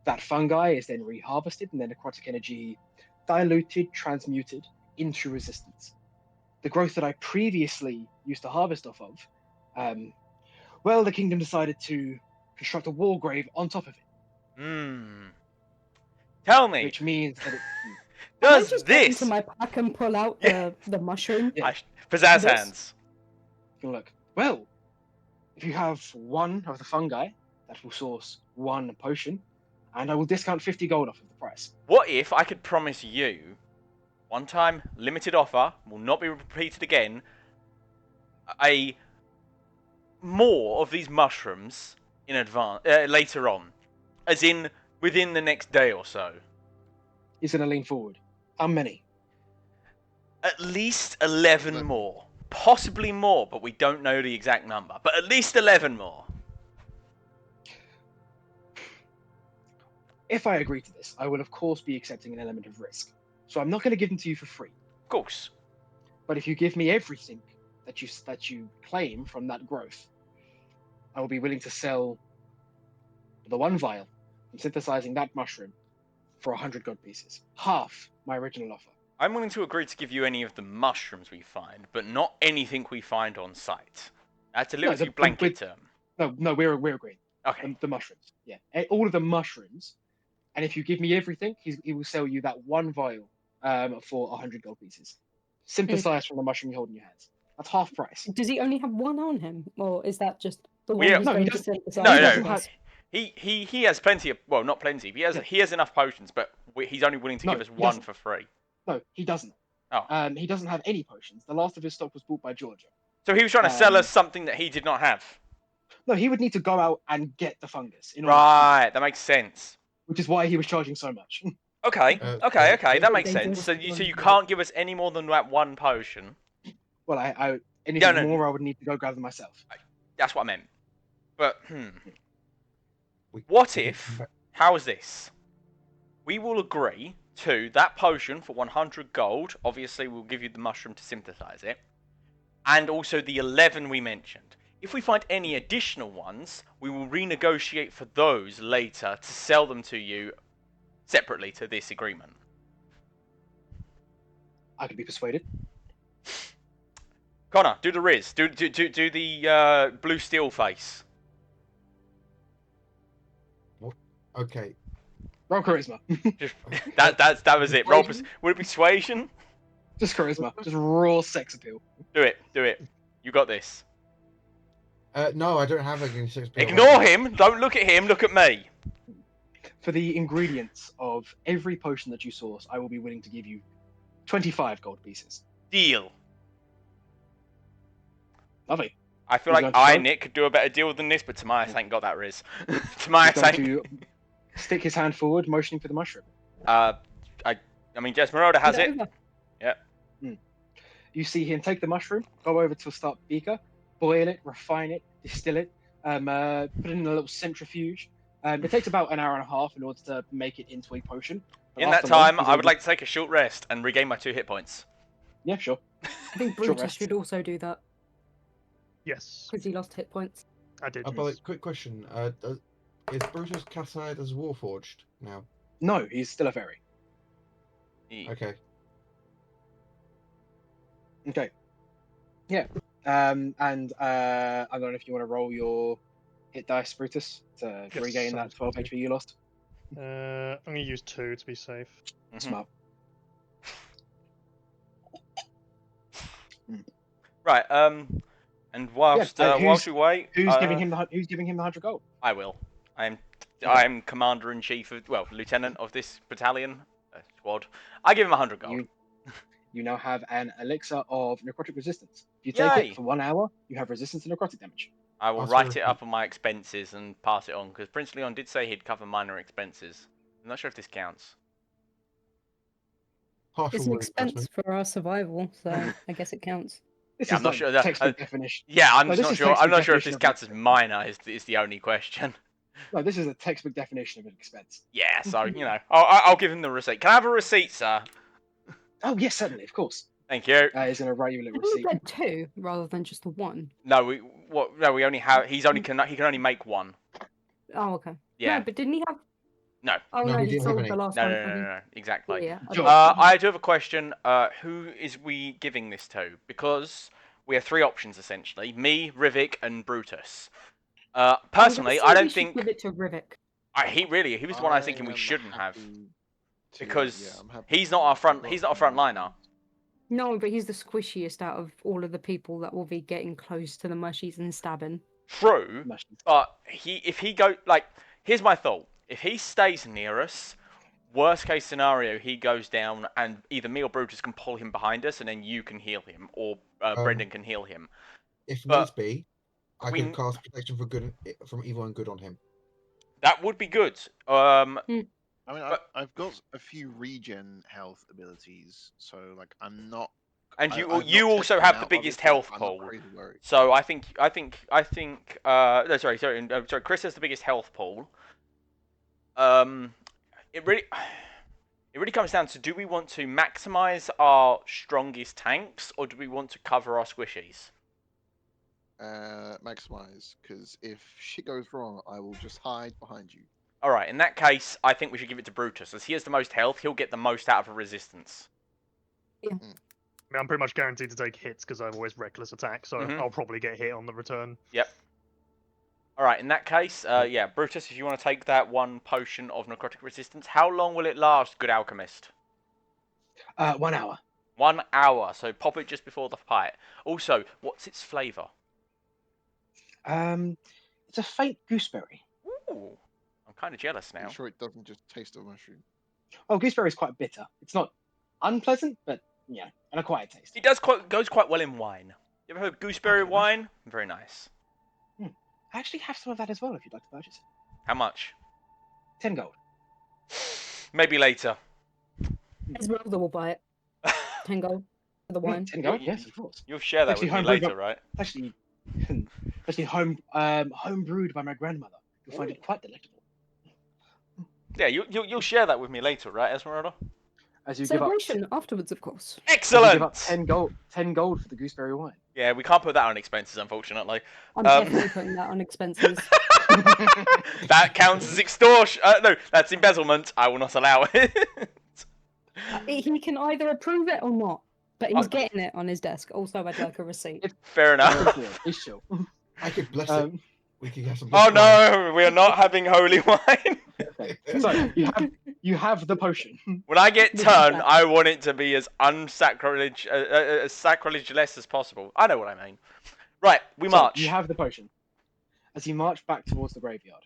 That fungi is then reharvested and then necrotic energy diluted, transmuted into resistance. The growth that I previously used to harvest off of, well, the kingdom decided to construct a war grave on top of it, Tell me, which means that it. Can I does just get into this my pack and pull out Yeah. the mushroom? Yeah. pizzazz This- hands? Look, well, if you have one of the fungi, that will source one potion, and I will discount 50 gold off of the price. What if I could promise you, one time limited offer, will not be repeated again, a more of these mushrooms in advance later on, as in within the next day or so? He's going to lean forward. How many? At least 11 more. Possibly more, but we don't know the exact number. But at least 11 more. If I agree to this, I will of course be accepting an element of risk. So I'm not going to give them to you for free. Of course. But if you give me everything that you claim from that growth, I will be willing to sell the one vial from synthesizing that mushroom for 100 gold pieces. Half my original offer. I'm willing to agree to give you any of the mushrooms we find, but not anything we find on site. That's a little too blanket term. No, we're agreeing. Okay. The mushrooms, yeah, all of the mushrooms. And if you give me everything, he will sell you that one vial for 100 gold pieces, synthesized from the mushroom you hold in your hands. That's half price. Does he only have one on him, or is that just the one Yeah. he's No, he going to doesn't- synthesize? No, he no. doesn't have. He has plenty of, well, not plenty, but he has enough potions, but he's only willing to No, give us he one doesn't. for free. No, he doesn't. Oh. He doesn't have any potions. The last of his stock was bought by Georgia. So he was trying to sell us something that he did not have. No, he would need to go out and get the fungus in order Right, that makes sense. which is why he was charging so much. Okay, okay, that makes sense. So dangerous. you can't give us any more than that one potion. Well, I anything No. more, I would need to go grab them myself. That's what I meant. But We- what we can if? come back- How is this? We will agree to that potion for 100 gold. Obviously, we'll give you the mushroom to synthesize it, and also the 11 we mentioned. If we find any additional ones, we will renegotiate for those later to sell them to you separately to this agreement. I could be persuaded. Connor, do the Riz. Do the blue steel face. Okay. Roll charisma. Just, that was it. Roll. Would it be persuasion? Just charisma. Just raw sex appeal. Do it. You got this. No, I don't have a 6 Ignore him. Don't look at him. Look at me. For the ingredients of every potion that you source, I will be willing to give you 25 gold pieces. Deal. Lovely. I feel He's like going to go. Nick, could do a better deal than this, but Tobias ain't got that Riz. Tobias He's going ain't. to stick his hand forward, motioning for the mushroom. I mean, Desmeralda has it. Over. You see him take the mushroom, go over to a start beaker, boil it, refine it, distill it, put it in a little centrifuge. It takes about an hour and a half in order to make it into a potion. But In that after long, time, he's I would able- like to take a short rest and regain my 2 hit points. Yeah, sure. I think Short Brutus rest. should also do that Yes, because he lost hit points. I did. But quick question. Is Brutus classified as Warforged now? No, he's still a fairy. He- Okay. Okay. Yeah. And I don't know if you want to roll your hit dice, Brutus, to Yes, regain that sounds 12 good. HP you lost. I'm gonna use 2 to be safe. Mhm. Smart. Right. And whilst Yeah, whilst we wait, Who's giving him the 100 gold? I will. I'm Okay. I'm commander in chief of lieutenant of this battalion squad. I give him 100 gold. You now have an elixir of necrotic resistance. If you take Yay! it for 1 hour, you have resistance to necrotic damage. I will Also write it up repeat. on my expenses and pass it on because Prince Leon did say he'd cover minor expenses. I'm not sure if this counts. Partial It's an expense reimbursement. for our survival, so I guess it counts. This Yeah, is I'm not like sure that- textbook definition. Yeah, I'm No, just this not is sure. I'm textbook not sure if definition this of counts as expense. minor. Is the only question. No, this is a textbook definition of an expense. Yeah, so I'll give him the receipt. Can I have a receipt, sir? Oh yes, certainly, of course. Thank you. He's gonna write you a little Can we receipt. get 2 rather than just the 1? No, we only have. He can only make one. Oh, okay. Yeah. No, but didn't he have? No. Oh No, no, he he didn't have sold any. the last No, one. no, no, Okay. no, no, exactly. Yeah, I Sure. don't- I do have a question. Who is we giving this to? Because we have 3 options essentially: me, Rivik, and Brutus. Personally, I I'm gonna say don't we should think give it to Rivik. he was the one I was thinking we am shouldn't have happy to- because yeah, I'm happy he's to not our do front. that. He's not a front liner. No, but he's the squishiest out of all of the people that will be getting close to the mushies and stabbing. True, Mushies. but if he go like, here's my thought: if he stays near us, worst case scenario, he goes down, and either me or Brutus can pull him behind us, and then you can heal him, or Brendan can heal him. If But needs be, I we- can cast protection for good from evil and good on him. That would be good. I mean, But- I've got a few regen health abilities, so like I'm not. And I've you not also tested them have the out, biggest obviously, health I'm not pool. crazy worried. So I think no, sorry. Chris has the biggest health pool. It really comes down to, do we want to maximize our strongest tanks, or do we want to cover our squishies? Maximize, because if shit goes wrong, I will just hide behind you. All right, in that case, I think we should give it to Brutus, as he has the most health. He'll get the most out of a resistance. I mean, I'm pretty much guaranteed to take hits because I've always reckless attack, so Mhm. I'll probably get hit on the return. Yep. All right, in that case, yeah, Brutus, if you want to take that 1 potion of necrotic resistance, how long will it last, good alchemist? 1 hour. 1 hour, so pop it just before the fight. Also, what's its flavour? It's a faint gooseberry. Ooh, I'm kind of jealous now. I'm sure it doesn't just taste of mushroom. Oh, gooseberry is quite bitter. It's not unpleasant, but yeah, an acquired taste. It goes quite well in wine. You ever heard of gooseberry Okay, nice. wine? Very nice. I actually have some of that as well if you'd like to purchase it. How much? 10 gold. Maybe later. Esmeralda will buy it. 10 gold for the wine. 10 gold, yes, of course. You'll share that Actually, with me homebrewed later, right? Actually, home brewed by my grandmother. You'll find it quite delectable. Yeah, you'll share that with me later, right, Esmeralda? As you give up, Celebration afterwards, of course. as you Excellent. give up 10 gold for the gooseberry wine. Yeah, we can't put that on expenses, unfortunately. I'm definitely putting that on expenses. That counts as extortion. No, that's embezzlement. I will not allow it. He can either approve it or not, but he's getting it on his desk. Also, I'd like a receipt. Fair enough. It's chill. I could bless it. We could have some. Oh blessed wine. no, we are not having holy wine. So you have the potion. When I get Look at turned, that. I want it to be as as sacrilege-less as possible. I know what I mean. Right, we So, march. you have the potion. As you march back towards the graveyard,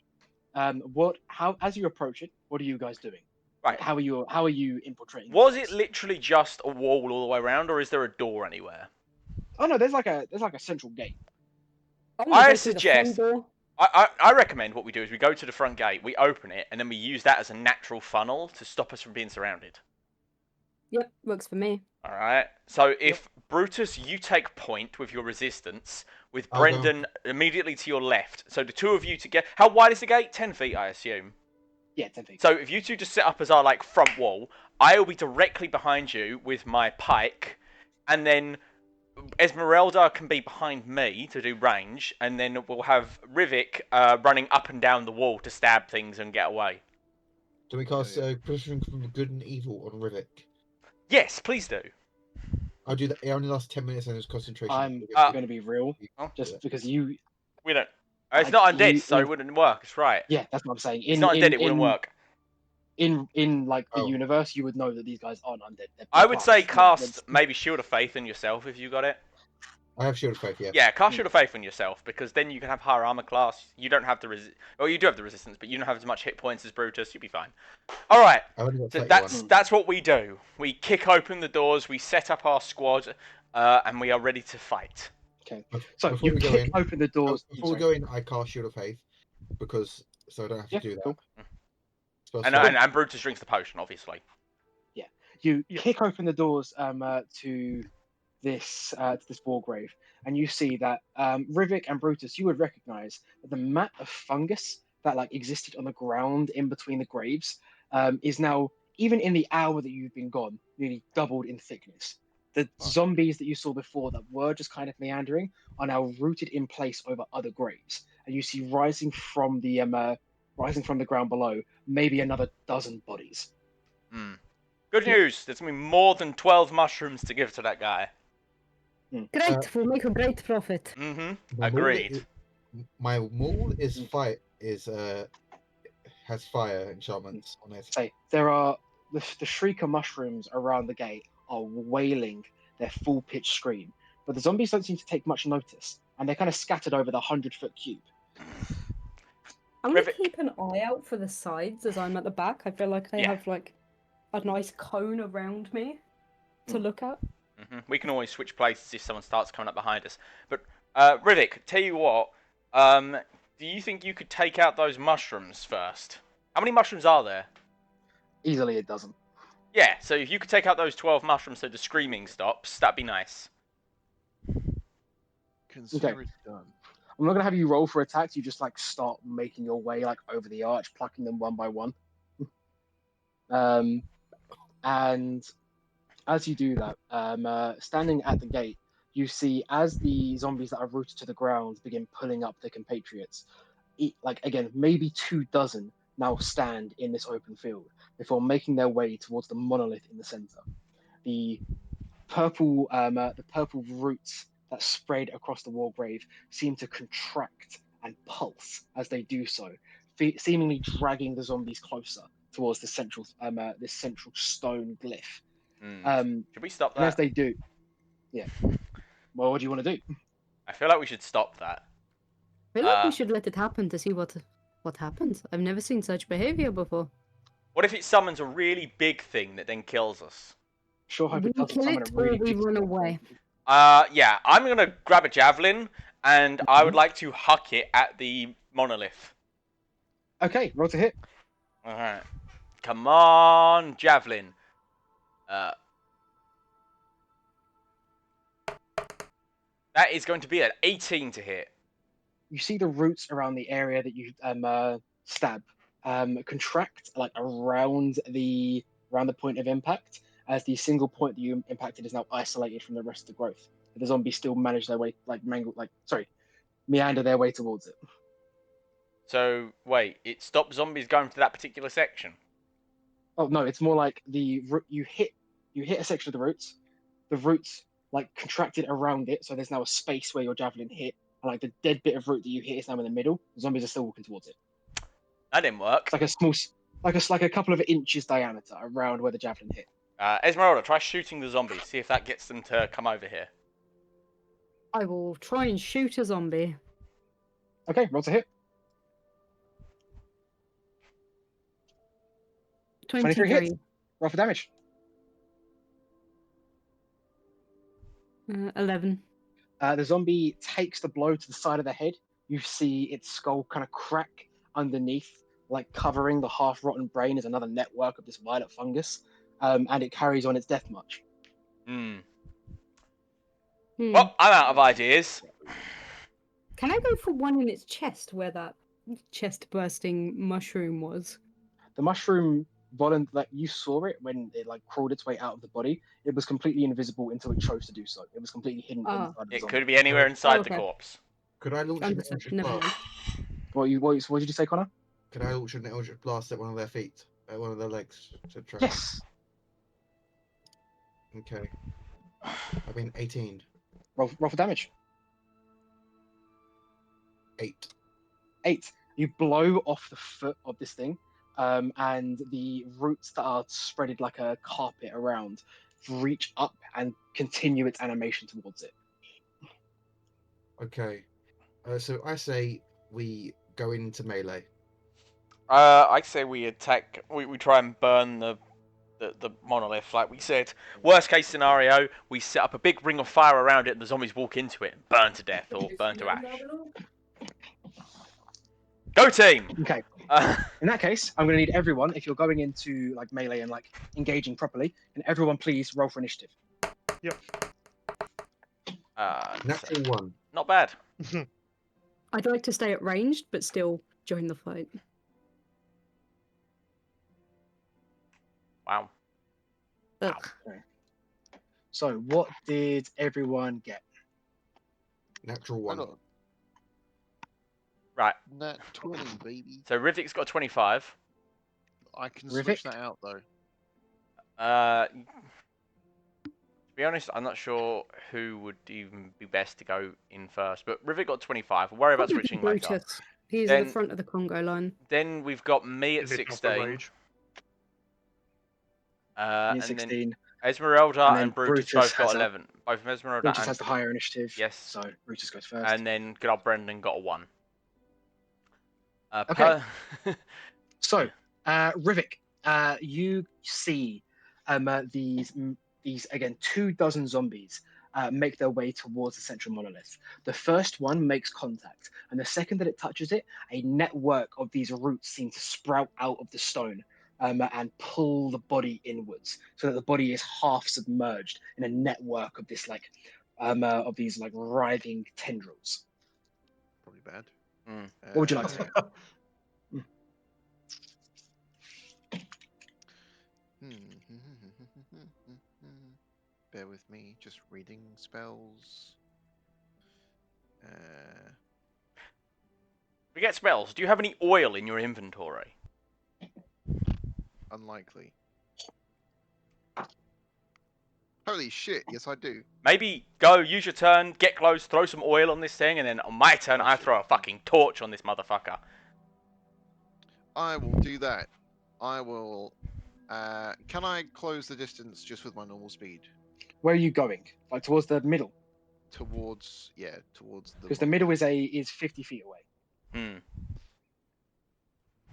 as you approach it, what are you guys doing? Right. How are you infiltrating? Was the it place? literally just a wall all the way around, or is there a door anywhere? Oh no, there's like a central gate. I'm gonna I go through the front suggest- door. I recommend what we do is we go to the front gate, we open it, and then we use that as a natural funnel to stop us from being surrounded. Yep, works for me. All right. So if Brutus, you take point with your resistance, with I'll go. Brendan immediately to your left. So the 2 of you together. How wide is the gate? 10 feet, I assume. Yeah, 10 feet. So if you 2 just set up as our like front wall, I will be directly behind you with my pike, and then Esmeralda can be behind me to do range, and then we'll have Rivik running up and down the wall to stab things and get away. Do we cast protection from good and evil on Rivik? Yes, please do. I'll do that. It only lasts 10 minutes and it's concentration. I'm Ah. going to be real, Oh. just because you. We don't. It's Like, not undead, you- so it wouldn't work. It's right. Yeah, that's what I'm saying. It's not undead. It wouldn't work. In like the Oh. universe, you would know that these guys aren't undead. I would say plants. cast maybe Shield of Faith on yourself if you got it. I have Shield of Faith, yeah. Yeah, cast Shield of Faith on yourself because then you can have higher armor class. You don't have the you do have the resistance, but you don't have as much hit points as Brutus. You'll be fine. All right. I've only got So 31. that's what we do. We kick open the doors. We set up our squad, and we are ready to fight. Okay. Bef- So before you we go kick in- open the doors. Before we go in, I cast Shield of Faith because so I don't have to Yeah, do that. cool. So, And Brutus drinks the potion, obviously. You Yeah. kick open the doors to this war grave, and you see that Rivik and Brutus, you would recognize that the mat of fungus that like existed on the ground in between the graves is now, even in the hour that you've been gone, nearly doubled in thickness. The zombies that you saw before that were just kind of meandering are now rooted in place over other graves, and you see rising from the ground below maybe another dozen bodies. Good news. There's gonna be more than 12 mushrooms to give to that guy. Great, we'll make a great profit. Mm-hmm. my maul Agreed. My maul has fire enchantments on it. Say there are the shrieker mushrooms around the gate are wailing their full pitch scream, but the zombies don't seem to take much notice, and they're kind of scattered over the 100-foot cube. I'm gonna Rivik. keep an eye out for the sides as I'm at the back. I feel like they Yeah. have like a nice cone around me to look at. We can always switch places if someone starts coming up behind us. But Rivik, tell you what, do you think you could take out those mushrooms first? How many mushrooms are there? Easily it doesn't. Yeah, so if you could take out those 12 mushrooms so the screaming stops, that'd be nice. Consider it done. I'm not gonna have you roll for attacks. You just like start making your way like over the arch, plucking them one by one. And as you do that, standing at the gate, you see as the zombies that are rooted to the ground begin pulling up their compatriots. Like again, maybe 24 now stand in this open field before making their way towards the monolith in the center. The purple roots that spread across the war grave seem to contract and pulse as they do so, seemingly dragging the zombies closer towards this central stone glyph. Should we stop And as that? they do, yeah. Well, what do you want to do? I feel like we should stop that. I feel like we should let it happen to see what happens. I've never seen such behavior before. What if it summons a really big thing that then kills us? Sure hope We it doesn't kill summon it a really or we big run thing. away. Yeah, I'm gonna grab a javelin, and I would like to huck it at the monolith. Okay, roll to hit. Alright. Come on, javelin. That is going to be an 18 to hit. You see the roots around the area that you stab contract like around the point of impact, as the single point that you impacted is now isolated from the rest of the growth. The zombies still manage their way, meander their way towards it. So, wait, it stopped zombies going to that particular section? Oh no, it's more like you hit a section of the roots like contracted around it, so there's now a space where your javelin hit, and like the dead bit of root that you hit is now in the middle. The zombies are still walking towards it. That didn't work. It's like a small, like a couple of inches diameter around where the javelin hit. Esmeralda, try shooting the zombies. See if that gets them to come over here. I will try and shoot a zombie. Okay, roll to hit. 23 hits. Roll for damage. 11. The zombie takes the blow to the side of the head. You see its skull kind of crack underneath, like covering the half-rotten brain is another network of this violet fungus, and it carries on its death march. Well, I'm out of ideas. Can I go for one in its chest where that chest-bursting mushroom was? The mushroom, you saw it when it like crawled its way out of the body. It was completely invisible until it chose to do so. It was completely hidden inside of the It zombie. could be anywhere inside okay. the corpse. Could I launch an Understood. Eldritch Never Blast? mind. What did you say, Connor? Could I launch an Eldritch Blast at one of their feet? At one of their legs? To try? Yes. Okay. I mean 18. Roll for damage. 8. 8. You blow off the foot of this thing, and the roots that are spreaded like a carpet around reach up and continue its animation towards it. Okay. So I say we go into melee. I say we attack. We try and burn the monolith, like we said. Worst case scenario, we set up a big ring of fire around it, and the zombies walk into it, and burn to death or burn to ash. Go team! Okay. In that case, I'm going to need everyone, if you're going into like melee and like engaging properly, and everyone please roll for initiative. Natural 1. Not bad. I'd like to stay at ranged, but still join the fight. Wow. Ugh. So, what did everyone get? Natural 1. Hold on. Right. Nat 20, baby. So Rivik's got 25. I can Rivik? switch that out though. To be honest, I'm not sure who would even be best to go in first, but Rivik got 25. We'll worry about Probably switching later. Brutus. He's Then- at the front of the Congo line. Then we've got me at Is it just 16. rage? Me And 16. then Esmeralda And then and Brutus Brutus both got has a- 11. Both Esmeralda Brutus and, has the higher initiative. Yes. So, Brutus goes first. and then good old Brendan got a 1. Okay. So, Rivik, you see these again 24 zombies make their way towards the central monolith. The first one makes contact, and the second that it touches it, a network of these roots seem to sprout out of the stone and pull the body inwards, so that the body is half submerged in a network of this of these like writhing tendrils. Probably bad. Mm. What would you like to do? Bear with me, just reading spells. We get spells. Do you have any oil in your inventory? Unlikely. Holy shit, yes I do. Maybe go, use your turn, get close, throw some oil on this thing, and then on my turn, I throw a fucking torch on this motherfucker. I will do that. I will... can I close the distance just with my normal speed? Where are you going? Like towards the middle? Towards the... Because the middle is 50 feet away. Hmm.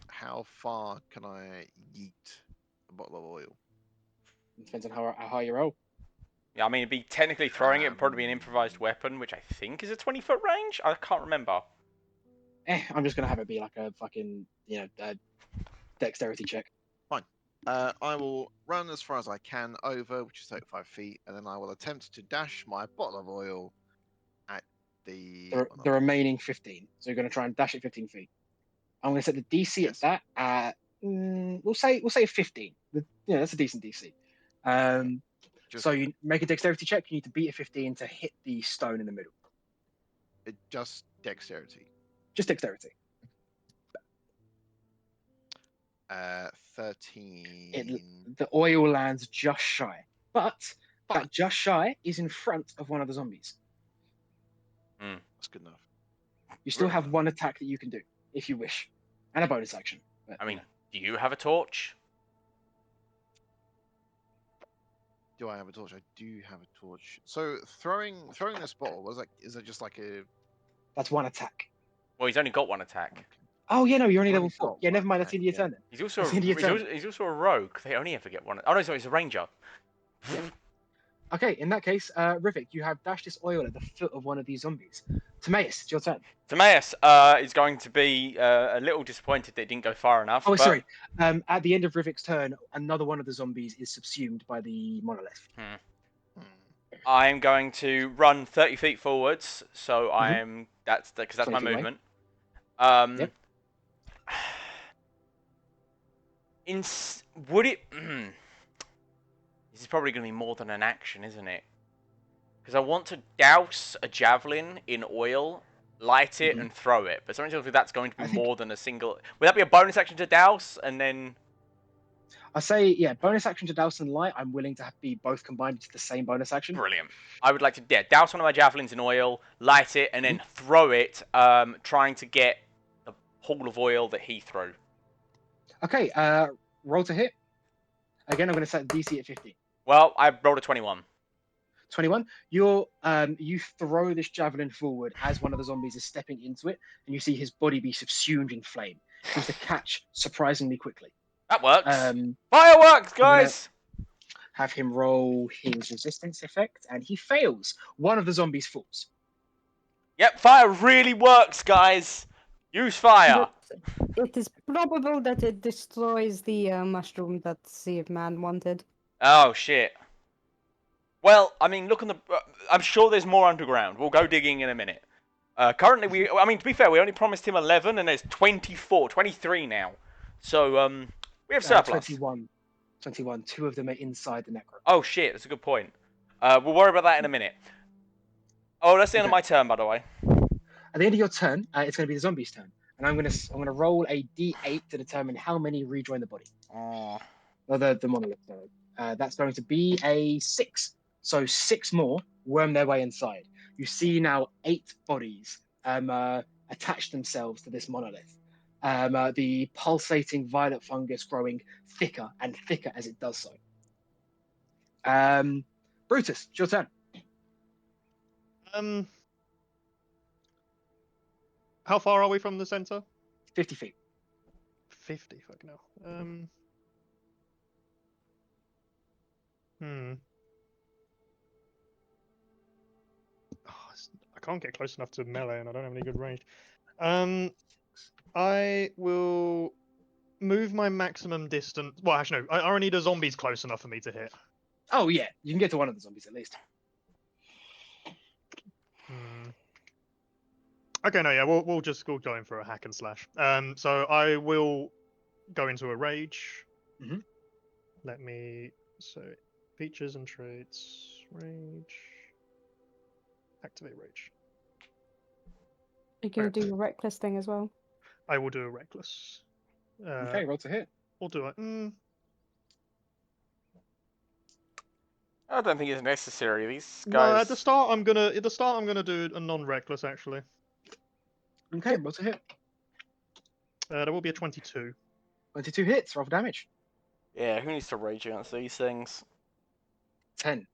How far can I yeet a bottle of oil? Depends on how high you roll. Yeah, I mean, it'd be technically throwing it, would probably be an improvised weapon, which I think is a 20-foot range? I can't remember. I'm just gonna have it be like a fucking dexterity check. I will run as far as I can over, which is 35 feet, and then I will attempt to dash my bottle of oil at the... The remaining 15. So you're gonna try and dash it 15 feet. I'm gonna set the DC Yes. at that at we'll say 15. That's a decent DC. So you make a dexterity check. You need to beat a 15 to hit the stone in the middle. Just dexterity. Just dexterity. 13. The oil lands just shy, but that just shy is in front of one of the zombies. That's good enough. You still Right. have one attack that you can do if you wish, and a bonus action. But, I mean, do you have a torch? Do I have a torch? I do have a torch. So throwing this bottle, is that just like a... that's one attack. Well, he's only got one attack. Oh yeah, no, you're only Only level 4. got Yeah, one never mind. That's attack, the end of your yeah. turn then. He's also That's the end of your turn. he's also a rogue. They only ever get one. Oh no, sorry, he's a ranger. Okay, in that case, Rivik, you have dashed this oil at the foot of one of these zombies. Timaeus, it's your turn. Timaeus is going to be a little disappointed that it didn't go far enough. Oh, but... sorry. At the end of Rivik's turn, another one of the zombies is subsumed by the monolith. I'm going to run 30 feet forwards, so that's because that's my 20 feet away. movement. Yep. Would it? This is probably going to be more than an action, isn't it? Because I want to douse a javelin in oil, light it, and throw it. But something tells me that's going to be more than a single. Would that be a bonus action to douse, and then? I say, yeah, bonus action to douse in light. I'm willing to be both combined into the same bonus action. Brilliant. I would like to douse one of my javelins in oil, light it, and then throw it, trying to get the pool of oil that he threw. Okay, roll to hit. Again, I'm going to set the DC at 50. Well, I rolled a 21. 21. You throw this javelin forward as one of the zombies is stepping into it, and you see his body be subsumed in flame. It seems to catch surprisingly quickly. That works. Um, Fireworks, guys! Have him roll his resistance effect, and he fails. One of the zombies falls. Yep, fire really works, guys. Use fire. It is probable that it destroys the mushroom that Sea of Man wanted. Oh, shit. Well, I mean, look on the... I'm sure there's more underground. We'll go digging in a minute. Currently, to be fair, we only promised him 11, and there's 23 now. So, we have surplus. 21. 2 of them are inside the necro. Oh, shit, that's a good point. We'll worry about that in a minute. Oh, that's the end of my turn, by the way. At the end of your turn, it's going to be the zombie's turn. And I'm gonna roll a d8 to determine how many rejoin the body. Oh. Or the monolith, sorry. That's going to be a 6. So 6 more worm their way inside. You see now 8 bodies attach themselves to this monolith. The pulsating violet fungus growing thicker and thicker as it does so. Brutus, it's your turn. How far are we from the center? 50 feet. 50, fuck no. I can't get close enough to melee, and I don't have any good range. I will move my maximum distance. Well, actually, no. I already need a zombies close enough for me to hit. Oh yeah, you can get to one of the zombies at least. Okay, no, yeah, we'll just go in for a hack and slash. So I will go into a rage. Mhm. Let me features and traits, rage, activate rage. Are you gonna do your reckless thing as well? I will do a reckless. Okay, roll to hit. We'll do it. I don't think it's necessary. These No, guys. at the start I'm gonna do a non-reckless actually. Okay, roll to hit. There will be a 22. 22 hits, roll for damage. Yeah, who needs to rage against these things? 10.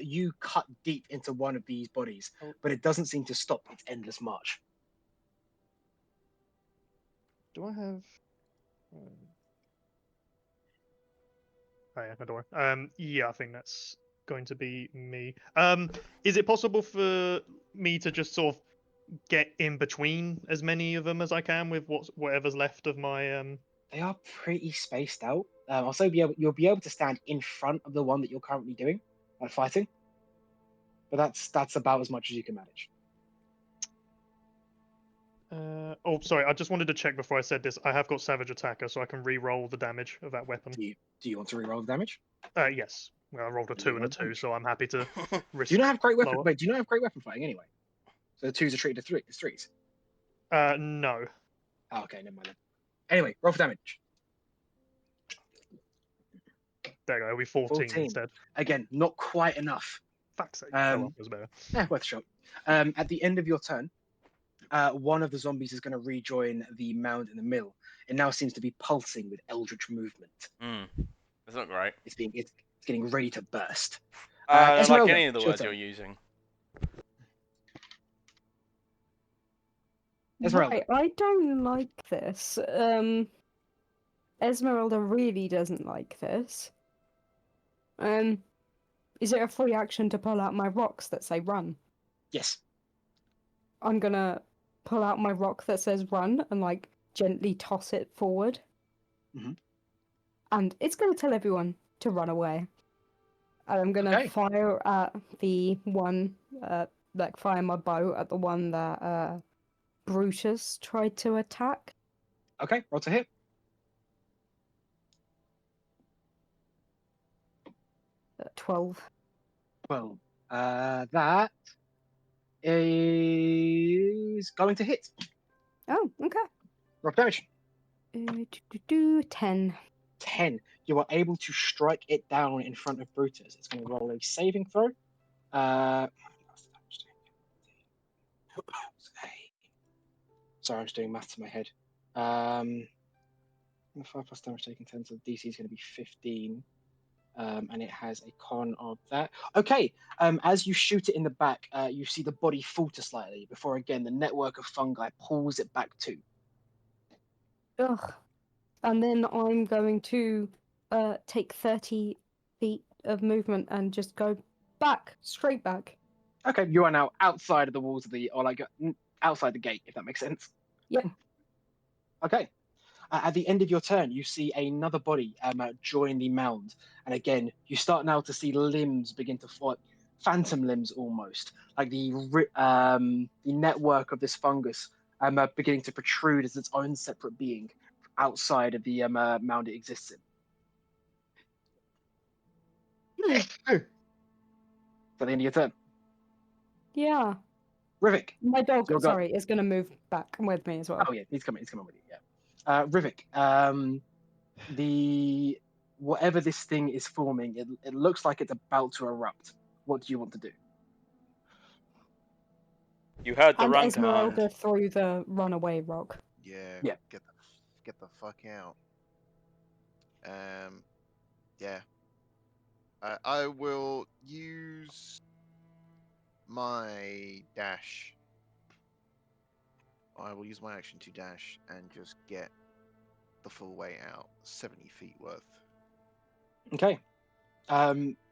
You cut deep into one of these bodies, but it doesn't seem to stop its endless march. Do I have? Oh yeah, no, don't worry. Yeah, I think that's going to be me. Is it possible for me to just sort of get in between as many of them as I can with whatever's left of my They are pretty spaced out. Also, you'll be able to stand in front of the one that you're currently doing, like fighting. But that's about as much as you can manage. Oh, sorry. I just wanted to check before I said this. I have got Savage Attacker, so I can re-roll the damage of that weapon. Do you want to re-roll the damage? Yes. Well, I rolled a 2 and a 2, so I'm happy to risk. Do you not have great weapon? lower. Wait, do you not have great weapon fighting anyway? So the 2s are treated as 3s. No. Oh, okay, never mind then. Anyway, roll for damage. There you go. It'll be 14 instead. Again, not quite enough. Fuck's sake. That was better. Yeah, worth a shot. At the end of your turn, one of the zombies is going to rejoin the mound in the mill. It now seems to be pulsing with eldritch movement. That's not great. It's getting ready to burst. I don't like Esmeralda, any of the it's your words turn. you're using. Esmeralda. Right, I don't like this. Esmeralda really doesn't like this. Is it a free action to pull out my rocks that say run? Yes. I'm gonna pull out my rock that says run and like gently toss it forward. Mhm. And it's gonna tell everyone to run away. And I'm gonna fire at the one, fire my bow at the one that Brutus tried to attack. Okay, roll to hit. 12. 12. That is going to hit. Oh, okay. Roll for damage. 10. 10. You are able to strike it down in front of Brutus. It's going to roll a saving throw. Sorry, I'm just doing maths in my head. 5 plus damage taken 10, so the DC is going to be 15. And it has a con of that. Okay, as you shoot it in the back, you see the body falter slightly before again the network of fungi pulls it back too. Ugh. And then I'm going to take 30 feet of movement and just go back, straight back. Okay, you are now outside of the walls of outside the gate, if that makes sense. Yeah. Okay. At the end of your turn, you see another body join the mound, and again, you start now to see limbs begin to fall, phantom limbs almost, like the network of this fungus beginning to protrude as its own separate being outside of the mound it exists in. At the end of your turn, Yeah. Rivik. My dog, You're sorry, is going to move back with me as well. Oh yeah, he's coming with you. Yeah, Rivik. The whatever this thing is forming, it looks like it's about to erupt. What do you want to do? You heard the And run Esmeralda command. through the runaway rock. Yeah. Yeah. Get the fuck out. Yeah. I will use my dash. I will use my action to dash and just get the full way out, 70 feet worth. Okay.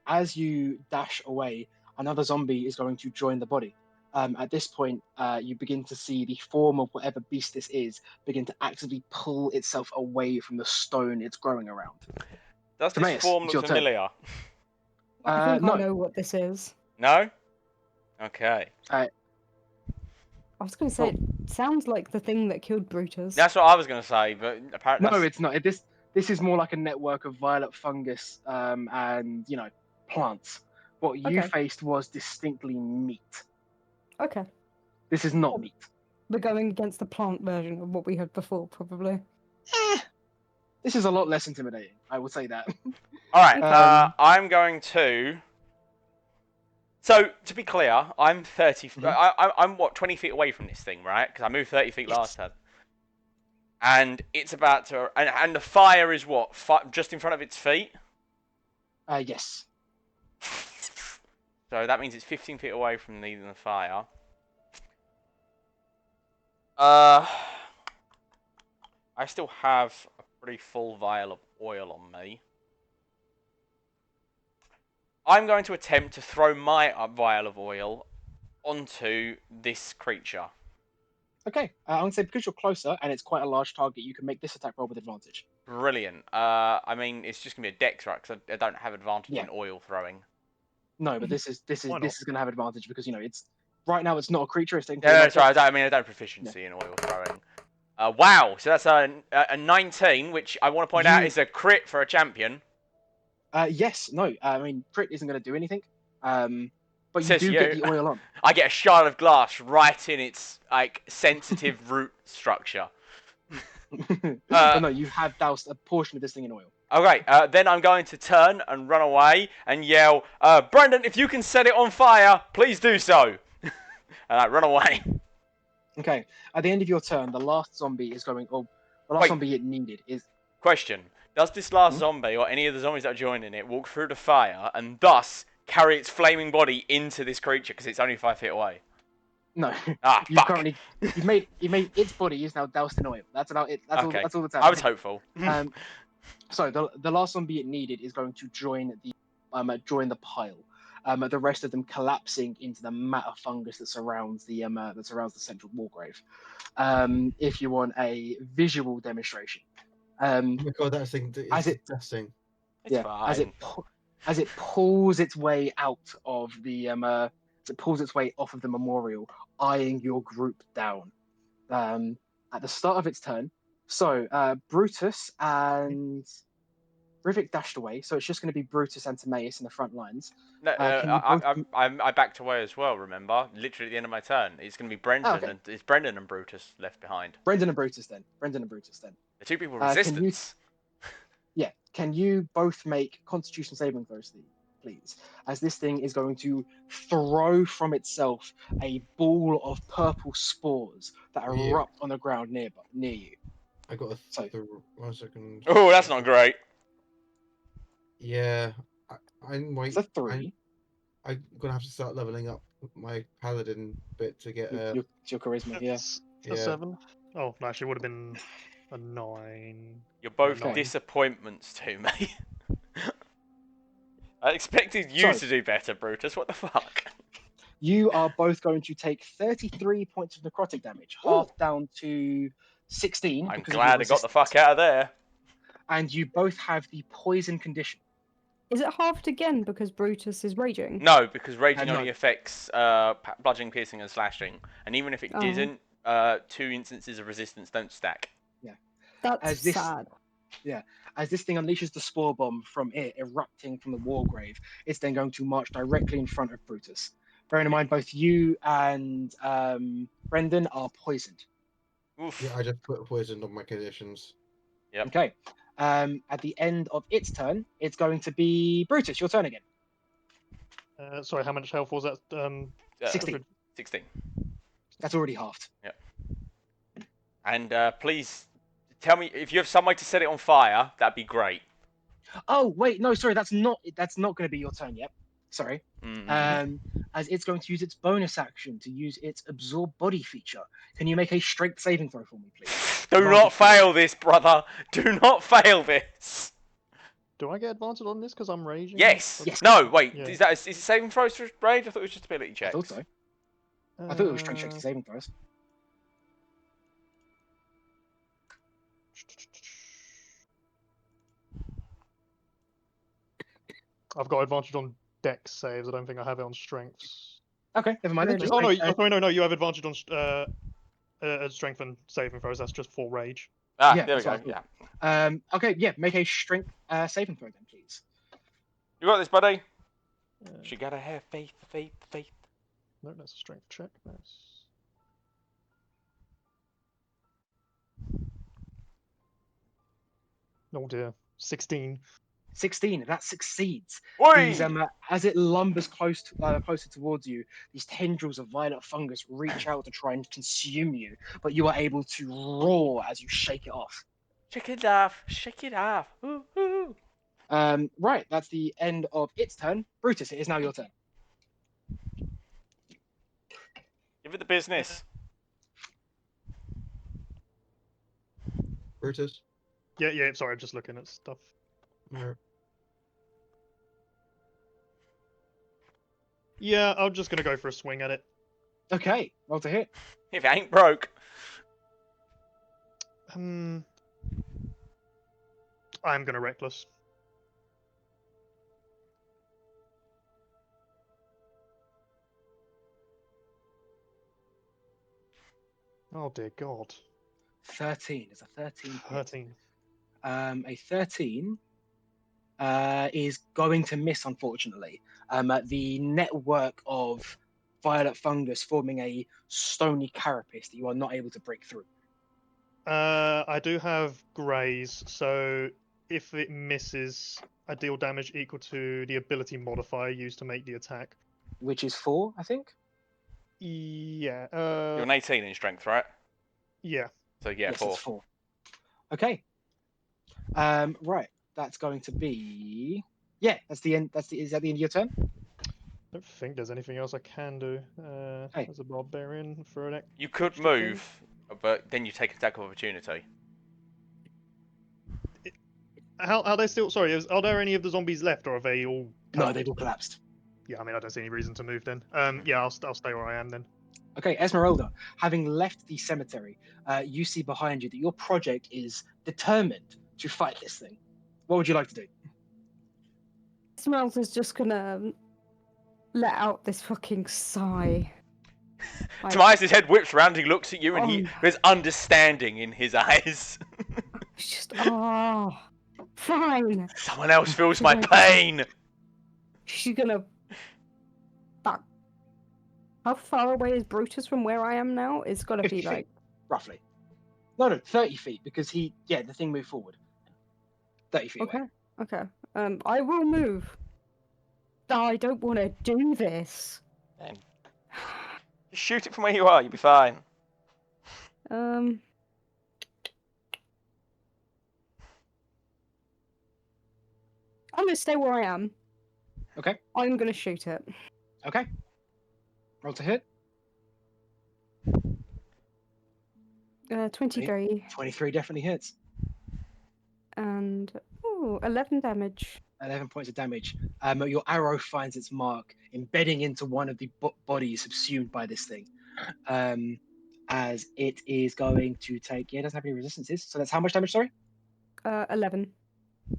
As you dash away, another zombie is going to join the body. At this point, you begin to see the form of whatever beast this is begin to actively pull itself away from the stone it's growing around. Does this Timaeus, form it's look your turn. familiar? I think No. I know what this is. No? Okay. I was going to say, it sounds like the thing that killed Brutus. That's what I was going to say, but apparently No, it's not. This is more like a network of violet fungus and plants. What you Okay. faced was distinctly meat. Okay. This is not meat. We're going against the plant version of what we had before, probably. This is a lot less intimidating. I will say that. All right, Um, I'm going to. So to be clear, I'm 30. I'm what 20 feet away from this thing, right? Because I moved 30 feet last turn, and it's about to. And the fire is what? Just in front of its feet. Yes. So that means it's 15 feet away from the fire. I still have a pretty full vial of oil on me. I'm going to attempt to throw my vial of oil onto this creature. Okay. I'm going to say because you're closer and it's quite a large target, you can make this attack roll with advantage. Brilliant. I mean, it's just gonna be a dex, right? Because I don't have advantage Yeah. in oil throwing. No, but this is Why not? going to have advantage because it's right now it's not a creature. It's taking No, sorry. I don't have proficiency in oil throwing. Wow. So that's a 19, which I want to point out is a crit for a champion. Yes. No. I mean, crit isn't going to do anything. But you Says do you. get the oil on. I get a shard of glass right in its sensitive root structure. But no, you have doused a portion of this thing in oil. Okay, then I'm going to turn and run away and yell, Brendan, if you can set it on fire, please do so. And I run away. Okay, at the end of your turn, the last zombie is going. Oh, the last zombie it needed is. Question: does this last zombie or any of the zombies that are joining it walk through the fire and thus carry its flaming body into this creature because it's only 5 feet away? No. Ah, fuck. You've made its body is now doused in oil. That's about it. That's okay. all. That's all that's happening. I was hopeful. So the last zombie it needed is going to join the pile. The rest of them collapsing into the mat of fungus that surrounds the central wall grave. If you want a visual demonstration. Oh my god, that thing is disgusting. It's fine. As it pulls its way out of the it pulls its way off of the memorial, eyeing your group down. At the start of its turn, so Brutus and Rivik dashed away, so it's just going to be Brutus and Timaeus in the front lines. No, I backed away as well. Remember, literally at the end of my turn, it's going to be Brendan and it's Brendan and Brutus left behind. Brendan and Brutus then. The two people resistance. Can you both make Constitution saving throws, please? As this thing is going to throw from itself a ball of purple spores that Yeah. erupt on the ground near you. I got a So- 1 second. Oh, that's not great. Yeah, I'm It's a wait. 3. I'm gonna have to start leveling up my paladin bit to get It's your charisma, yeah. It's a Yeah. 7. Oh, no, actually, it would have been a 9. You're both Okay. disappointments to me. I expected you So- to do better, Brutus. What the fuck? You are both going to take 33 points of necrotic damage, half down to 16. I'm because of your glad I got the fuck resistance. out of there. And you both have the poison condition. Is it halved again because Brutus is raging? No, because raging no. only affects bludgeoning, piercing, and slashing. And even if it Oh. didn't, 2 instances of resistance don't stack. That's As this- sad. As this thing unleashes the spore bomb from it erupting from the wargrave, it's then going to march directly in front of Brutus. Bearing in mind, both you and Brendan are poisoned. Oof. Yeah, I just put poison on my conditions. Yep. Okay. At the end of its turn, it's going to be Brutus. Your turn again. Sorry, how much health was that? 16. 16. That's already halved. And please tell me if you have some way to set it on fire. That'd be great. Oh wait, no, sorry, that's not going to be your turn yet. Sorry. Mm. As it's going to use its bonus action to use its absorb body feature. Can you make a strength saving throw for me, please? Do not fail this, brother. Do not fail this. Do I get advantage on this because I'm raging? Yes. Yes. No. Wait. Yeah. Is it saving throws for rage? I thought it was just ability I checks. thought so. I thought it was strength checks to saving throws. I've got advantage on dex saves. I don't think I have it on strengths. Okay, never mind. Then. Really? Just Oh no, make, sorry, no, you have advantage on strength and saving throws. That's just for rage. Ah, Yeah, there we that's go. what Yeah. Okay, yeah, make a strength saving throw then, please. You got this, buddy. Uh, She gotta have faith. no, that's a strength check. That's... Oh dear, 16. 16. That succeeds. Oi! These, as it lumbers closer towards you, these tendrils of violet fungus reach out to try and consume you, but you are able to roar as you shake it off. Shake it off. Shake it off. Ooh, ooh. Right, that's the end of its turn. Brutus, it is now your turn. Give it the business. Brutus. Yeah. Sorry, I'm just looking at stuff. No. Yeah, I'm just gonna go for a swing at it. Okay, roll to hit. If it ain't broke. I'm gonna reckless. Oh dear God. 13 is a 13. hit. 13. A 13 is going to miss, unfortunately. The network of violet fungus forming a stony carapace that you are not able to break through. I do have graze, so if it misses, I deal damage equal to the ability modifier used to make the attack. Which is 4, I think. Yeah. You're an 18 in strength, right? Yeah. So yeah, Yes, 4. it's 4. Okay. Right. That's going to be. Yeah, that's the end. Is that the end of your turn? I don't think there's anything else I can do Hey. as a barbarian for an You could extra thing. move, but then you take attack of opportunity. How are they still? Sorry, are there any of the zombies left, or are they all? No, covered? they've all collapsed. Yeah, I mean, I don't see any reason to move then. Yeah, I'll stay where I am then. Okay, Esmeralda, having left the cemetery, you see behind you that your project is determined to fight this thing. What would you like to do? Esmeralda's just gonna let out this fucking sigh. Like, Tobias' head whips round, he looks at you, and Oh. there's understanding in his eyes. it's just, oh, fine. Someone else feels my pain. She's gonna. Fuck. How far away is Brutus from where I am now? It's gotta 50 be feet, like. roughly. No, 30 feet, because the thing moved forward. 30 feet Okay. away. Okay. I will move. I don't want to do this. Then just shoot it from where you are. You'll be fine. Um. I'm gonna stay where I am. Okay. I'm gonna shoot it. Okay. Roll to hit. 23 23 definitely hits. and 11 damage. 11 points of damage. Your arrow finds its mark, embedding into one of the bodies subsumed by this thing. As it is going to take. Yeah, it doesn't have any resistances. So that's how much damage, sorry? 11.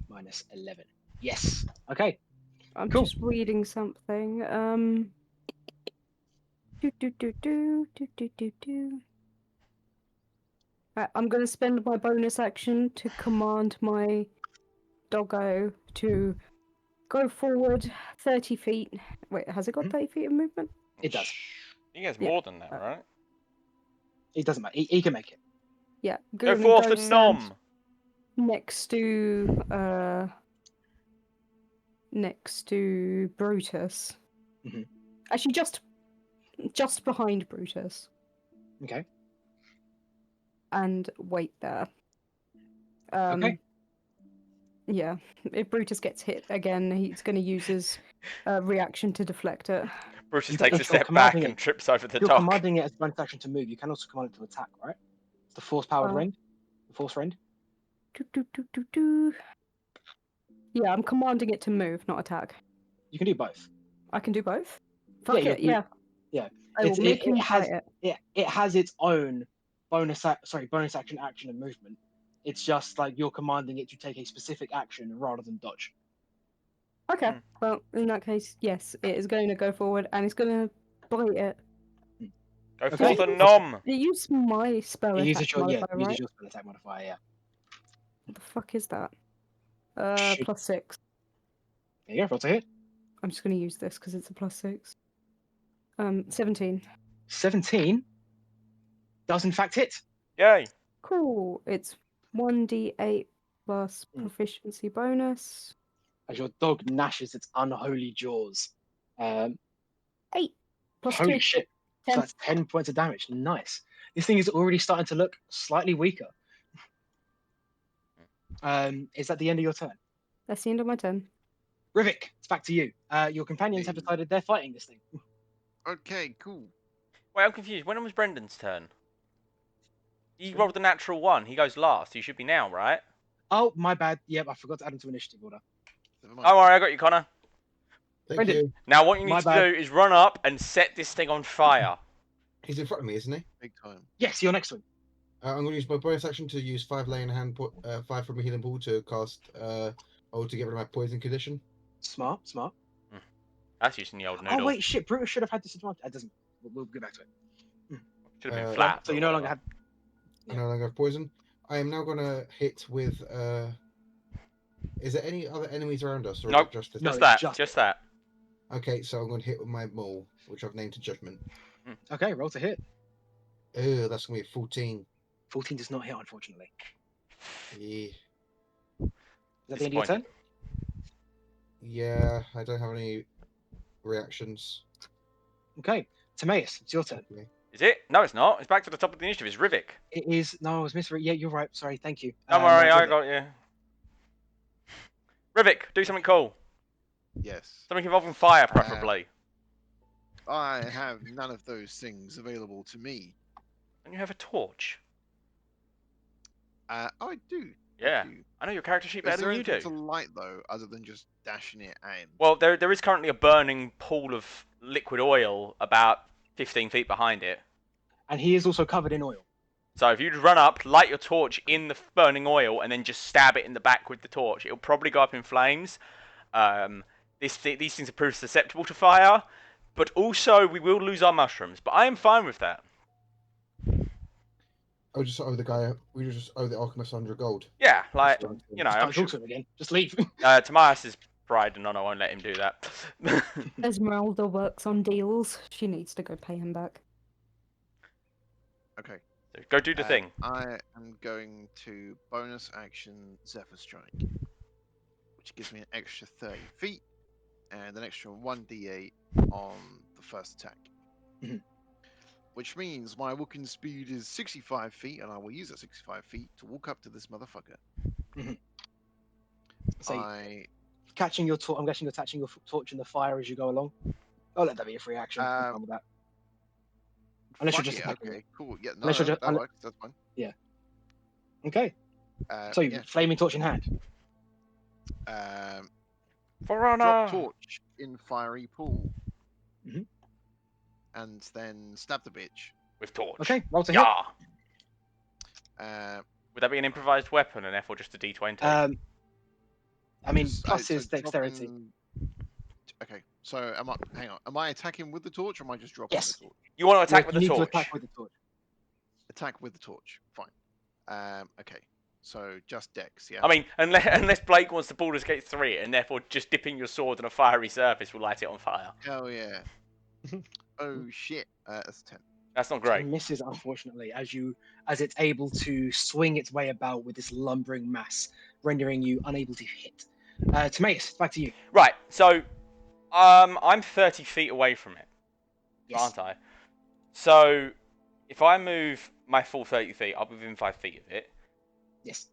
Minus 11. Yes. Okay. I'm Cool. just reading something. Right, I'm going to spend my bonus action to command my doggo to go forward 30 feet. Wait, has it got 30 feet of movement? It does. He gets Yeah. more than that, right? It doesn't matter. He can make it. Yeah. Go gonna forth and stand nom. Next to Brutus. Mhm. Actually, just behind Brutus. Okay. And wait there. Okay. Yeah, if Brutus gets hit again, he's going to use his reaction to deflect it. Brutus takes a If you're step back commanding and trips over the If you're dog. commanding it as bonus action to move, you can also command it to attack, right? It's the force-powered rend. The force rend. Yeah, I'm commanding it to move, not attack. You can do both. I can do both? Fuck Yeah, it, yeah. yeah. I will make him has fight it. it has its own bonus action, and movement. It's just like you're commanding it to take a specific action rather than dodge. Okay, Hmm. well, in that case, yes, it is going to go forward and it's going to bite it. Go Okay. forth and nom. It used my spell It attack uses your modifier, uses right? your spell attack modifier. Yeah. What the fuck is that? Should- +6. There you go. Roll to hit. I'm just going to use this because it's a +6. 17. 17 does in fact hit. Yay. Cool. It's 1d8 plus Mm. proficiency bonus. As your dog gnashes its unholy jaws. 8 plus Holy 2. shit. 10. So that's 10 points of damage. Nice. This thing is already starting to look slightly weaker. Is that the end of your turn? That's the end of my turn. Rivik, it's back to you. Your companions have Hey. decided they're fighting this thing. Okay, cool. Wait, I'm confused. When was Brendan's turn? He rolled the natural 1. He goes last. He should be now, right? Oh, my bad. Yep, I forgot to add him to initiative order. Never mind. Don't worry, I got you, Connor. Thank Brendan. you. Now what you My need to bad. do is run up and set this thing on fire. He's in front of me, isn't he? Big time. Yes, you're next one. I'm going to use my bonus action to use 5 lay in hand, 5 from a healing pool to cast to get rid of my poison condition. Smart. That's using the old noodle. Oh, wait, shit. Brutus should have had disadvantage. That doesn't. We'll go back to it. Should have been Yeah, flat. So but you no longer whatever. have. I no longer have poison. I am now going to hit with. Is there any other enemies around us? Or Nope. just this? No, Just it's that. just Just that. Okay, so I'm going to hit with my maul, which I've named to Judgment. Okay, roll to hit. Oh, that's going to be a 14. 14 does not hit, unfortunately. Yeah. Is that the end of your turn? Disappointing. Yeah, I don't have any reactions. Okay, Timaeus, it's your turn. Okay. Is it? No, it's not. It's back to the top of the initiative. It's Rivik. It is. No, I was misreading. Yeah, you're right. Sorry, thank you. Don't worry, I Rivik. got you. Rivik, do something cool. Yes. Something involving fire, preferably. I have none of those things available to me. And you have a torch. I do. Yeah. I do. I know your character sheet Is better there than you anything do. to light though, other than just dashing it in? Well, there is currently a burning pool of liquid oil about 15 feet behind it. And he is also covered in oil. So if you just run up, light your torch in the burning oil, and then just stab it in the back with the torch, it'll probably go up in flames. These things are pretty susceptible to fire, but also we will lose our mushrooms. But I am fine with that. I just owe the guy. We just owe the alchemist 100 gold. Yeah, like, Just you know, Just I'm don't sure. talk to him again. Just leave. Tobias' pride and honor won't let him do that. Esmeralda works on deals. She needs to go pay him back. Okay. So go do the thing. I am going to bonus action Zephyr Strike. which gives me an extra 30 feet and an extra 1d8 on the first attack. Mhm. Which means my walking speed is 65 feet, and I will use that 65 feet to walk up to this motherfucker. So I catching your torch. I'm guessing you're attaching your torch in the fire as you go along. I'll let that be a free action. I'm fine with that. Unless you're fuck just it, attacking okay, it. cool. Yeah, no, Unless you're no, just- that works. That's fine. Okay. So Yeah. flaming torch in hand. For Drop honor. torch in fiery pool, Mhm. and then stab the bitch. With torch. Okay. Roll to hit. Yeah. Would that be an improvised weapon and therefore just a D20? I mean, Just- plus so his dexterity. Okay, so hang on. Am I attacking with the torch, or am I just dropping Yes. the torch? You want to attack with You the need to torch. attack with the torch. Attack with the torch. Fine. Okay. So just dex, yeah. I mean, unless Blake wants to Baldur's Gate 3 it, and therefore just dipping your sword on a fiery surface will light it on fire. Hell yeah. Oh shit. That's 10. That's not great. It misses, unfortunately, as it's able to swing its way about with this lumbering mass, rendering you unable to hit. Timaeus, back to you. Right, so I'm 30 feet away from it, Yes. aren't I? So if I move my full 30 feet, I'll be within 5 feet of it. Yes.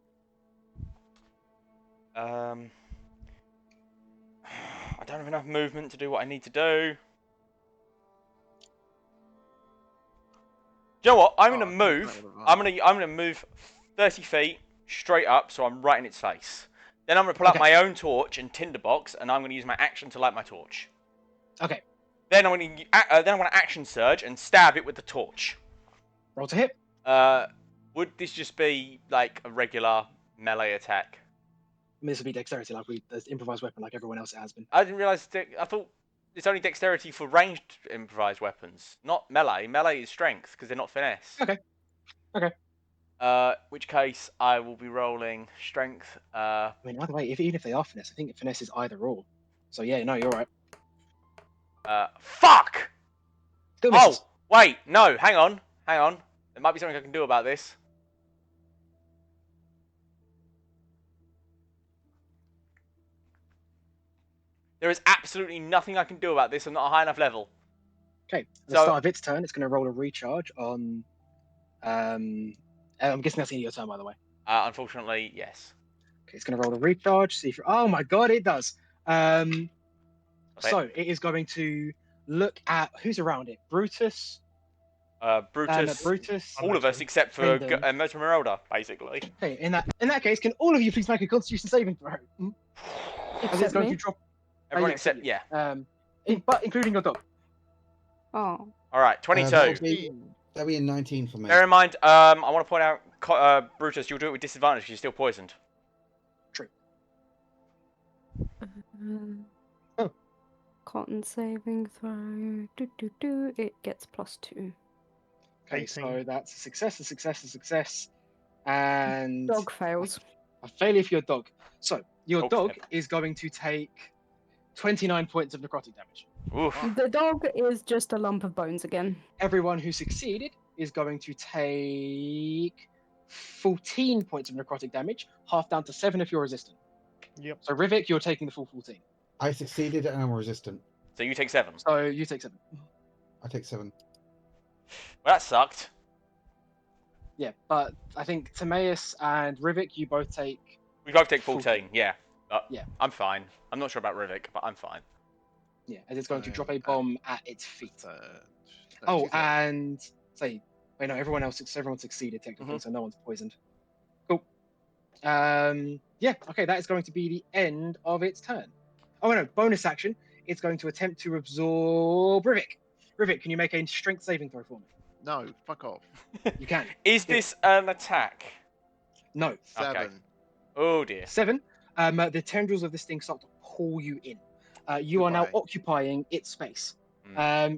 I don't have enough movement to do what I need to do. Do you know what? I'm gonna move. I'm gonna move 30 feet straight up, so I'm right in its face. Then I'm gonna pull out my own torch and tinderbox, and I'm gonna use my action to light my torch. Okay. Then I'm gonna action surge and stab it with the torch. Roll to hit. Would this just be like a regular melee attack? I mean, this will be dexterity, like the improvised weapon, like everyone else has been. I didn't realize. I thought it's only dexterity for ranged improvised weapons, not melee. Melee is strength because they're not finesse. Okay. Okay. Which case I will be rolling strength. I mean, either way, even if they are finesse, I think finesse is either or. So yeah, no, you're right. Fuck! Still misses. Oh, wait, no, hang on. There might be something I can do about this. There is absolutely nothing I can do about this. I'm not a high enough level. Okay. At the start of its turn, it's going to roll a recharge on. I'm guessing that's in your turn, by the way. Unfortunately, yes. Okay, it's going to roll a recharge. See if you're. Oh my god, it does. So it is going to look at who's around it. Brutus. Brutus. All of us except for Merelda, basically. Okay. In that case, can all of you please make a Constitution saving throw? As it's going to drop. Everyone yeah, except but including your dog. Oh. All right, 22. That'll be a 19 for me. Bear in mind, I want to point out, Brutus, you'll do it with disadvantage because you're still poisoned. True. Cotton saving throw. It gets +2. Okay, 18. so that's a success, and Dog fails. a failure for your dog. So your Oh, dog damn. is going to take 29 points of necrotic damage. Oof. The dog is just a lump of bones again. Everyone who succeeded is going to take 14 points of necrotic damage, half down to 7 if you're resistant. Yep. So Rivik, you're taking the full 14. I succeeded and I'm resistant. So you take 7. So you take 7. I take 7. Well, that sucked. Yeah, but I think Timaeus and Rivik, you both take. We both take 14, yeah. Yeah. I'm fine. I'm not sure about Rivik, but I'm fine. Yeah, as it's going to drop a bomb at its feet. No, And say, wait, no, everyone succeeded technically, so no one's poisoned. Cool. Yeah, okay, that is going to be the end of its turn. Oh no, bonus action. It's going to attempt to absorb Rivik. Rivik, can you make a strength saving throw for me? No, fuck off. You can. Is this an attack? No. 7. Oh dear. 7. The tendrils of this thing start to pull you in. You are now Goodbye. occupying its space.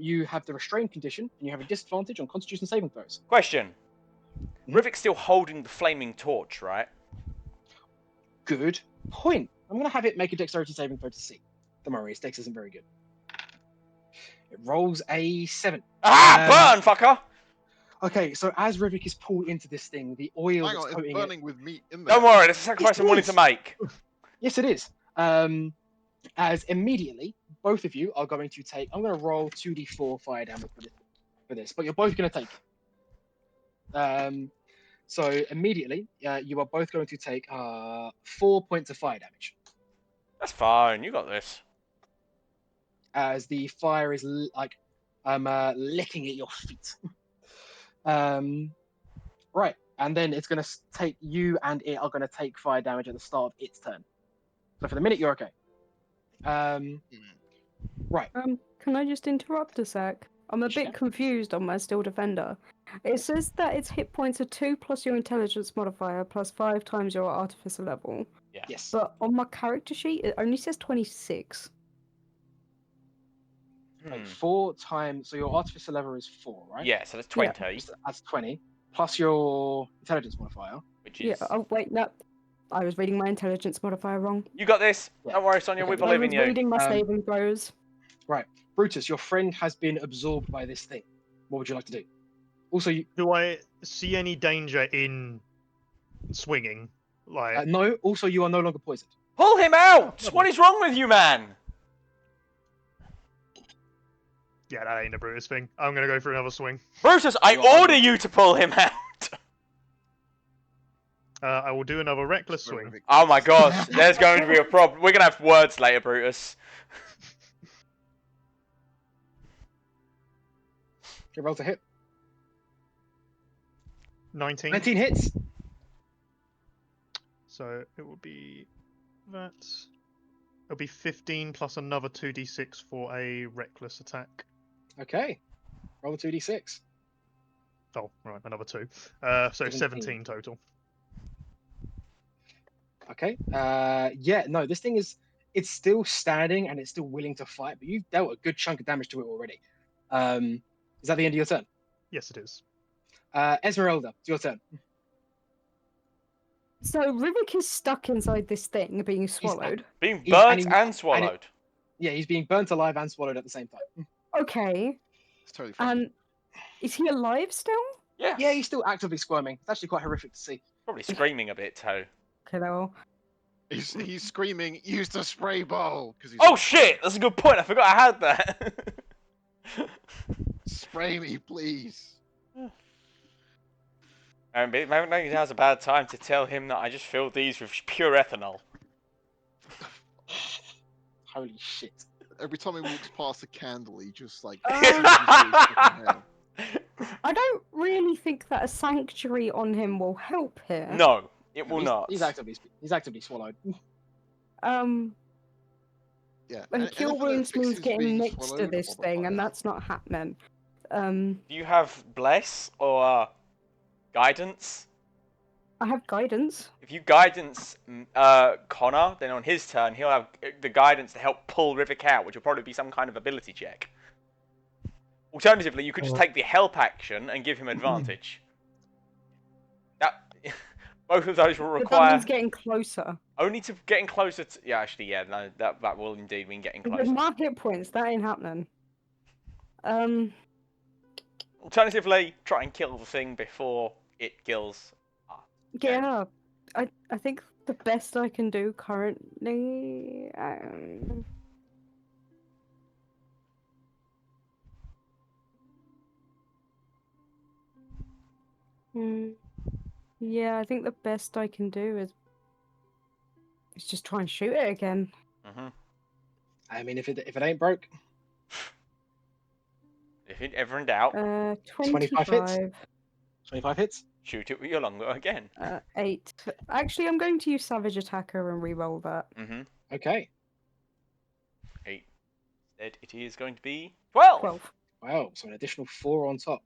You have the restrained condition, and you have a disadvantage on Constitution saving throws. Question. Rivik's still holding the flaming torch, right? Good point. I'm going to have it make a dexterity saving throw to see. Don't worry, its dex isn't very good. It rolls a 7. Burn, fucker! Okay, so as Rivik is pulled into this thing, the oil Hang that's on, it's coating burning with meat in there. Don't worry, that's a sacrifice I'm willing to make. Yes, it is. As immediately, both of you are going to take. I'm going to roll 2d4 fire damage for this, but you're both going to take it. So immediately, you are both going to take 4 points of fire damage. That's fine. You got this. As the fire is licking at your feet. Right, and then it's going to take you and it are going to take fire damage at the start of its turn. So for the minute, you're okay. Right. Can I just interrupt a sec? I'm a bit confused on my Steel Defender. It says that its hit points are 2 plus your intelligence modifier plus 5 times your artificer level. Yeah. Yes. But on my character sheet, it only says 26. Like 4 times. So your artificer level is 4, right? Yeah, so that's 20. Yeah. That's 20 plus your intelligence modifier, which is. Yeah. Oh wait, no. I was reading my intelligence modifier wrong. You got this. Don't worry, Sonia. Okay, We believe in you. I was reading my saving throws. Right, Brutus, your friend has been absorbed by this thing. What would you like to do? Also, do I see any danger in swinging? Like, no. Also, you are no longer poisoned. Pull him out! What is wrong with you, man? yeah, that ain't a Brutus thing. I'm gonna go for another swing. Brutus, I order you to pull him out. I will do another reckless swing. Oh my gosh, there's going to be a problem. We're gonna have words later, Brutus. Okay, roll to hit. 19. 19 hits. So it will be that. It'll be 15 plus another 2d6 for a reckless attack. Okay. Roll a 2d6. Oh, right, another 2. So 17 total. Okay. Yeah, no, this thing it's still standing and it's still willing to fight, but you've dealt a good chunk of damage to it already. Is that the end of your turn? Yes, it is. Esmeralda, it's your turn. So Rivik is stuck inside this thing, being swallowed. Being burnt and swallowed. Yeah, he's being burnt alive and swallowed at the same time. Okay. It's totally fine. Is he alive still? Yes. Yeah, he's still actively squirming. It's actually quite horrific to see. Probably screaming a bit too. Hello. He's screaming, use the spray ball! He's Oh shit! That's a good point. I forgot I had that. Spray me, please. Maybe now's a bad time to tell him that I just filled these with pure ethanol. Holy shit. Every time he walks past a candle, he just like... I don't really think that a sanctuary on him will help here. No, it will not. He's actively swallowed. Yeah. And cure wounds means getting next to this thing, and that's not happening. Do you have bless or guidance? I have guidance. If you guidance Connor, then on his turn he'll have the guidance to help pull Rivik out, which will probably be some kind of ability check. Alternatively, you could just take the help action and give him advantage. Both of those will require. But that means getting closer. Only to getting closer to. Yeah, actually, yeah, no, that will indeed mean getting closer. With my hit points, that ain't happening. Alternatively, try and kill the thing before it kills. Yeah, I think the best I can do currently. Yeah, I think the best I can do is just try and shoot it again. I mean, if it ain't broke. If it ever in doubt. 25 hits. 25 hits. Shoot it with your longbow again. 8. Actually, I'm going to use Savage Attacker and re-roll that. Okay. 8. Instead, it is going to be 12. 12. Wow, so an additional 4 on top.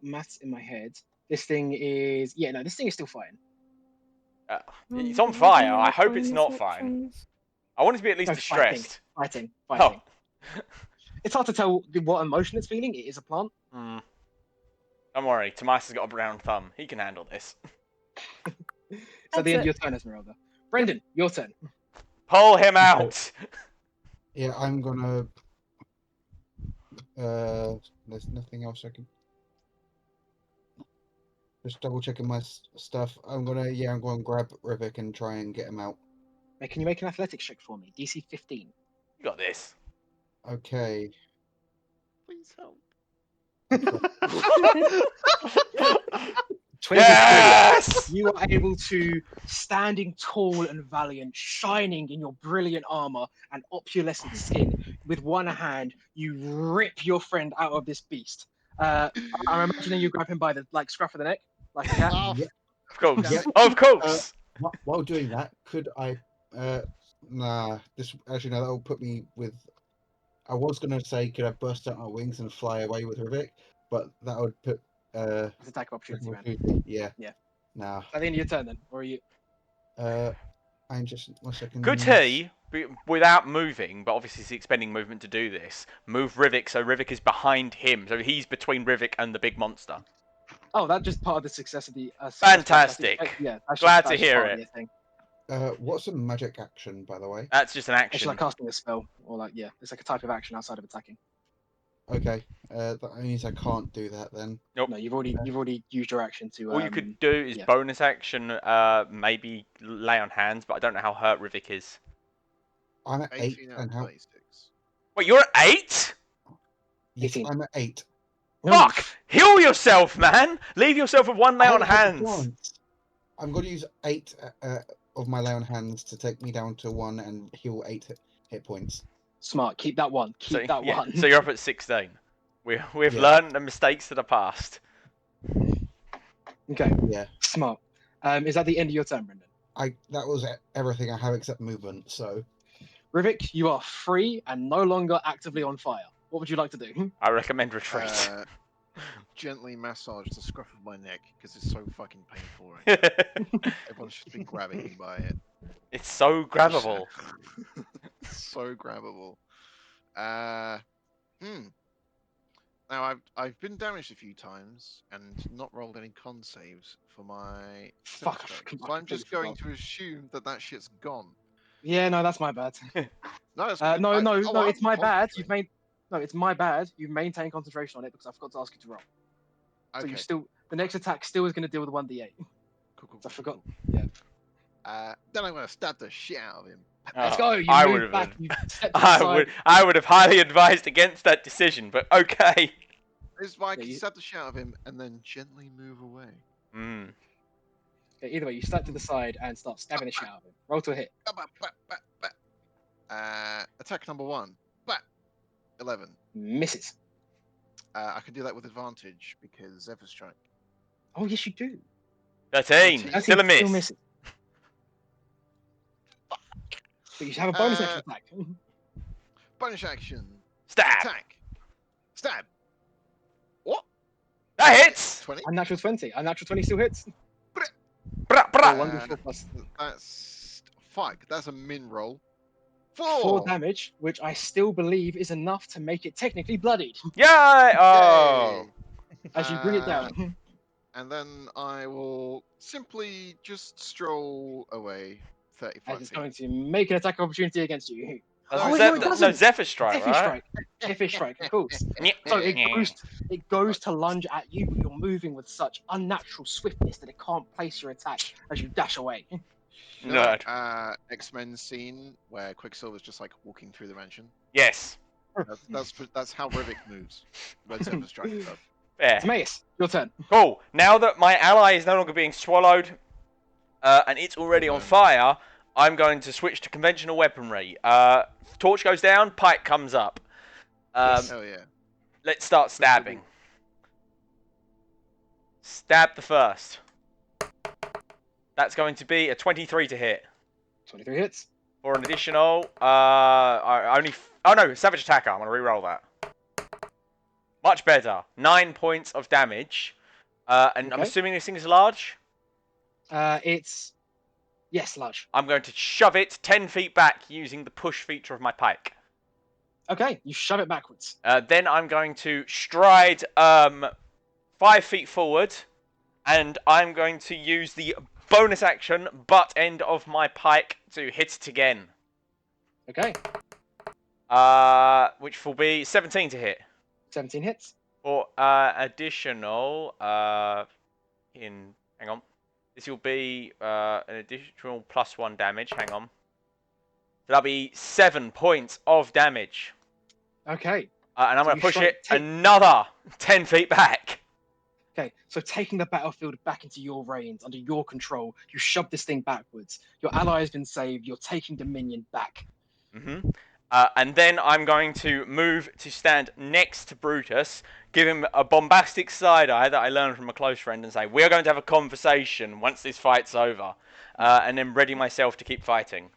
Maths in my head. This thing is... Yeah, no, this thing is still fine. It's on fire. I hope it's not fine. I want it to be at least distressed. Fighting. Oh. It's hard to tell what emotion it's feeling. It is a plant. Don't worry, Tomas has got a brown thumb. He can handle this. It's at the end of your turn, Esmeralda. Brendan, your turn. Pull him out! Yeah, I'm gonna... there's nothing else I can... Just double checking my stuff. I'm gonna grab Rivik and try and get him out. Can you make an athletics check for me? DC 15. You got this. Okay. Please help. 23. Yes! You are able to, standing tall and valiant, shining in your brilliant armor and opulescent skin, with one hand, you rip your friend out of this beast. I'm imagining you grab him by the scruff of the neck, like a cat. Oh, Yeah. Of course. Yeah. Of course. While doing that, could I? Nah. This actually no. That will put me with. I was gonna say, could I burst out my wings and fly away with Rivik, but that would put. It's attack of opportunity, man. Yeah. Yeah. Nah. At the end of your turn, then, or are you? I'm just 1 second. Could he, without moving, but obviously he's expending movement to do this, move Rivik so Rivik is behind him, so he's between Rivik and the big monster? Oh, that's just part of the success of the. Fantastic. Yeah. Glad to hear it. Thing. What's a magic action, by the way? That's just an It's action. like casting a spell, or it's like a type of action outside of attacking. Okay. That means I can't do that then. Nope. No, you've already used your action to. All you could do is yeah. bonus action, maybe lay on hands, but I don't know how hurt Rivik is. I'm at 8 18 out and of how? 26. Wait, you're at 8? Yes, 18. I'm at 8. Fuck! Heal yourself, man! Leave yourself with one lay on I have a hands. chance. I'm going to use 8 of my lay on hands to take me down to 1 and heal 8 hit points. Smart. Keep that one. Keep that Yeah, one. so you're up at 16. We've Yeah. learned the mistakes of the past. Okay. Yeah. Smart. Is that the end of your turn, Brendan? That was everything I have except movement. So Rivik, you are free and no longer actively on fire. What would you like to do? I recommend retreat. Gently massage the scruff of my neck because it's so fucking painful right now. Everyone's just been grabbing me by it. It's so grabbable. So grabbable. Now I've been damaged a few times and not rolled any con saves for my Fuck, Sinister. I So I'm just completely going forgot. to assume that shit's gone. Yeah, no, that's my bad. No, it's No, good. it's my bad. Concentrate. It's my bad. You've maintained concentration on it because I forgot to ask you to roll. So Okay. the next attack still is going to deal with the 1d8. Cool, I forgot. Cool. Then I'm gonna stab the shit out of him. Let's go. You I move would back. have. You step to the side. I would have highly advised against that decision, but okay. This is why I Yeah, can you- stab the shit out of him and then gently move away. Mm. Okay, either way, you step to the side and start stabbing the shit out of him. Roll to a hit. Attack number 1. Bah! 11. Misses. I can do that with advantage because Zephyr Strike. Oh yes, you do. 13. That's Still a miss. Still misses. But you have a bonus action attack. Bonus action. Stab. Attack. Stab. What? That hits. 20? Unnatural 20. Unnatural 20 still hits. Brah, brah. Roll 1d4 plus That's fuck. That's a min roll. 4 damage, which I still believe is enough to make it technically bloodied. Yay! Oh. Yay. As you bring it down. And then I will simply just stroll away 35 As it's feet. going to make an attack opportunity against you. That's Oh, a wait, Zeph- no, it no, doesn't. Zephyr Strike, Zephyr right? Strike. Zephyr Strike, of course. So it goes to lunge at you, but you're moving with such unnatural swiftness that it can't place your attack as you dash away. Nerd. X-Men scene where Quicksilver's just like walking through the mansion. Yes. That's how Rivik moves. When Zephyr Strike does. Fair. Timaeus, your turn. Cool. Now that my ally is no longer being swallowed, and it's already on fire, I'm going to switch to conventional weaponry. Torch goes down, pike comes up. Hell yeah. Let's start stabbing. Stab the first. That's going to be a 23 to hit. 23 hits. For an additional, oh no, savage attacker. I'm going to re-roll that. Much better. 9 points of damage. And I'm Okay. assuming this thing is large? It's... Yes, large. I'm going to shove it 10 feet back using the push feature of my pike. Okay, you shove it backwards. Then I'm going to stride 5 feet forward, and I'm going to use the bonus action butt end of my pike to hit it again. Okay, Which will be 17 to hit. 17 hits. For additional, hang on. This will be an additional +1 damage. Hang on. that'll be 7 points of damage. Okay. And I'm So going you to push strike- it another 10 feet back. Okay, so taking the battlefield back into your reins, under your control, you shove this thing backwards. Your ally has been saved. You're taking Dominion back. Mm-hmm. And then I'm going to move to stand next to Brutus, give him a bombastic side eye that I learned from a close friend, and say, "We are going to have a conversation once this fight's over," and then ready myself to keep fighting.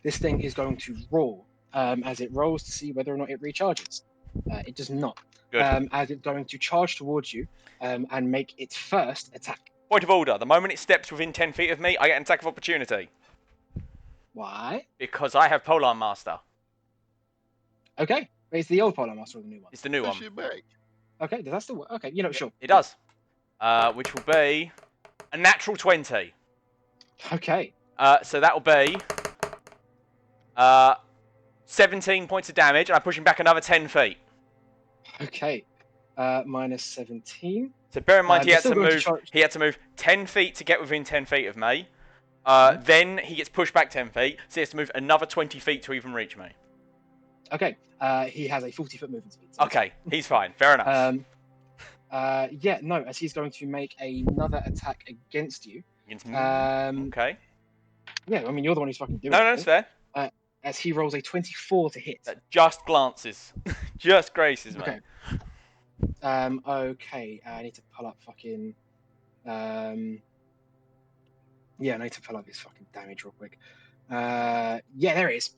This thing is going to roar as it rolls to see whether or not it recharges. It does not. Good. As it's going to charge towards you and make its first attack. Point of order: the moment it steps within 10 feet of me, I get an attack of opportunity. Why? Because I have Polar Master. Okay, it's the old Polar Master or the new one? It's the new one. Push it back. Okay, does that still work? Okay, sure. It does. Which will be a natural 20. Okay. So that will be 17 points of damage, and I'm pushing back another 10 feet. Okay. Minus 17. So bear in mind he they're had still to going to move. charge- He had to move 10 feet to get within 10 feet of me. Then he gets pushed back 10 feet, so he has to move another 20 feet to even reach me. Okay. He has a 40-foot movement speed. So Okay, he's fine. Fair enough. yeah, no, as he's going to make another attack against you. Against me. Um, Okay. Yeah, I mean, you're the one who's fucking doing No, it. no, it's fair. As he rolls a 24 to hit. That just glances. Just graces me. Okay. Okay, I need to pull up fucking... yeah, I need to pull up his fucking damage real quick. Yeah, there it is.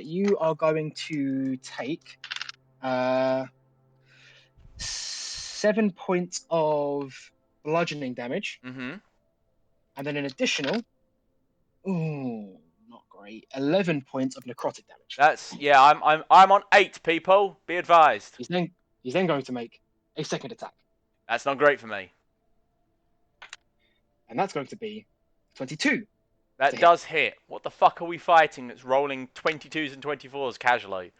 You are going to take 7 points of bludgeoning damage, Mm-hmm. and then an additional, ooh, not great, 11 points of necrotic damage. That's I'm on 8, people. Be advised. He's then going to make a second attack, That's not great for me. and that's going to be 22. That hit. does hit. What the fuck are we fighting that's rolling 22s and 24s casually?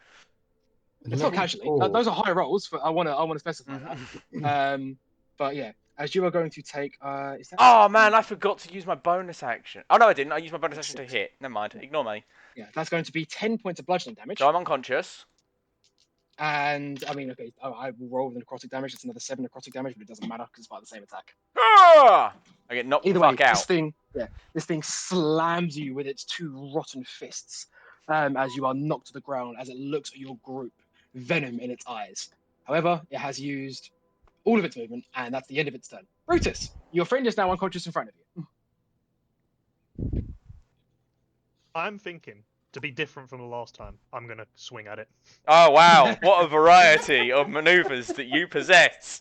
It's not casually. Those are high rolls. But I want to specify that. But yeah, as you are going to take, is that? Oh man, I forgot to use my bonus action. Oh no, I didn't. I used my bonus action to hit. Never mind. Ignore me. Yeah, that's going to be 10 points of bludgeoning damage. So I'm unconscious. And I mean, okay, I will roll the necrotic damage. It's another 7 necrotic damage, but it doesn't matter because it's part of the same attack. Ah! I get knocked Either the way, fuck out. this thing slams you with its 2 rotten fists as you are knocked to the ground as it looks at your group, venom in its eyes. However, it has used all of its movement, and that's the end of its turn. Brutus, your friend is now unconscious in front of you. I'm thinking, to be different from the last time, I'm going to swing at it. Oh wow, what a variety of maneuvers that you possess.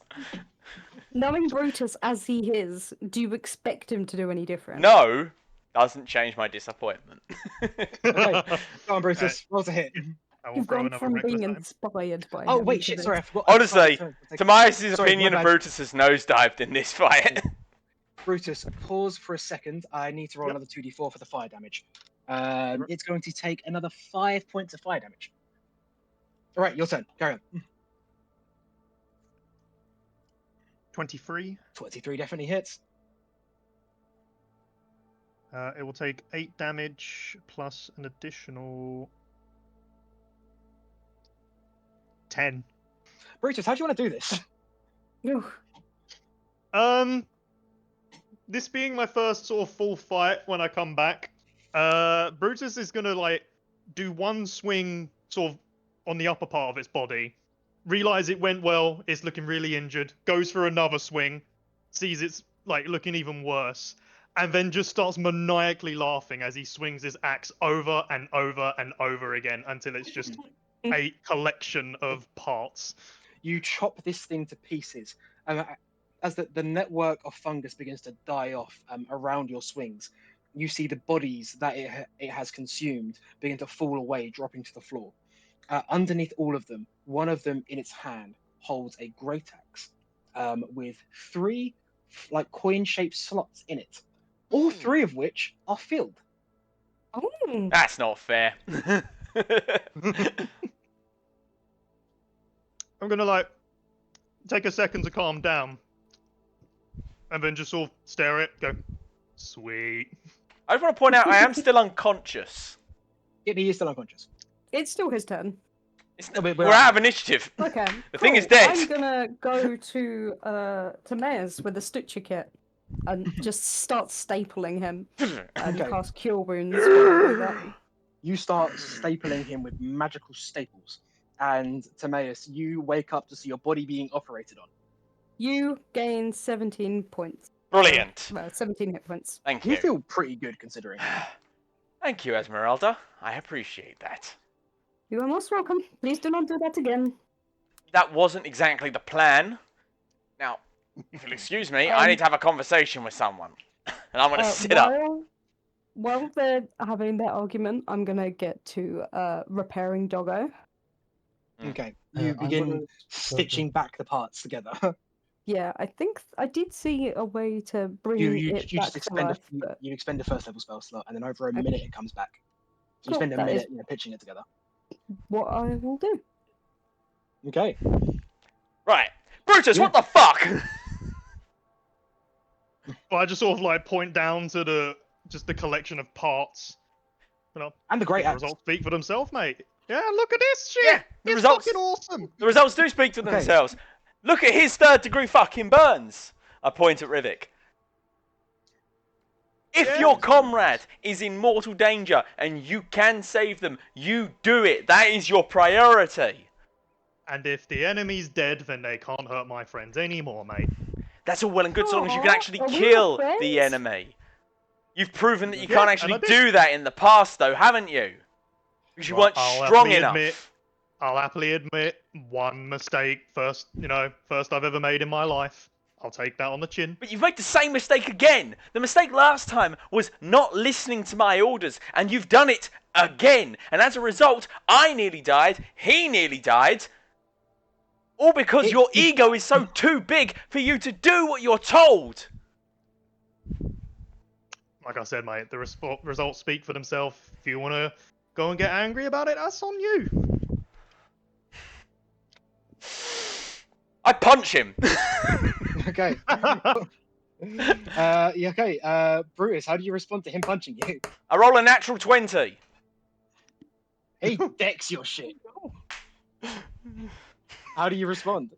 Knowing Brutus as he is, do you expect him to do any different? No, doesn't change my disappointment. Okay, go on, Brutus. Roll to hit. I will You've throw gone another from reckless being time. inspired by Oh him wait, to shit. this. Sorry, I forgot. Honestly, Tobias' Sorry, opinion my of bad. Brutus has nosedived in this fight. Brutus, pause for a second. I need to roll Yep. another 2d4 for the fire damage. It's going to take another 5 points of fire damage. All right, your turn. Carry on. 23. 23 definitely hits. It will take 8 damage plus an additional 10. Brutus, how do you want to do this? Ugh. This being my first sort of full fight when I come back, Brutus is gonna like do one swing sort of on the upper part of its body, realize it went well, it's looking really injured, goes for another swing, sees it's like looking even worse, and then just starts maniacally laughing as he swings his axe over and over and over again until it's just a collection of parts. You chop this thing to pieces. As the network of fungus begins to die off around your swings, you see the bodies that it has consumed begin to fall away, dropping to the floor. Underneath all of them, one of them in its hand holds a great axe with 3 like coin-shaped slots in it, all 3 of which are filled. Oh. That's not fair. I'm gonna like take a second to calm down, and then just sort of stare at it, go, sweet. I just want to point out I am still unconscious. Yep, he is still unconscious. It's still his turn. We're out of initiative. Okay. The thing is cool. dead. I'm gonna go to Mayor's with the Stitcher kit and just start stapling him and Okay. cast Cure Wounds while I do that. You start stapling him with magical staples, and Timaeus, you wake up to see your body being operated on. You gain 17 points. Brilliant. 17 hit points. Thank You you. feel pretty good considering. Thank you, Esmeralda. I appreciate that. You are most welcome. Please do not do that again. That wasn't exactly the plan. Now, if you'll excuse me, I need to have a conversation with someone. And I'm going to sit up. While they're having their argument, I'm gonna get to repairing Doggo. Okay. I You begin wanna- stitching back the parts together. Yeah, I think I did see a way to bring you it you back just to expend life. a, But you expend a first level spell slot, and then over a Okay. minute it comes back. So you Cool, spend a that minute is- pitching it together. what I will do. Okay. Right. Brutus, Yeah. what the fuck? Well, I just sort of like point down to the collection of parts. You know, And the great the axe. results speak for themselves, mate. Yeah, look at this shit. Yeah, the it's results- fucking awesome. The results do speak to Okay. themselves. Look at his 3rd degree fucking burns. I point at Rivik. If Yeah. your comrade is in mortal danger and you can save them, you do it. That is your priority. And if the enemy's dead, then they can't hurt my friends anymore, mate. That's all well and good so long as you can Aw, actually are we kill friends? the enemy. You've proven that you Yeah, can't and actually I did. do that in the past, though, haven't you? Because you Well, weren't I'll strong happily enough. I'll happily admit one mistake first I've ever made in my life. I'll take that on the chin. But you've made the same mistake again. The mistake last time was not listening to my orders, and you've done it again. And as a result, I nearly died, he nearly died. All because your ego is so too big for you to do what you're told. Like I said, mate, the results speak for themselves. If you want to go and get angry about it, that's on you. I punch him. Okay. Yeah, okay. Brutus, how do you respond to him punching you? I roll a natural 20. He decks your shit. How do you respond?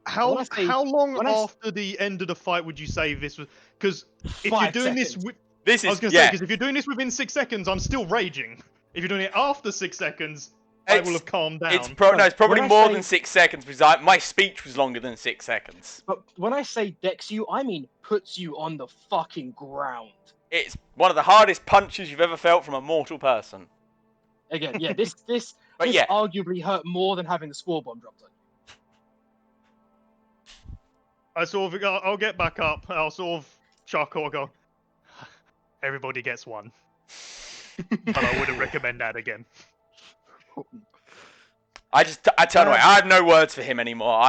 How When I say- how long when I s- after the end of the fight would you say this was? Because if you're 5 doing seconds. this, This I was is, gonna say, yeah. because if you're doing this within 6 seconds, I'm still raging. If you're doing it after 6 seconds, I will have calmed down. It's probably When I more say- than 6 seconds because my speech was longer than 6 seconds. But when I say decks you, I mean puts you on the fucking ground. It's one of the hardest punches you've ever felt from a mortal person. Again, yeah, this But yeah, arguably hurt more than having the spore bomb dropped on you. I sort of, I'll get back up. I'll sort of chuckle. I'll go. Everybody gets one, but I wouldn't recommend that again. I turn away. I have no words for him anymore.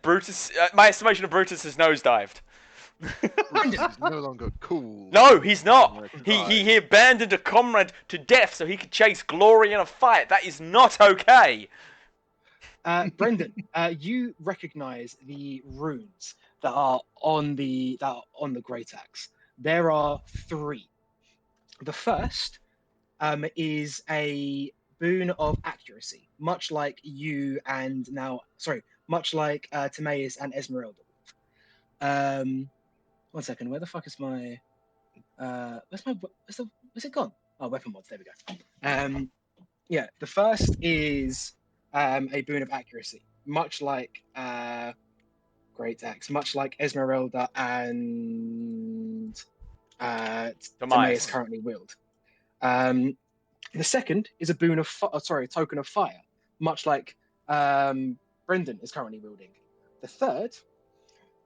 Brutus, my estimation of Brutus has nosedived. Brutus is no longer cool. No, he's not. Like, He abandoned a comrade to death so he could chase glory in a fight. That is not okay. Brendan, you recognise the runes that are on the Great Axe. There are 3. The first is a boon of accuracy, much like you and much like Timaeus and Esmeralda. 1 second, where the fuck is my where's it gone? Oh, weapon mods, there we go. Yeah, the first is a boon of accuracy, much like Great Axe, much like Esmeralda and Timaeus currently wield. The second is a boon of a token of fire, much like Brendan is currently wielding. The third,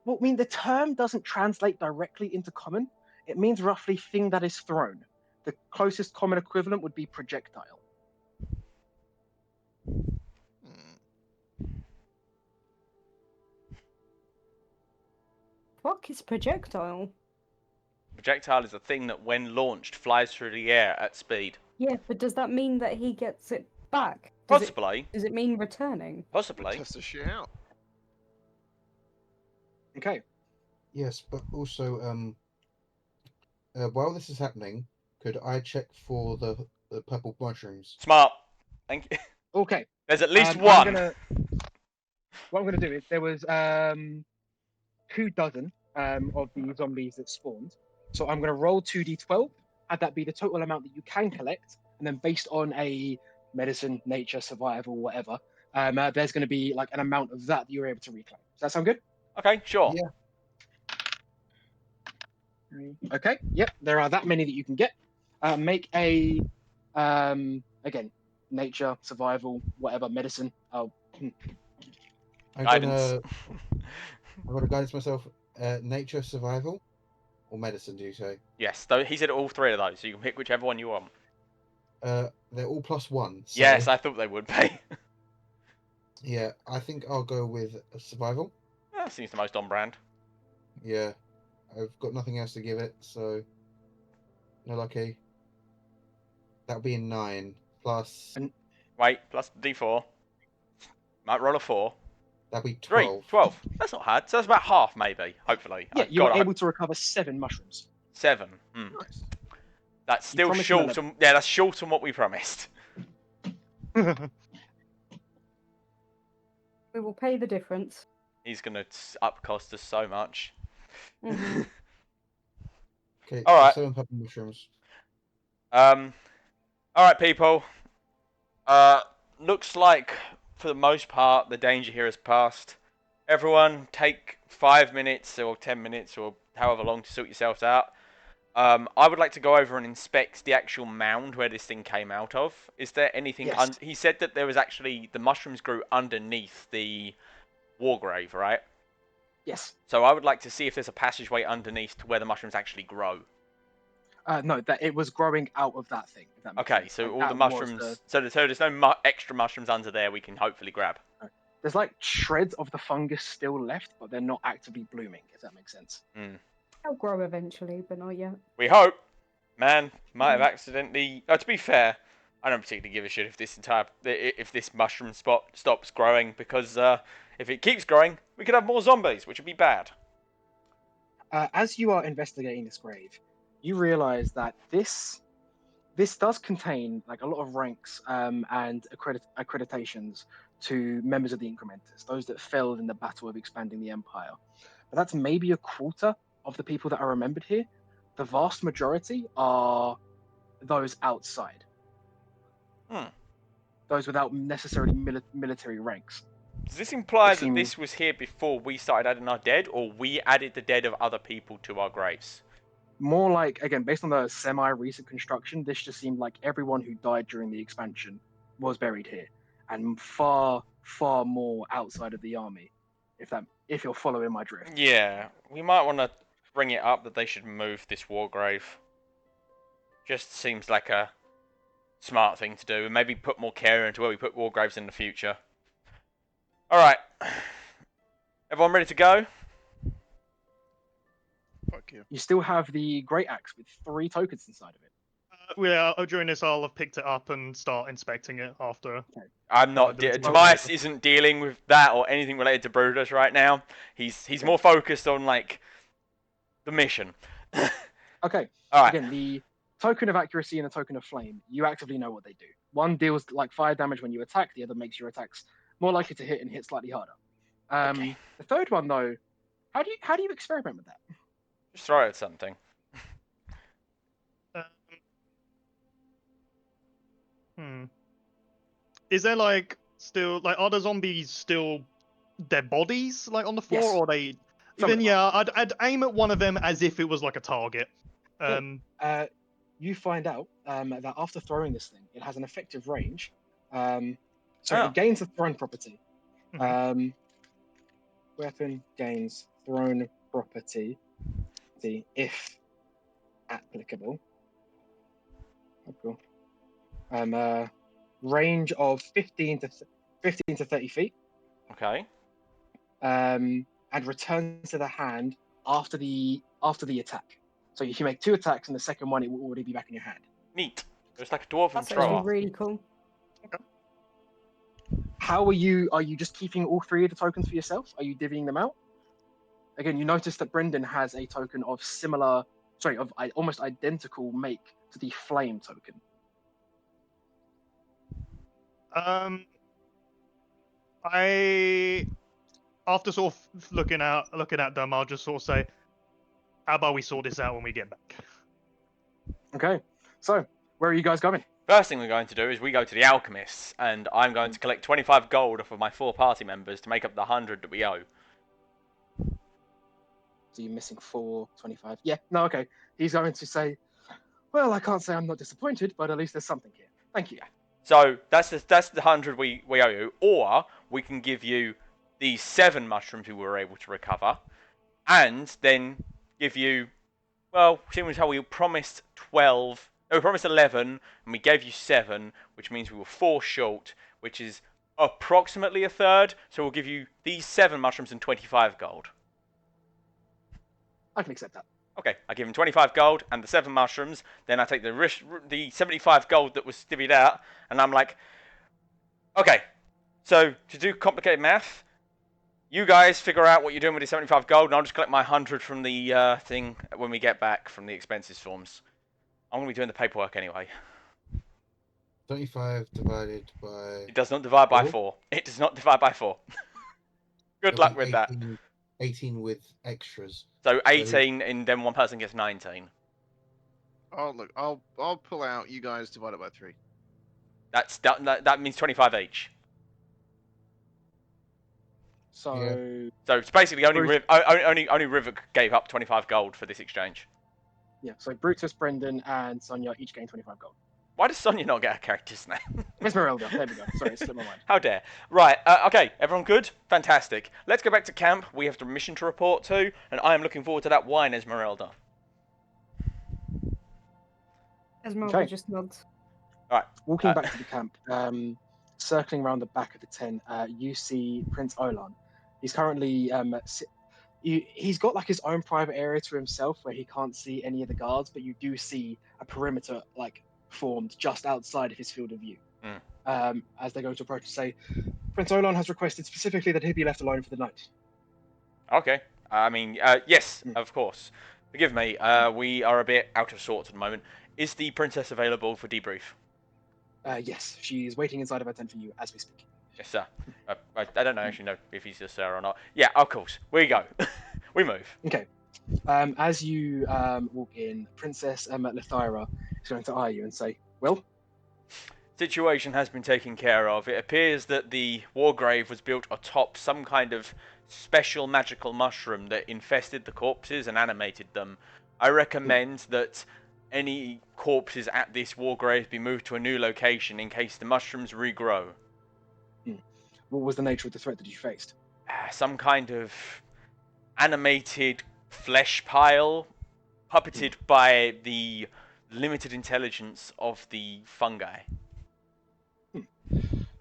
well, I mean, the term doesn't translate directly into common. It means roughly thing that is thrown. The closest common equivalent would be projectile. Fuck is projectile? Projectile is a thing that, when launched, flies through the air at speed. Yeah, but does that mean that he gets it back? Possibly. Does it mean returning? Possibly. Test the shit out. Okay. Yes, but also, while this is happening, could I check for the purple mushrooms? Smart. Thank you. Okay. There's at least I'm one. gonna. What I'm gonna do is there was 2 dozen of the zombies that spawned. So I'm gonna roll 2d12, have that be the total amount that you can collect, and then based on a medicine, nature, survival, whatever, there's gonna be like an amount of that you're able to reclaim. Does that sound good? Okay, sure. Yeah. Okay. Yep. There are that many that you can get. Make a again, nature, survival, whatever, medicine. I'm Guidance. I'm gonna guidance myself. Nature, survival, or medicine? Do you say? Yes, though he said all 3 of those, so you can pick whichever one you want. They're all +1. So, Yes, I thought they would be. yeah, I think I'll go with survival. That seems the most on brand. Yeah, I've got nothing else to give it, so no lucky. That'll be a 9 plus. Wait, plus D4. Might roll a 4. That'll be 3, 12. 12. That's not hard. So that's about half, maybe. Hopefully. Yeah, Oh, you were God, I hope- able to recover 7 mushrooms. 7. Nice. That's still promised short. 11. On, yeah, that's short on what we promised. We will pay the difference. He's gonna up cost us so much. Mhm. Okay, All right. 7 purple mushrooms. All right, people. Looks like for the most part the danger here has passed. Everyone, take 5 minutes or 10 minutes or however long to sort yourselves out. I would like to go over and inspect the actual mound where this thing came out of. Is there anything? Yes. He said that there was actually the mushrooms grew underneath the wargrave, right? Yes. So I would like to see if there's a passageway underneath to where the mushrooms actually grow. No, that it was growing out of that thing. If that makes Okay, sense. so Like, all that the was mushrooms. So there's no extra mushrooms under there we can hopefully grab. There's like shreds of the fungus still left, but they're not actively blooming. If that makes sense. They'll grow eventually, but not yet. We hope. Man might have accidentally. To be fair, I don't particularly give a shit if this mushroom spot stops growing, because if it keeps growing, we could have more zombies, which would be bad. As you are investigating this grave, you realize that this does contain like a lot of ranks and accreditations to members of the Incrementors, those that fell in the battle of expanding the Empire. But that's maybe a quarter of the people that are remembered here. The vast majority are those outside, those without necessarily military ranks. Does this imply Which that seem- this was here before we started adding our dead, or we added the dead of other people to our graves? More like, again, based on the semi-recent construction, this just seemed like everyone who died during the expansion was buried here, and far, far more outside of the army. If you're following my drift. Yeah, we might want to bring it up that they should move this wargrave. Just seems like a smart thing to do, and maybe put more care into where we put wargraves in the future. Alright. Everyone ready to go? Fuck you. You still have the Great Axe with 3 tokens inside of it. Yeah, during this, I'll have picked it up and start inspecting it after. I'm not. do it tomorrow. Tobias isn't dealing with that or anything related to Brutus right now. He's more focused on like the mission. Okay. All right. Again, the token of accuracy and the token of flame, you actively know what they do. One deals like fire damage when you attack, the other makes your attacks more likely to hit and hit slightly harder. Okay. The third one though, how do you experiment with that? Just throw it at something. Is there like still like are the zombies still dead bodies like on the floor, Yes. or are they? Some Then of them yeah, I'd aim at one of them as if it was like a target. You find out that after throwing this thing, it has an effective range. So Oh. it gains a thrown property. Mhm. Weapon gains thrown property if applicable. Oh, cool. Range of 15 to 30 feet. Okay. And returns to the hand after the attack. So if you make 2 attacks, and the second one, it will already be back in your hand. Neat. It's like a dwarven That's thrower. actually really cool. How are you? Are you just keeping all 3 of the tokens for yourself? Are you divvying them out? Again, you notice that Brendan has a token of similar, sorry, of almost identical make to the flame token. I after sort of looking at them, I'll just sort of say, "How about we sort this out when we get back?" Okay, so where are you guys going? First thing we're going to do is we go to the alchemists, and I'm going to collect 25 gold off of my 4 party members to make up the 100 that we owe. So you're missing 4, 25. Yeah, no, okay. He's going to say, well, I can't say I'm not disappointed, but at least there's something here. Thank you. So that's the 100 we owe you, or we can give you the 7 mushrooms we were able to recover, and then give you, well, seeing as how we promised 12, no, we promised 11, and we gave you 7, which means we were 4 short, which is approximately a third. So we'll give you these 7 mushrooms and 25 gold. I can accept that. Okay, I give him 25 gold and the 7 mushrooms. Then I take the 75 gold that was divvied out, and I'm like, okay, so to do complicated math, you guys figure out what you're doing with the 75 gold, and I'll just collect my 100 from the thing when we get back from the expenses forms. I'm going to be doing the paperwork anyway. 25 divided by... It does not divide by 4? 4. It does not divide by 4. Good luck with that. 18 with extras. So 18, and then one person gets 19. Oh look, I'll pull out. You guys divide it by 3. That means 25 each. So, Yeah. So it's basically only Bruce- only River gave up 25 gold for this exchange. yeah, so Brutus, Brendan, and Sonia each gain 25 gold. Why does Sonia not get a character's name? Esmeralda, there we go. Sorry, it slipped my mind. How dare. Right, okay, everyone good? Fantastic. Let's go back to camp. We have a mission to report to, and I am looking forward to that wine, Esmeralda. Esmeralda Okay. just nods. Walking back to the camp, circling around the back of the tent, you see Prince Olan. He's currently he's got like his own private area to himself where he can't see any of the guards, but you do see a perimeter like formed just outside of his field of view. As they go to approach and say, Prince Olan has requested specifically that he be left alone for the night. Okay. I mean, yes, of course. Forgive me, we are a bit out of sorts at the moment. Is the princess available for debrief? Yes, she's waiting inside of her tent for you as we speak. Yes, sir. I don't actually know if he's a sir or not. Yeah, of course. We go. We move. Okay. As you walk in, Princess Lithyra is going to eye you and say, well? Situation has been taken care of. It appears that the Wargrave was built atop some kind of special magical mushroom that infested the corpses and animated them. I recommend that any corpses at this Wargrave be moved to a new location in case the mushrooms regrow. What was the nature of the threat that you faced? Some kind of animated flesh pile puppeted by the limited intelligence of the fungi.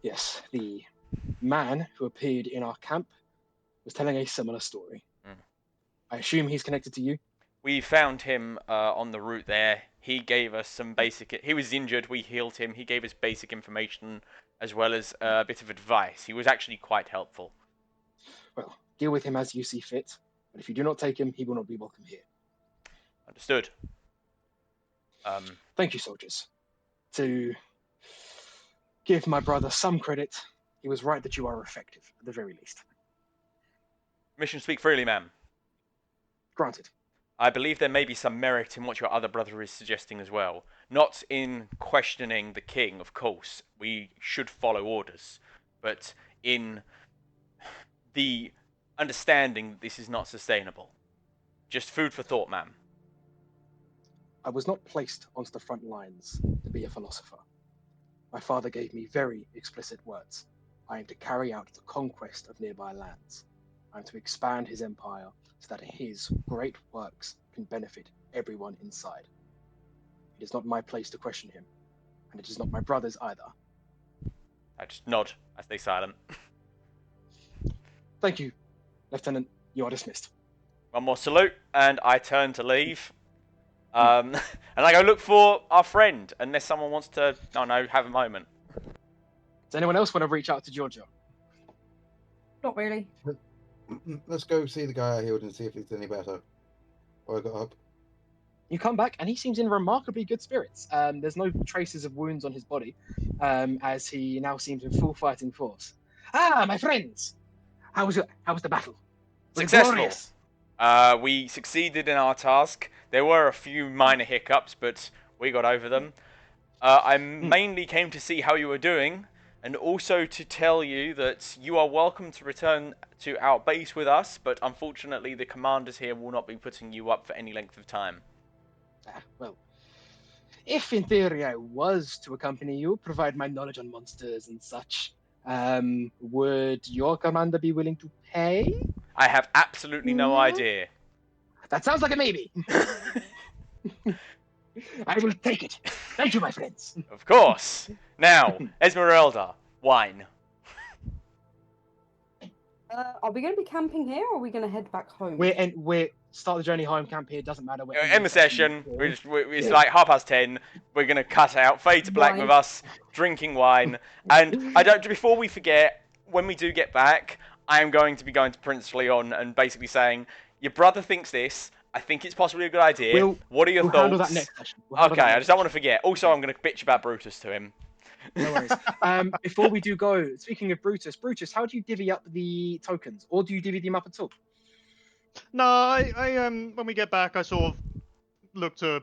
Yes, the man who appeared in our camp was telling a similar story. I assume he's connected to you? We found him on the route there. He gave us some basic... He was injured, we healed him. He gave us basic information as well as a bit of advice. He was actually quite helpful. Well, deal with him as you see fit, but if you do not take him, he will not be welcome here. Understood. Thank you, soldiers. To give my brother some credit, he was right that you are effective, at the very least. Mission speak freely, ma'am. Granted. I believe there may be some merit in what your other brother is suggesting as well. Not in questioning the king, of course. We should follow orders. But in the understanding that this is not sustainable. Just food for thought, ma'am. I was not placed onto the front lines to be a philosopher. My father gave me very explicit words. I am to carry out the conquest of nearby lands. I am to expand his empire so that his great works can benefit everyone inside. It is not my place to question him, and it is not my brother's either. I just nod. I stay silent. Thank you, Lieutenant. You are dismissed. One more salute, and I turn to leave. And I go look for our friend, unless someone wants to, I don't know, have a moment. Does anyone else want to reach out to Giorgio? Not really. Let's go see the guy I healed and see if he's any better. Or I got up. You come back, and he seems in remarkably good spirits. There's no traces of wounds on his body, as he now seems in full fighting force. Ah, my friends! How was the battle? Was it Successful. glorious? We succeeded in our task. There were a few minor hiccups, but we got over them. I mainly came to see how you were doing, and also to tell you that you are welcome to return to our base with us, but unfortunately the commanders here will not be putting you up for any length of time. Well, if in theory I was to accompany you, provide my knowledge on monsters and such, would your commander be willing to pay? I have absolutely no idea. That sounds like a maybe. I will take it. Thank you, my friends. Of course. Now, Esmeralda, wine. Are we going to be camping here, or are we going to head back home? We're start the journey home. Camp here. Doesn't matter. End the session. It's Yeah. like 10:30. We're gonna cut out, fade to black Wine. with us drinking wine. And I don't. Before we forget, when we do get back, I am going to be going to Prince Leon and basically saying, "Your brother thinks this. I think it's possibly a good idea. What are your We'll thoughts?" handle that next session. We'll handle Okay, that I next just don't want to forget. Also, I'm gonna bitch about Brutus to him. No worries. Before we do go, speaking of Brutus, how do you divvy up the tokens, or do you divvy them up at all? No, I when we get back, I sort of look to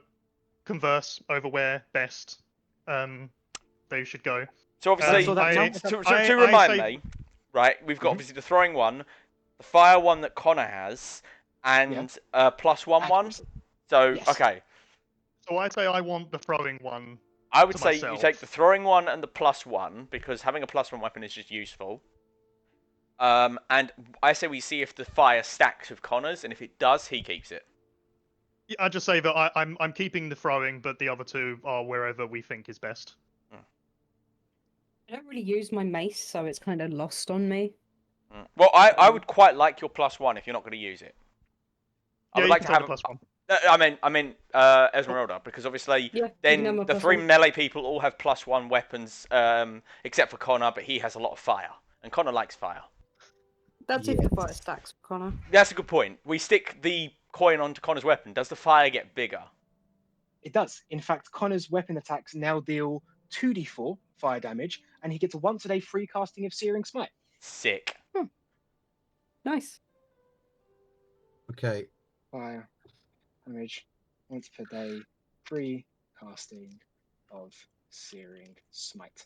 converse over where best they should go. So obviously, So that I- sounds- to I remind say- me, right? We've got Mhm. obviously the throwing one, the fire one that Connor has, and +1. So Yes. okay, So I'd say I want the throwing one. I would to say you myself. take the throwing one and the +1 because having a +1 weapon is just useful. And I say we see if the fire stacks with Connor's, and if it does, he keeps it. Yeah, I'd just say that I'm keeping the throwing, but the other two are wherever we think is best. I don't really use my mace, so it's kind of lost on me. Well, I would quite like your +1 if you're not going to use it. I Yeah, would you like can to take have. the +1. I mean, Esmeralda, because obviously Yeah, you can then have my the +1. 3 melee people all have +1 weapons, except for Connor, but he has a lot of fire, and Connor likes fire. That's if the fire stacks, Connor. That's a good point. We stick the coin onto Connor's weapon. Does the fire get bigger? It does. In fact, Connor's weapon attacks now deal 2d4 fire damage, and he gets a once a day free casting of Searing Smite. Sick. Nice. Okay. Fire damage once per day, free casting of Searing Smite.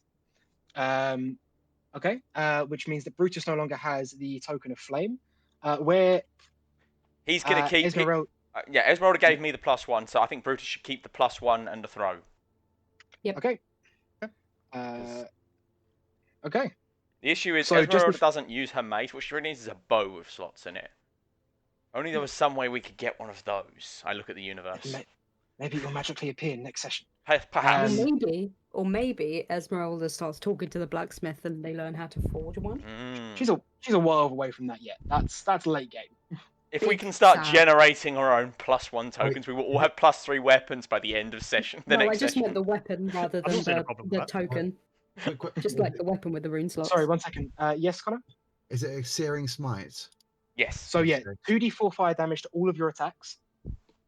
Okay, which means that Brutus no longer has the token of flame. Where He's gonna keep. Esmeralda. Yeah, Esmeralda gave me the +1, so I think Brutus should keep the +1 and the throw. Okay. Okay. The issue is So just Esmeralda if- doesn't use her mace. What she really needs is a bow with slots in it. Only there was some way we could get one of those. I look at the universe. Maybe it will magically appear next session. Perhaps. Or maybe Esmeralda starts talking to the blacksmith and they learn how to forge one. Mm. She's a while away from that yet. That's late game. If we Big can start sad. generating our own +1 tokens, we will all have +3 weapons by the end of session. The No, I next just session. meant the weapon rather I don't than see the problem with the that. token. Quick, Just like the weapon with the rune slots. Sorry, 1 second. Yes, Connor. Is it a searing smite? Yes. So yeah, Okay. 2d4 fire damage to all of your attacks,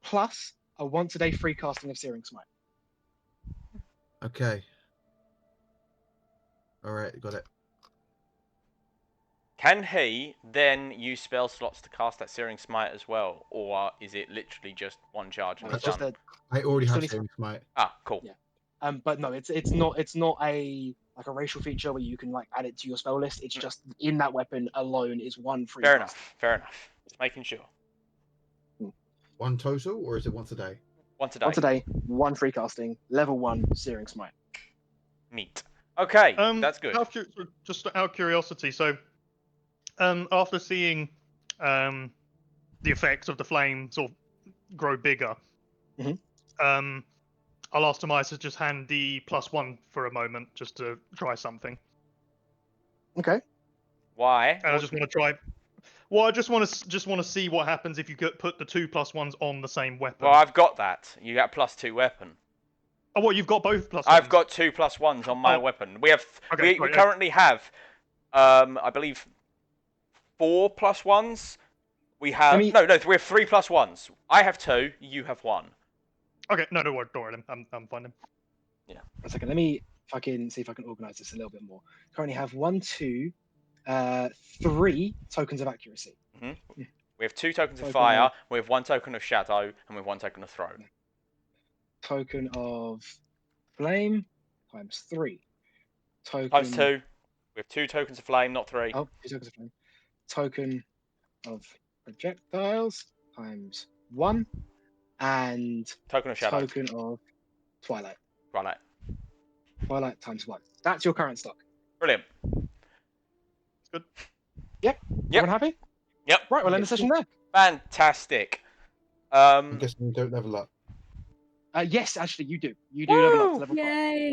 plus a once a day free casting of Searing Smite. Okay. All right, got it. Can he then use spell slots to cast that Searing Smite as well, or is it literally just one charge and It's it's just done? a I already Still have needs- searing smite. Ah, cool. Yeah. But no, it's not a like a racial feature where you can like add it to your spell list. It's just in that weapon alone is one free. Fair casting. enough. Fair enough. Just making sure. One total, or is it once a day? Once a day. Once a day, one free casting, level 1 Searing Smite. Neat. Okay, that's good. Just out of curiosity, so after seeing the effects of the flame sort of grow bigger, Mhm. I'll ask Tomias to just hand the +1 for a moment, just to try something. Okay. Why? And I just want to try. Well, I just want to see what happens if you could put the 2 +1s on the same weapon. Well, I've got that. You get a +2 weapon. Oh, what, you've got both +1s? I've got 2 +1s on my Oh. weapon. We have. Okay, we right, currently have, I believe, 4 plus 1s. We have me- no. We have 3 plus 1s. I have 2. You have 1. Okay, no, don't worry. I'm fine. Then. One second. Let me fucking see if I can organize this a little bit more. Currently have 1, 2, 3 tokens of accuracy. We have 2 tokens of Token fire. of- We have 1 token of shadow, and we have 1 token of throw. Token of flame times 3. Token Times 2. We have 2 tokens of flame, not 3. Oh, 2 tokens of flame. Token of projectiles times 1, and Token of shadow. token of twilight. Right. Twilight times 1. That's your current stock. Brilliant. Good. Yep. Everyone happy? Yep. Right, we'll end the session there. Fantastic. I'm guessing you don't level up. Yes, actually, you do. You do level up to level 5. Yay!